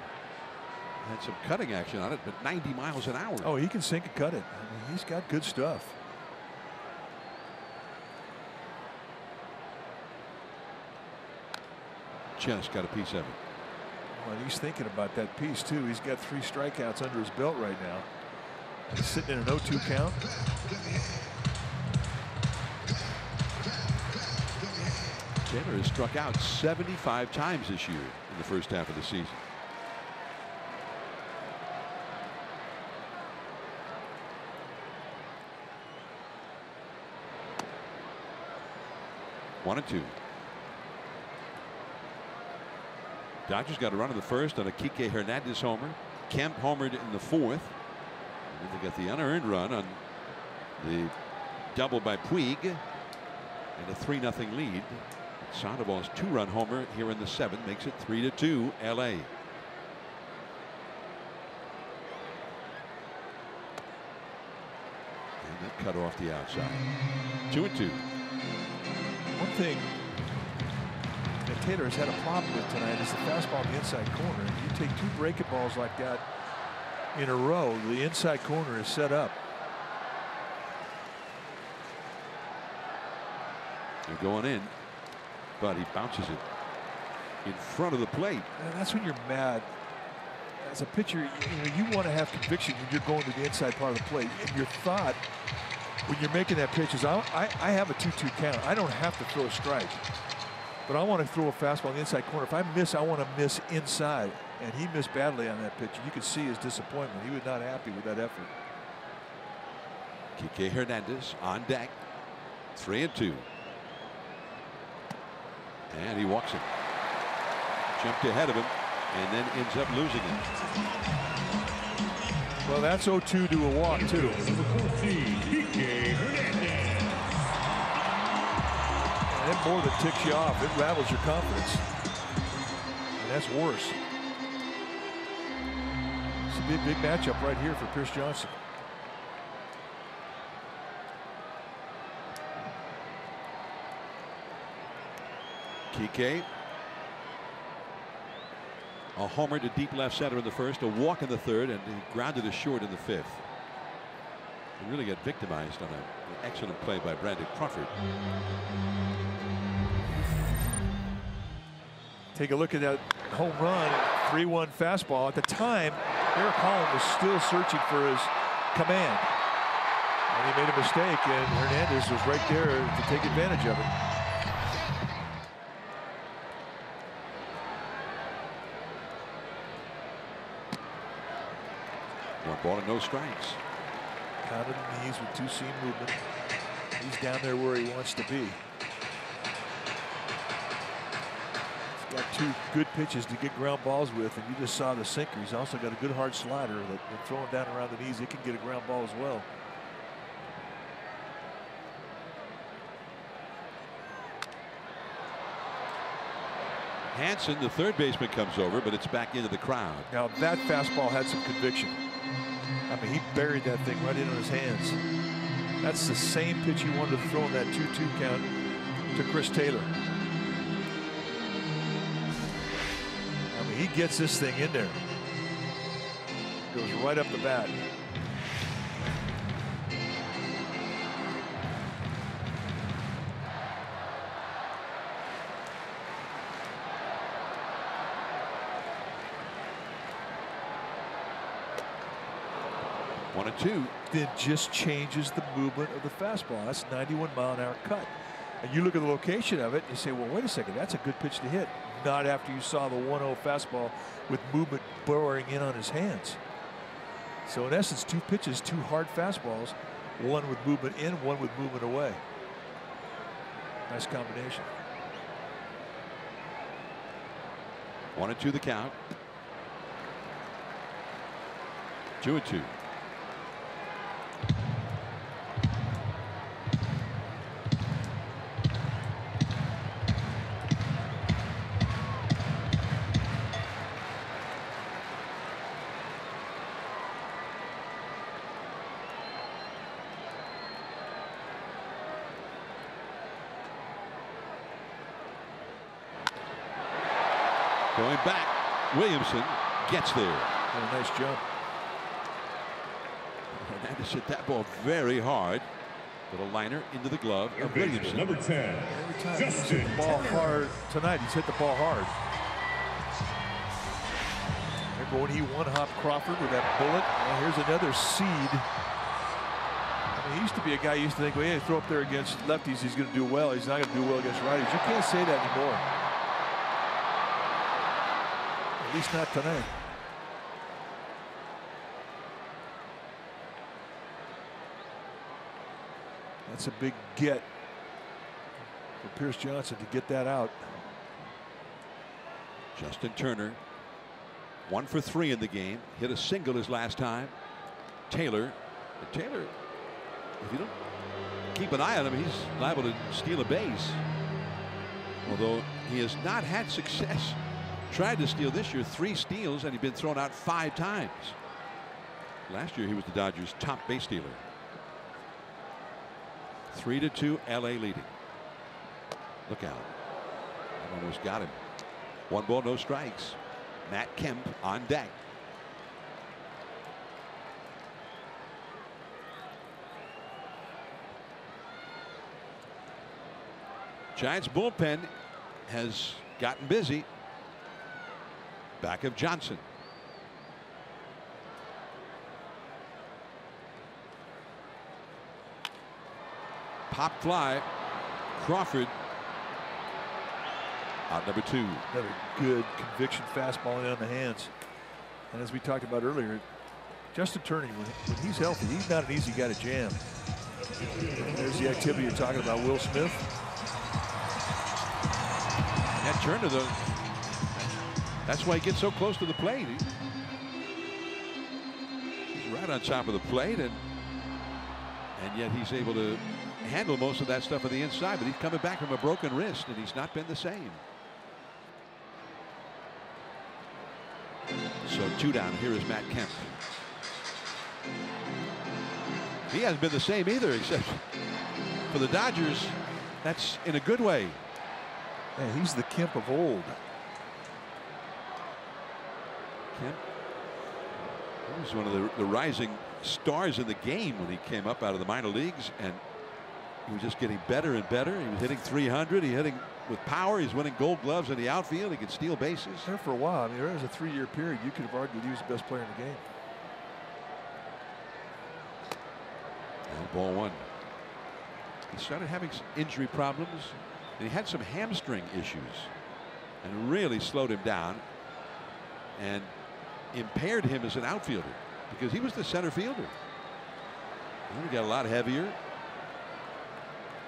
had some cutting action on it, but 90 miles an hour. Oh, he can sink and cut it. I mean, he's got good stuff. Just got a piece of it. Well, he's thinking about that piece too. He's got 3 strikeouts under his belt right now. He's sitting in an 0-2 count. Taylor has struck out 75 times this year in the first half of the season. One and 2. Dodgers got a run in the 1st on a Kike Hernandez homer. Kemp homered in the 4th. And then they got the unearned run on the double by Puig and a 3-0 lead. Sandoval's 2-run homer here in the 7th makes it 3-2 LA. And that cut off the outside. 2-2. One thing that Taylor has had a problem with tonight is the fastball in the inside corner. If you take 2 breaking balls like that in a row, the inside corner is set up. They're going in, but he bounces it in front of the plate. And that's when you're mad. As a pitcher, you want to have conviction when you're going to the inside part of the plate. And your thought when you're making that pitch is, I have a 2-2 count. I don't have to throw a strike, but I want to throw a fastball in the inside corner. If I miss, I want to miss inside. And he missed badly on that pitch. You could see his disappointment. He was not happy with that effort. Kike Hernandez on deck. 3-2. And he walks him. Jumped ahead of him and then ends up losing it. Well, that's 0-2 to a walk, too. And it more than ticks you off. It rattles your confidence. And that's worse. This will be a big matchup right here for Pierce Johnson. Kike. A homer to deep left center in the first, a walk in the third, and he grounded a short in the fifth. He really got victimized on an excellent play by Brandon Crawford. Take a look at that home run, 3-1 fastball. At the time, Derek Holland was still searching for his command. And he made a mistake, and Hernandez was right there to take advantage of it. One ball and no strikes. Counted the knees with two-seam movement. He's down there where he wants to be. He's got two good pitches to get ground balls with, and you just saw the sinker. He's also got a good hard slider that throwing down around the knees, it can get a ground ball as well. Hansen, the third baseman, comes over, but it's back into the crowd. Now that fastball had some conviction. I mean, he buried that thing right into his hands. That's the same pitch he wanted to throw in that 2-2 count to Chris Taylor. I mean, he gets this thing in there. Goes right up the bat. One and two. Then just changes the movement of the fastball. That's 91-mile-an-hour cut. And you look at the location of it, and you say, well, wait a second, that's a good pitch to hit. Not after you saw the 1-0 fastball with movement burrowing in on his hands. So in essence, two pitches, two hard fastballs, one with movement in, one with movement away. Nice combination. 1-2 the count. 2-2. Going back, Williamson gets there. Oh, nice jump. Hernandez hit that ball very hard. Little liner into the glove of Williamson. Number 10. Every time he's hit the ball hard tonight, he's hit the ball hard. Remember when he one-hopped Crawford with that bullet? Well, here's another seed. I mean, he used to be a guy who used to think, well, yeah, throw up there against lefties, he's going to do well. He's not going to do well against righties. You can't say that anymore. At least not tonight. That's a big get for Pierce Johnson to get that out. Justin Turner, 1 for 3 in the game. Hit a single his last time. Taylor, if you don't keep an eye on him, he's liable to steal a base. Although he has not had success. Tried to steal this year, 3 steals, and he's been thrown out 5 times. Last year he was the Dodgers' top base stealer. 3-2, LA leading. Look out. That almost got him. 1 ball, no strikes. Matt Kemp on deck. Giants bullpen has gotten busy. Back of Johnson. Pop fly. Crawford Out number 2. Another good conviction fastball in on the hands. And as we talked about earlier, Justin Turney, when he's healthy, he's not an easy guy to jam. There's the activity you're talking about, Will Smith. That Turner, though, that's why he gets so close to the plate. He's right on top of the plate, and yet he's able to handle most of that stuff on the inside, but he's coming back from a broken wrist, and he's not been the same. So 2 down. Here is Matt Kemp. He hasn't been the same either, except for the Dodgers. That's in a good way. Man, he's the Kemp of old. Kemp, he was one of the rising stars in the game when he came up out of the minor leagues, and he was just getting better and better. He was hitting .300. He's hitting with power. He's winning Gold Gloves in the outfield. He can steal bases. There for a while. I mean, there was a 3-year period. You could have argued he was the best player in the game. And ball 1. He started having some injury problems, and he had some hamstring issues, and really slowed him down and impaired him as an outfielder, because he was the center fielder. And he got a lot heavier.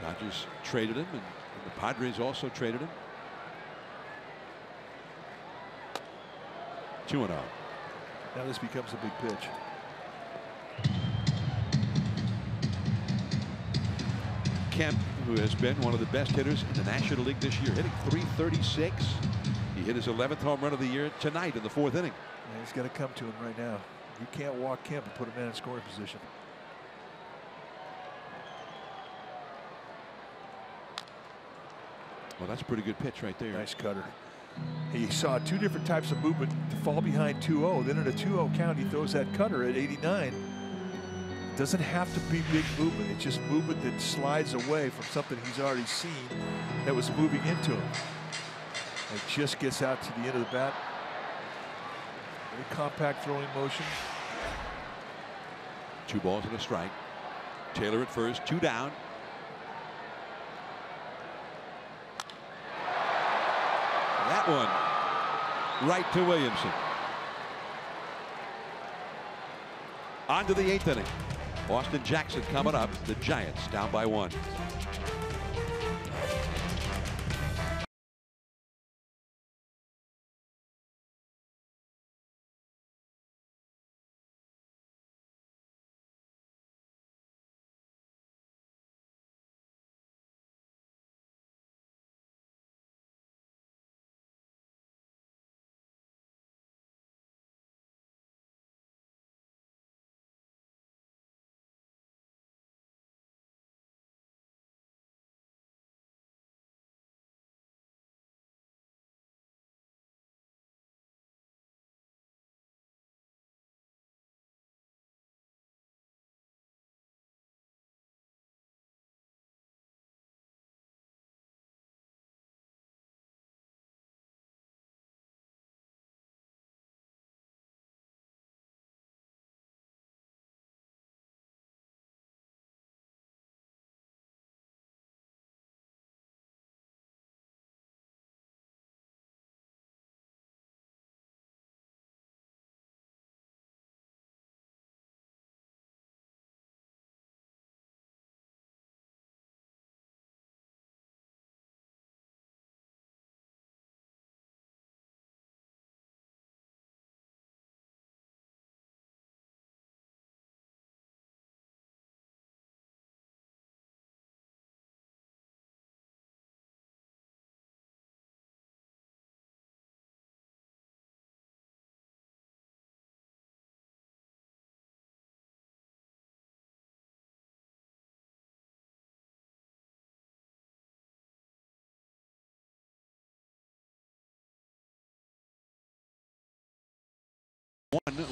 Dodgers traded him, and the Padres also traded him. 2-0. Now this becomes a big pitch. Kemp, who has been one of the best hitters in the National League this year, hitting .336. He hit his 11th home run of the year tonight in the 4th inning. Yeah, he's got to come to him right now. You can't walk Kemp and put a man in scoring position. Well, that's a pretty good pitch right there. Nice cutter. He saw 2 different types of movement to fall behind 2-0. Then in a 2-0 count, he throws that cutter at 89. Doesn't have to be big movement. It's just movement that slides away from something he's already seen that was moving into him. It just gets out to the end of the bat. Very compact throwing motion. 2 balls and a strike. Taylor at first, 2 down. That one right to Williamson. On to the 8th inning. Austin Jackson coming up. The Giants down by 1.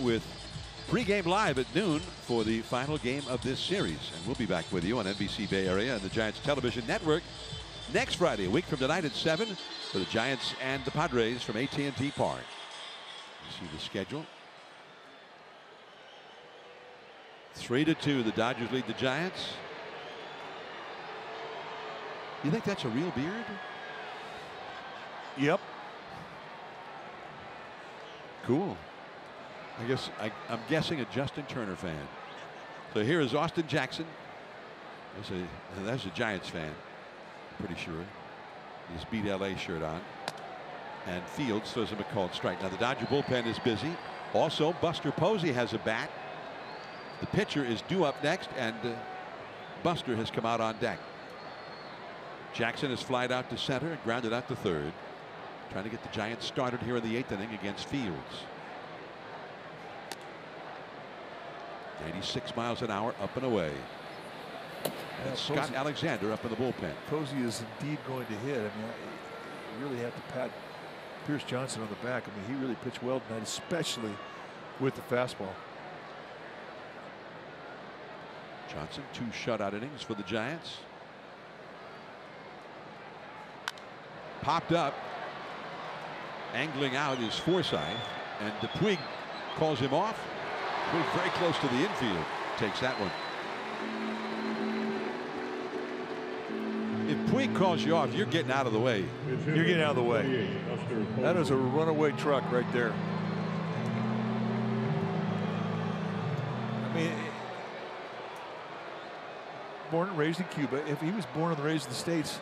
With pregame live at noon for the final game of this series, and we'll be back with you on NBC Bay Area and the Giants Television Network next Friday, a week from tonight at 7, for the Giants and the Padres from AT&T Park. You see the schedule. 3-2, the Dodgers lead the Giants. You think that's a real beard? Yep. Cool. I guess I'm guessing a Justin Turner fan. So here is Austin Jackson. That's a Giants fan, pretty sure. His Beat LA shirt on. And Fields throws him a called strike. Now the Dodger bullpen is busy. Also, Buster Posey has a bat. The pitcher is due up next, and Buster has come out on deck. Jackson has flied out to center and grounded out to third. Trying to get the Giants started here in the 8th inning against Fields. 96 miles an hour up and away. And Scott Alexander up in the bullpen. Posey is indeed going to hit. I mean, you really have to pat Pierce Johnson on the back. I mean, he really pitched well tonight, especially with the fastball. Johnson, 2 shutout innings for the Giants. Popped up. Angling out is Forsythe, and Puig calls him off. Puig very close to the infield. Takes that one. If Puig calls you off, you're getting out of the way. You're getting out of the way. That is a runaway truck right there. I mean, born and raised in Cuba. If he was born and raised in the States,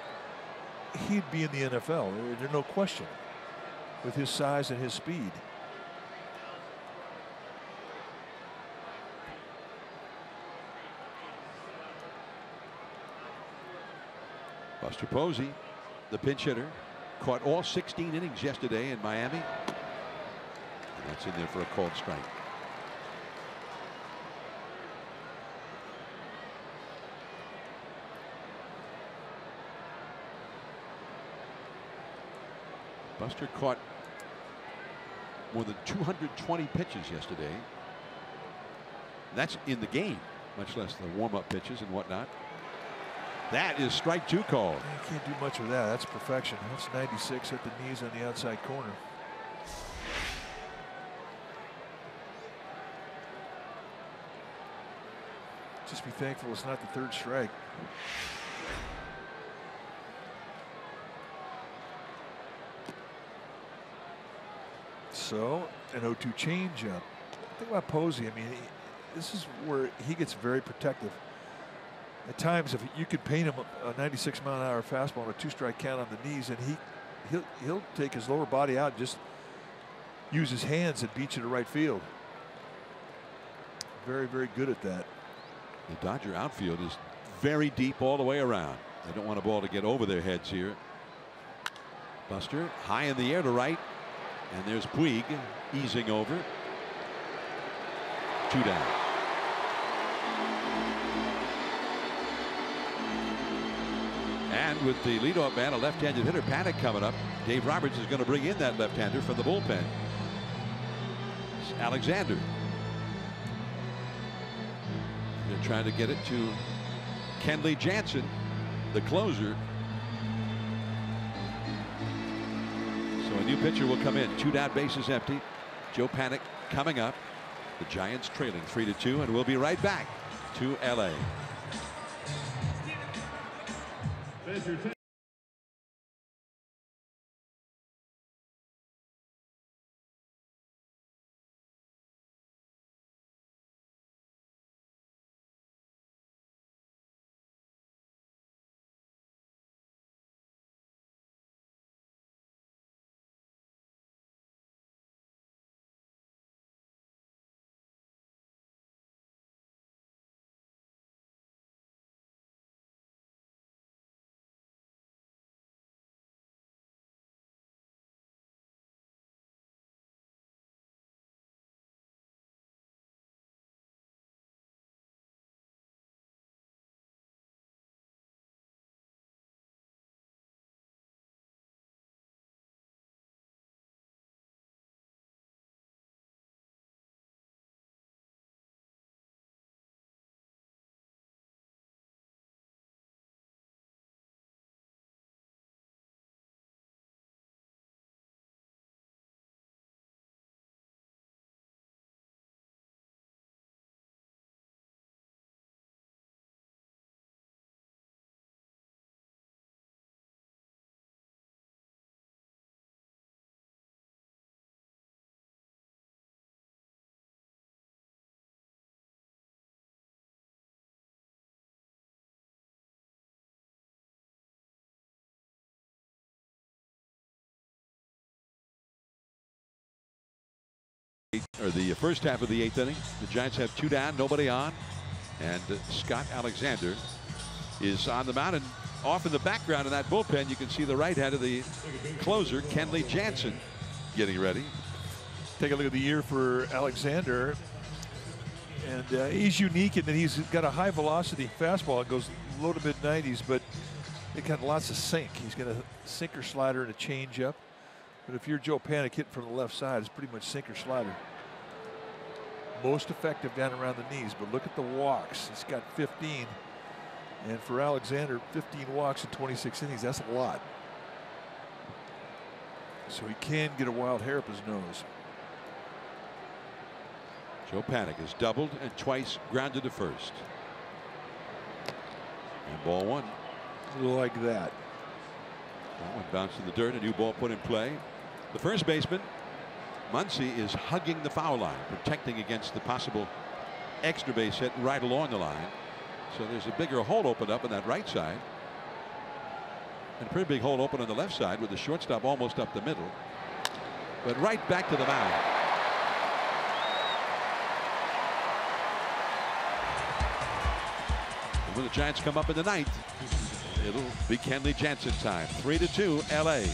he'd be in the NFL. There's no question with his size and his speed. Buster Posey, the pinch hitter, caught all 16 innings yesterday in Miami. And that's in there for a called strike. Buster caught more than 220 pitches yesterday. That's in the game, much less the warm-up pitches and whatnot. That is strike 2 called. You can't do much with that. That's perfection. That's 96 at the knees on the outside corner. Just be thankful it's not the 3rd strike. So an 0-2 changeup. Think about Posey. I mean, this is where he gets very protective. At times, if you could paint him a 96-mile-an-hour fastball and a 2-strike count on the knees, and he'll take his lower body out and just use his hands and beat you to right field. Very, very good at that. The Dodger outfield is very deep all the way around. They don't want a ball to get over their heads here. Buster high in the air to right, and there's Puig easing over. 2 down. And with the leadoff man, a left-handed hitter, Panic, coming up, Dave Roberts is going to bring in that left-hander from the bullpen. It's Alexander. They're trying to get it to Kenley Jansen, the closer. So a new pitcher will come in. 2 down, bases empty. Joe Panic coming up. The Giants trailing 3-2, and we'll be right back to LA. Or the first half of the 8th inning. The Giants have 2 down, nobody on, and Scott Alexander is on the mound. And off in the background in that bullpen, you can see the right hand of the closer, Kenley Jansen, getting ready. Take a look at the year for Alexander, and he's unique in that he's got a high velocity fastball. It goes low to mid 90s, but it got lots of sink. He's got a sinker, slider, and a changeup. But if you're Joe Panik hitting from the left side, it's pretty much sinker, slider. Most effective down around the knees, but look at the walks. He's got 15, and for Alexander, 15 walks in 26 innings, that's a lot. So he can get a wild hair up his nose. Joe Panik has doubled and twice grounded to first. And ball 1. Like that. That one bounced in the dirt, a new ball put in play. The first baseman, Muncy, is hugging the foul line, protecting against the possible extra base hit right along the line. So there's a bigger hole opened up on that right side. And a pretty big hole open on the left side with the shortstop almost up the middle. But right back to the mound. And when the Giants come up in the 9th, it'll be Kenley Jansen time. 3-2 LA.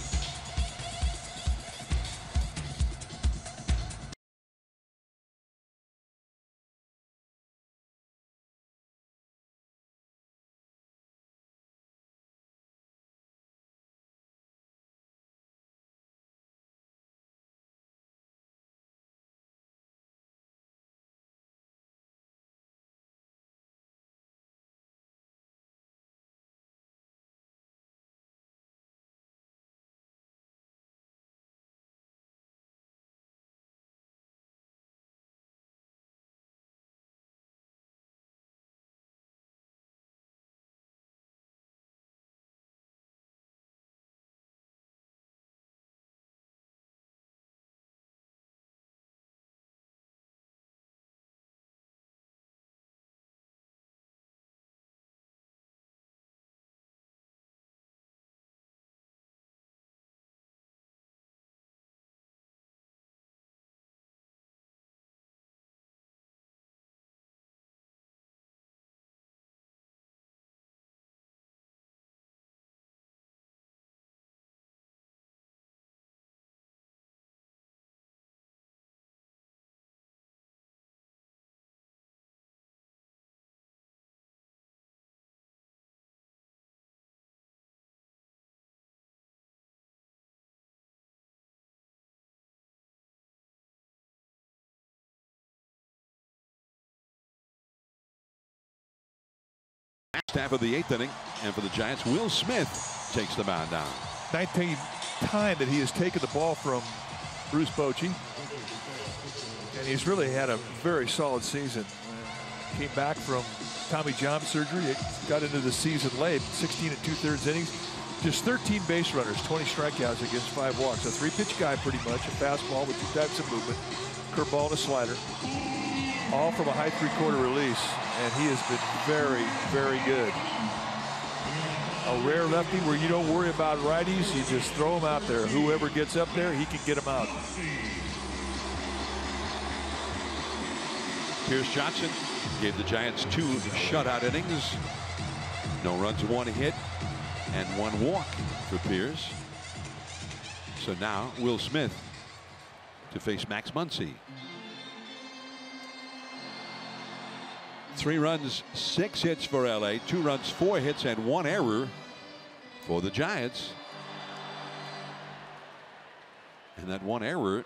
Half of the 8th inning, and for the Giants, Will Smith takes the mound down. 19th time that he has taken the ball from Bruce Bochy, and he's really had a very solid season. Came back from Tommy John surgery, got into the season late, 16 2/3 innings, just 13 base runners, 20 strikeouts against 5 walks. A 3-pitch guy pretty much, a fastball with 2 types of movement, curveball and a slider, all from a high 3/4 release, and he has been very, very good. A rare lefty where you don't worry about righties, you just throw him out there. Whoever gets up there, he can get him out. Pierce Johnson gave the Giants 2 shutout innings. No runs, 1 hit, and 1 walk for Pierce. So now Will Smith to face Max Muncy. 3 runs, 6 hits for LA, 2 runs, 4 hits, and 1 error for the Giants. And that 1 error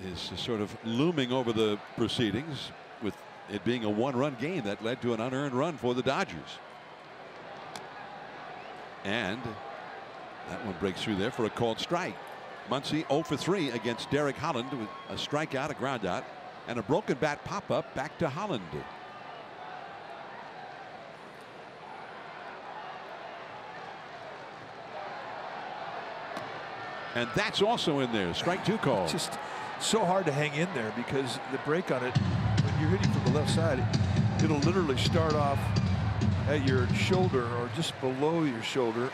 is sort of looming over the proceedings, with it being a 1-run game that led to an unearned run for the Dodgers. And that one breaks through there for a called strike. Muncy 0 for 3 against Derek Holland with a strikeout, a groundout, and a broken bat pop-up back to Holland. And that's also in there. Strike 2 call. It's just so hard to hang in there because the break on it, when you're hitting from the left side, it'll literally start off at your shoulder or just below your shoulder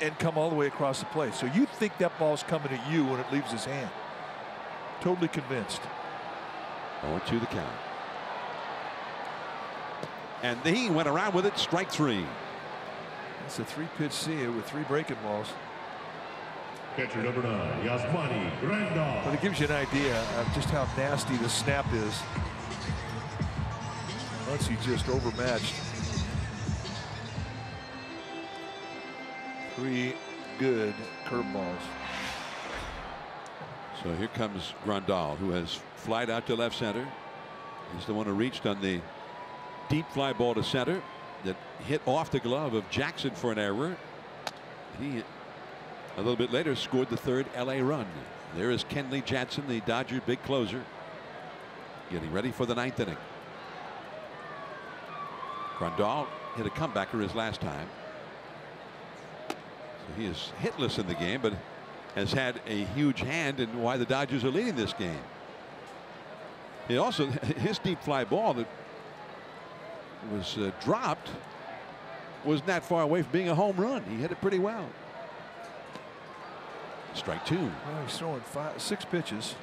and come all the way across the plate. So you think that ball's coming at you when it leaves his hand. Totally convinced. 0-2 the count. And he went around with it. Strike 3. It's a 3-pitch see with 3 breaking balls. Catcher number 9, Yasmani Grandal. But it gives you an idea of just how nasty the snap is. Once he just overmatched. 3 good curveballs. So here comes Grandal, who has flied out to left center. He's the one who reached on the deep fly ball to center that hit off the glove of Jackson for an error. He, a little bit later, scored the 3rd LA run. There is Kenley Jansen, the Dodger big closer, getting ready for the 9th inning. Grandal hit a comebacker his last time. So he is hitless in the game, but has had a huge hand in why the Dodgers are leading this game. He also, his deep fly ball that was dropped wasn't that far away from being a home run. He hit it pretty well. Strike 2. Well, he's throwing 6 pitches,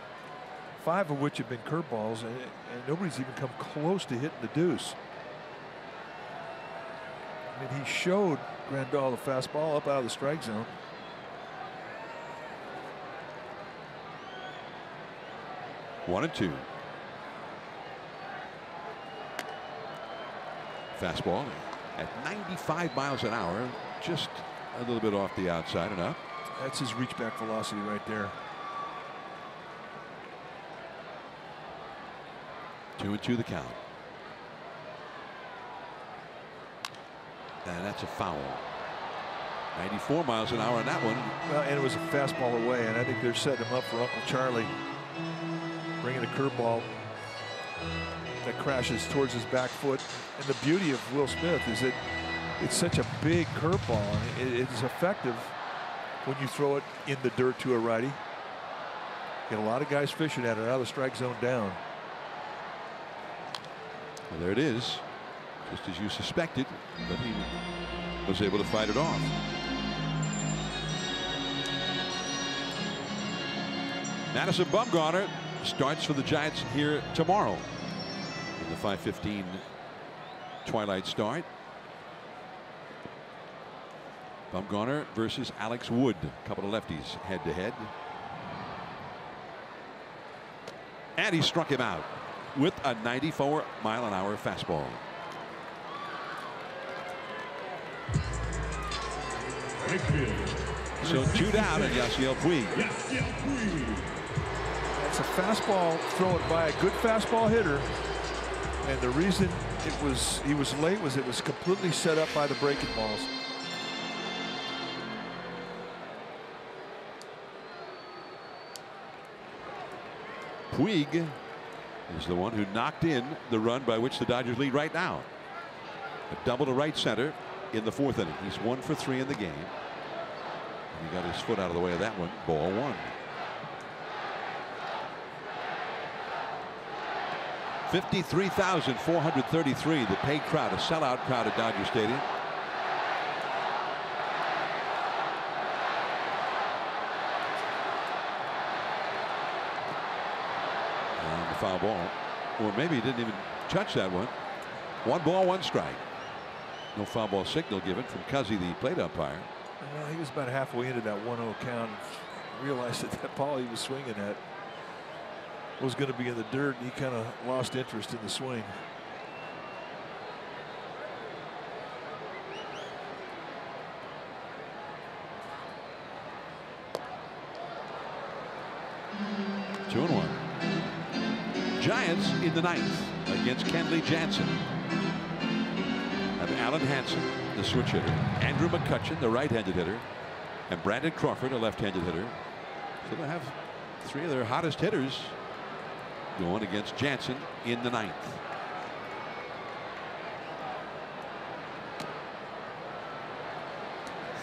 5 of which have been curveballs, and nobody's even come close to hitting the deuce. I mean, he showed Grandal the fastball up out of the strike zone. 1-2. Fastball at 95 miles an hour, just a little bit off the outside and up. That's his reach back velocity right there. 2-2 the count. And that's a foul. 94 miles an hour on that one. Well, and it was a fastball away, and I think they're setting him up for Uncle Charlie. Bringing a curveball that crashes towards his back foot. And the beauty of Will Smith is that it's such a big curveball, and it's effective when you throw it in the dirt to a righty. Get a lot of guys fishing at it out of the strike zone down. Well, there it is, just as you suspected, but he was able to fight it off. Madison Bumgarner starts for the Giants here tomorrow in the 5:15 twilight start. Bumgarner versus Alex Wood, a couple of lefties head to head. And he struck him out with a 94-mile-an-hour fastball. So 2 down and Yasiel Puig. That's a fastball thrown by a good fastball hitter, and the reason he was late was it was completely set up by the breaking balls. Puig is the one who knocked in the run by which the Dodgers lead right now. A double to right center in the 4th inning. He's 1 for 3 in the game. And he got his foot out of the way of that one. Ball 1. 53,433, the paid crowd, a sellout crowd at Dodger Stadium. And the foul ball, or maybe he didn't even touch that one. 1 ball, 1 strike. No foul ball signal given from Cuzzy, the plate umpire. Well, he was about halfway into that 1-0 count and realized that ball he was swinging at was going to be in the dirt, and he kind of lost interest in the swing. Two and 1. Giants in the 9th against Kenley Jansen. Have Alan Hansen, the switch hitter, Andrew McCutchen, the right-handed hitter, and Brandon Crawford, a left-handed hitter. So they have 3 of their hottest hitters going against Jansen in the 9th.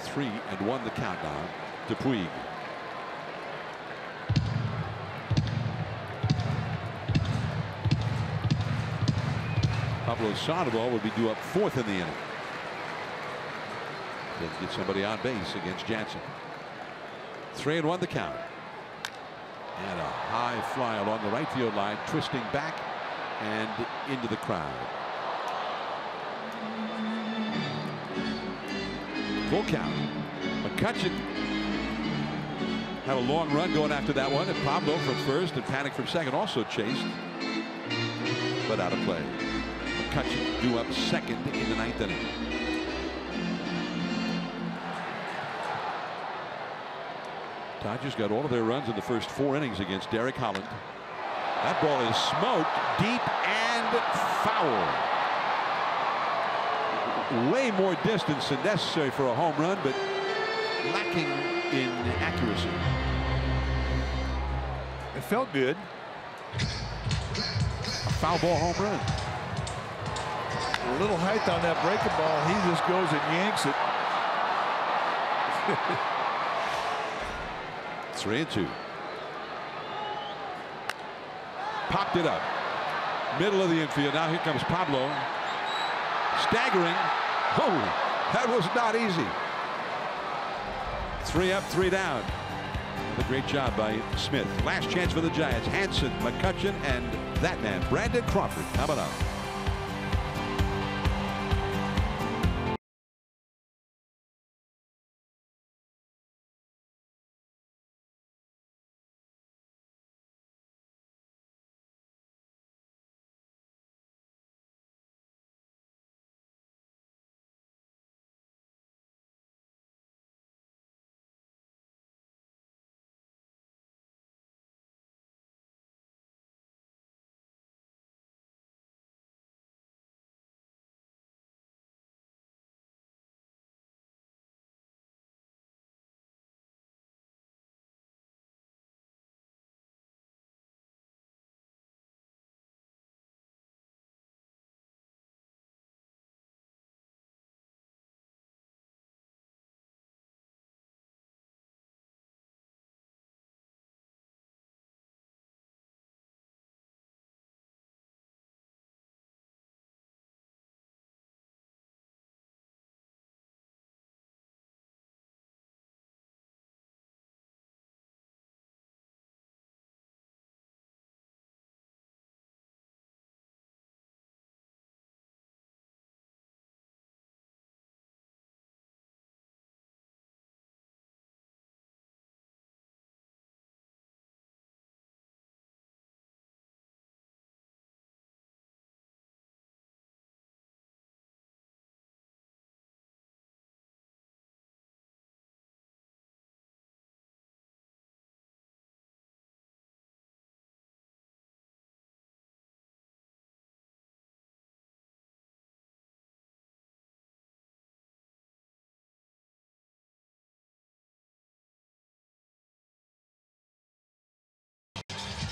Three and 1 the countdown to Puig. Pablo Sandoval would be due up 4th in the inning. Then get somebody on base against Jansen. 3 and 1 the count. And a high fly along the right field line, twisting back and into the crowd. Full count. McCutcheon had a long run going after that one, and Pablo from first and Panic from second also chased, but out of play. McCutcheon due up second in the 9th inning. Dodgers got all of their runs in the first 4 innings against Derek Holland. That ball is smoked deep and foul. Way more distance than necessary for a home run, but lacking in accuracy. It felt good. A foul ball home run. A little height on that breaking ball. He just goes and yanks it. 3-2. Popped it up. Middle of the infield. Now here comes Pablo. Staggering. Oh, that was not easy. 3 up, 3 down. A great job by Smith. Last chance for the Giants. Hanson, McCutcheon, and that man, Brandon Crawford, coming up.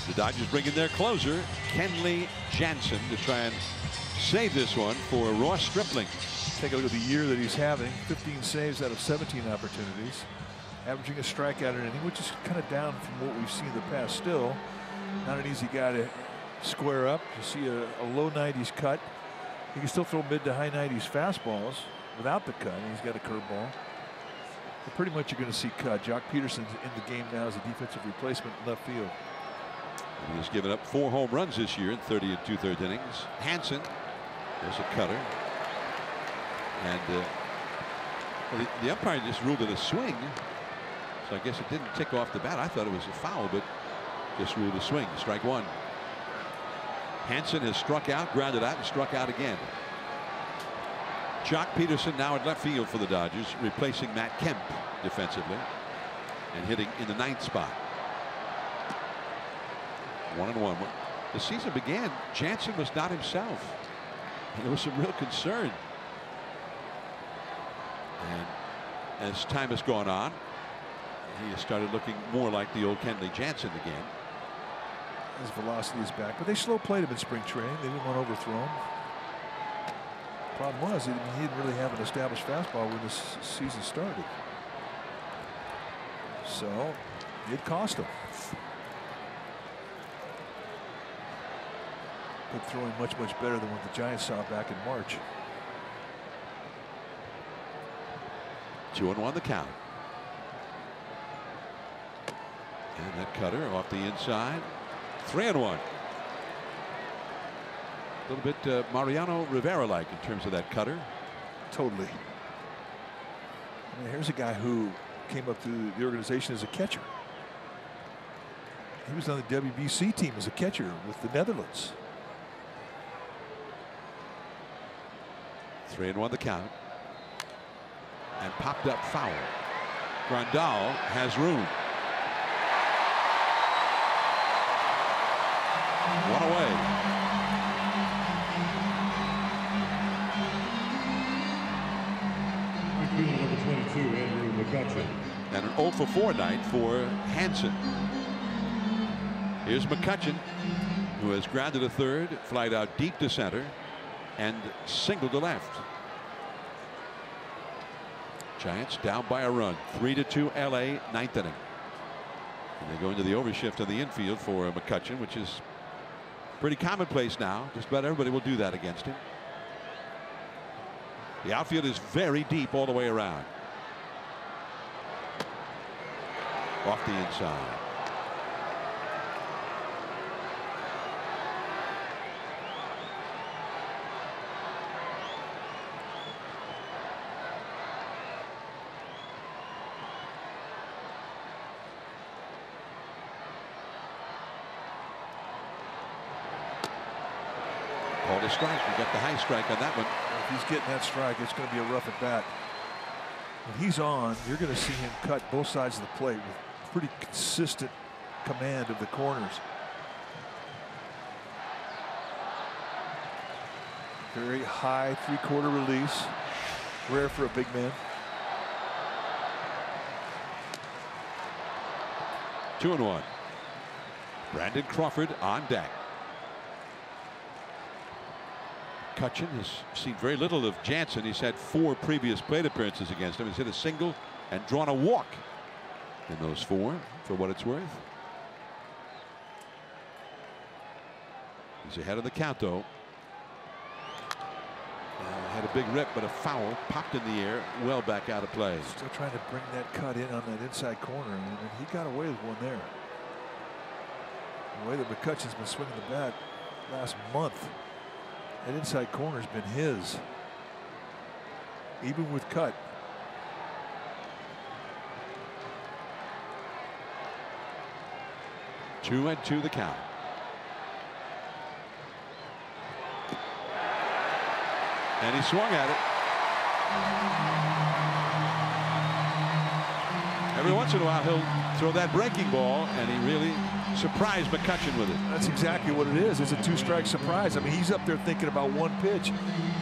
The Dodgers bring in their closer, Kenley Jansen, to try and save this one for Ross Stripling. Take a look at the year that he's having. 15 saves out of 17 opportunities. Averaging a strikeout an inning, which is kind of down from what we've seen in the past. Still, not an easy guy to square up. You see a low 90s cut. He can still throw mid to high 90s fastballs without the cut. And he's got a curveball. But pretty much you're going to see cut. Jock Peterson's in the game now as a defensive replacement in left field. He has given up 4 home runs this year in 30 and 2/3 innings. Hanson, there's a cutter. And well, the umpire just ruled it a swing. So I guess it didn't tick off the bat. I thought it was a foul, but just ruled a swing. Strike 1. Hanson has struck out, grounded out, and struck out again. Jock Peterson now at left field for the Dodgers, replacing Matt Kemp defensively and hitting in the 9th spot. 1-1. The season began, Jansen was not himself. There was some real concern. And as time has gone on, he has started looking more like the old Kenley Jansen again. His velocity is back, but they slow played him in spring training. They didn't want to overthrow him. Problem was, he didn't really have an established fastball when this season started. So it cost him. But throwing much better than what the Giants saw back in March. 2-1 the count. And that cutter off the inside. 3-1. A little bit Mariano Rivera-like in terms of that cutter. Totally. I mean, here's a guy who came up through the organization as a catcher. He was on the WBC team as a catcher with the Netherlands. 3-1 the count. And popped up foul. Grandal has room. One away. Number 22, Andrew McCutchen. And an 0 for 4 night for Hansen. Here's McCutchen, who has grounded a third, flied out deep to center, and singled to left. Giants down by a run. 3-2 LA, 9th inning. And they go into the overshift on the infield for McCutchen, which is pretty commonplace now. Just about everybody will do that against him. The outfield is very deep all the way around. Off the inside. Called a strike. We got the high strike on that one. If he's getting that strike, it's going to be a rough at bat. When he's on, you're going to see him cut both sides of the plate with pretty consistent command of the corners. Very high 3/4 release. Rare for a big man. 2-1. Brandon Crawford on deck. McCutchen has seen very little of Jansen. He's had 4 previous plate appearances against him. He's hit a single and drawn a walk in those 4, for what it's worth. He's ahead of the count, though. Had a big rip, but a foul popped in the air, well back out of play. Still trying to bring that cut in on that inside corner, and he got away with one there. The way that McCutchen's been swinging the bat last month, that inside corner's been his, even with cut. Two and 2 the count. And he swung at it. Every once in a while he'll throw that breaking ball, and he really surprised McCutchen with it. That's exactly what it is. It's a 2-strike surprise. I mean, he's up there thinking about one pitch,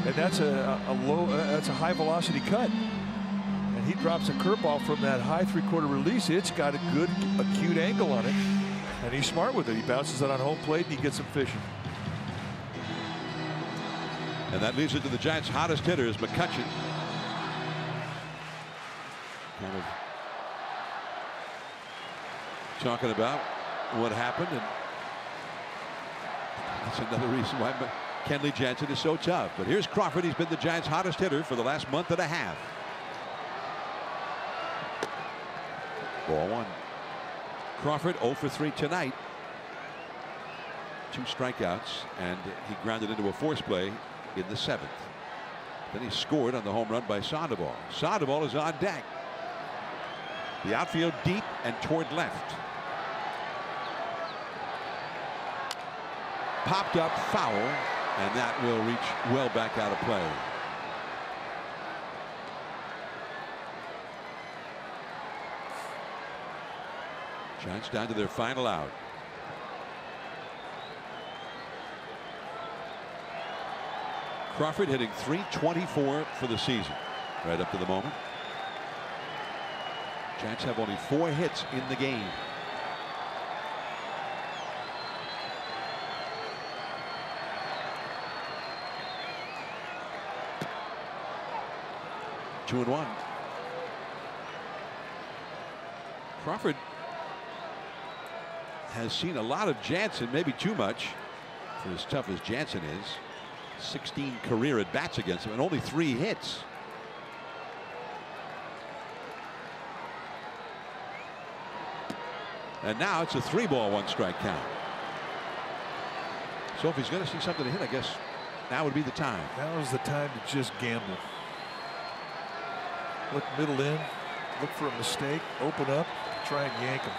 and that's that's a high velocity cut. And he drops a curveball from that high 3/4 release. It's got a good acute angle on it, and he's smart with it. He bounces it on home plate and he gets him fishing. And that leaves it to the Giants' hottest hitters, McCutchen. Kind of talking about what happened, and that's another reason why Kenley Jansen is so tough. But here's Crawford. He's been the Giants' hottest hitter for the last month and a half. Ball 1. Crawford 0 for 3 tonight. 2 strikeouts, and he grounded into a force play in the 7th. Then he scored on the home run by Sandoval. Sandoval is on deck. The outfield deep and toward left. Popped up foul, and that will reach well back out of play. Giants down to their final out. Crawford hitting .324 for the season right up to the moment. Giants have only 4 hits in the game. Two and 1. Crawford has seen a lot of Jansen, maybe too much for as tough as Jansen is. 16 career at bats against him and only 3 hits. And now it's a 3-ball, 1-strike count. So if he's going to see something to hit, I guess now would be the time. Now is the time to just gamble. Look middle in, look for a mistake, open up, try and yank him.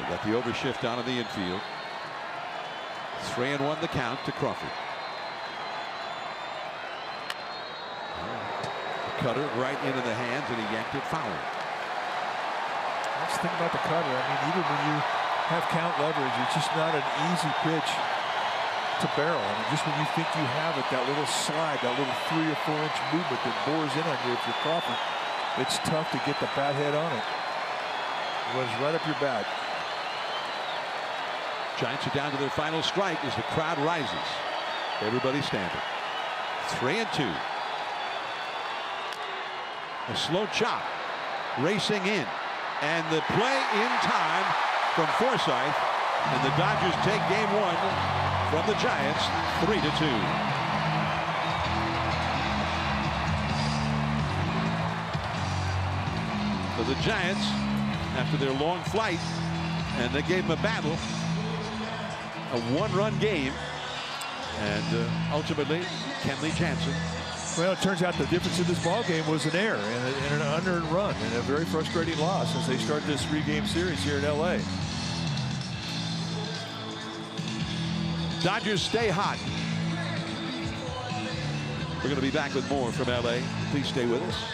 They got the overshift out of the infield. 3-1 the count to Crawford. Cutter right into the hands, and he yanked it foul. That's the thing about the cutter. I mean, even when you have count leverage, it's just not an easy pitch to barrel. I mean, just when you think you have it, that little slide, that little 3 or 4 inch movement that bores in on you if you're Crawford, it's tough to get the bat head on it. It runs right up your back. Giants are down to their final strike as the crowd rises. Everybody standing. 3-2. A slow chop, racing in, and the play in time from Forsythe, and the Dodgers take game 1 from the Giants, 3-2. So the Giants, after their long flight, and they gave them a battle, a 1-run game, and ultimately Kenley Jansen. Well, it turns out the difference in this ball game was an error and an unearned run and a very frustrating loss as they start this 3-game series here in LA. Dodgers stay hot. We're going to be back with more from LA. Please stay with us.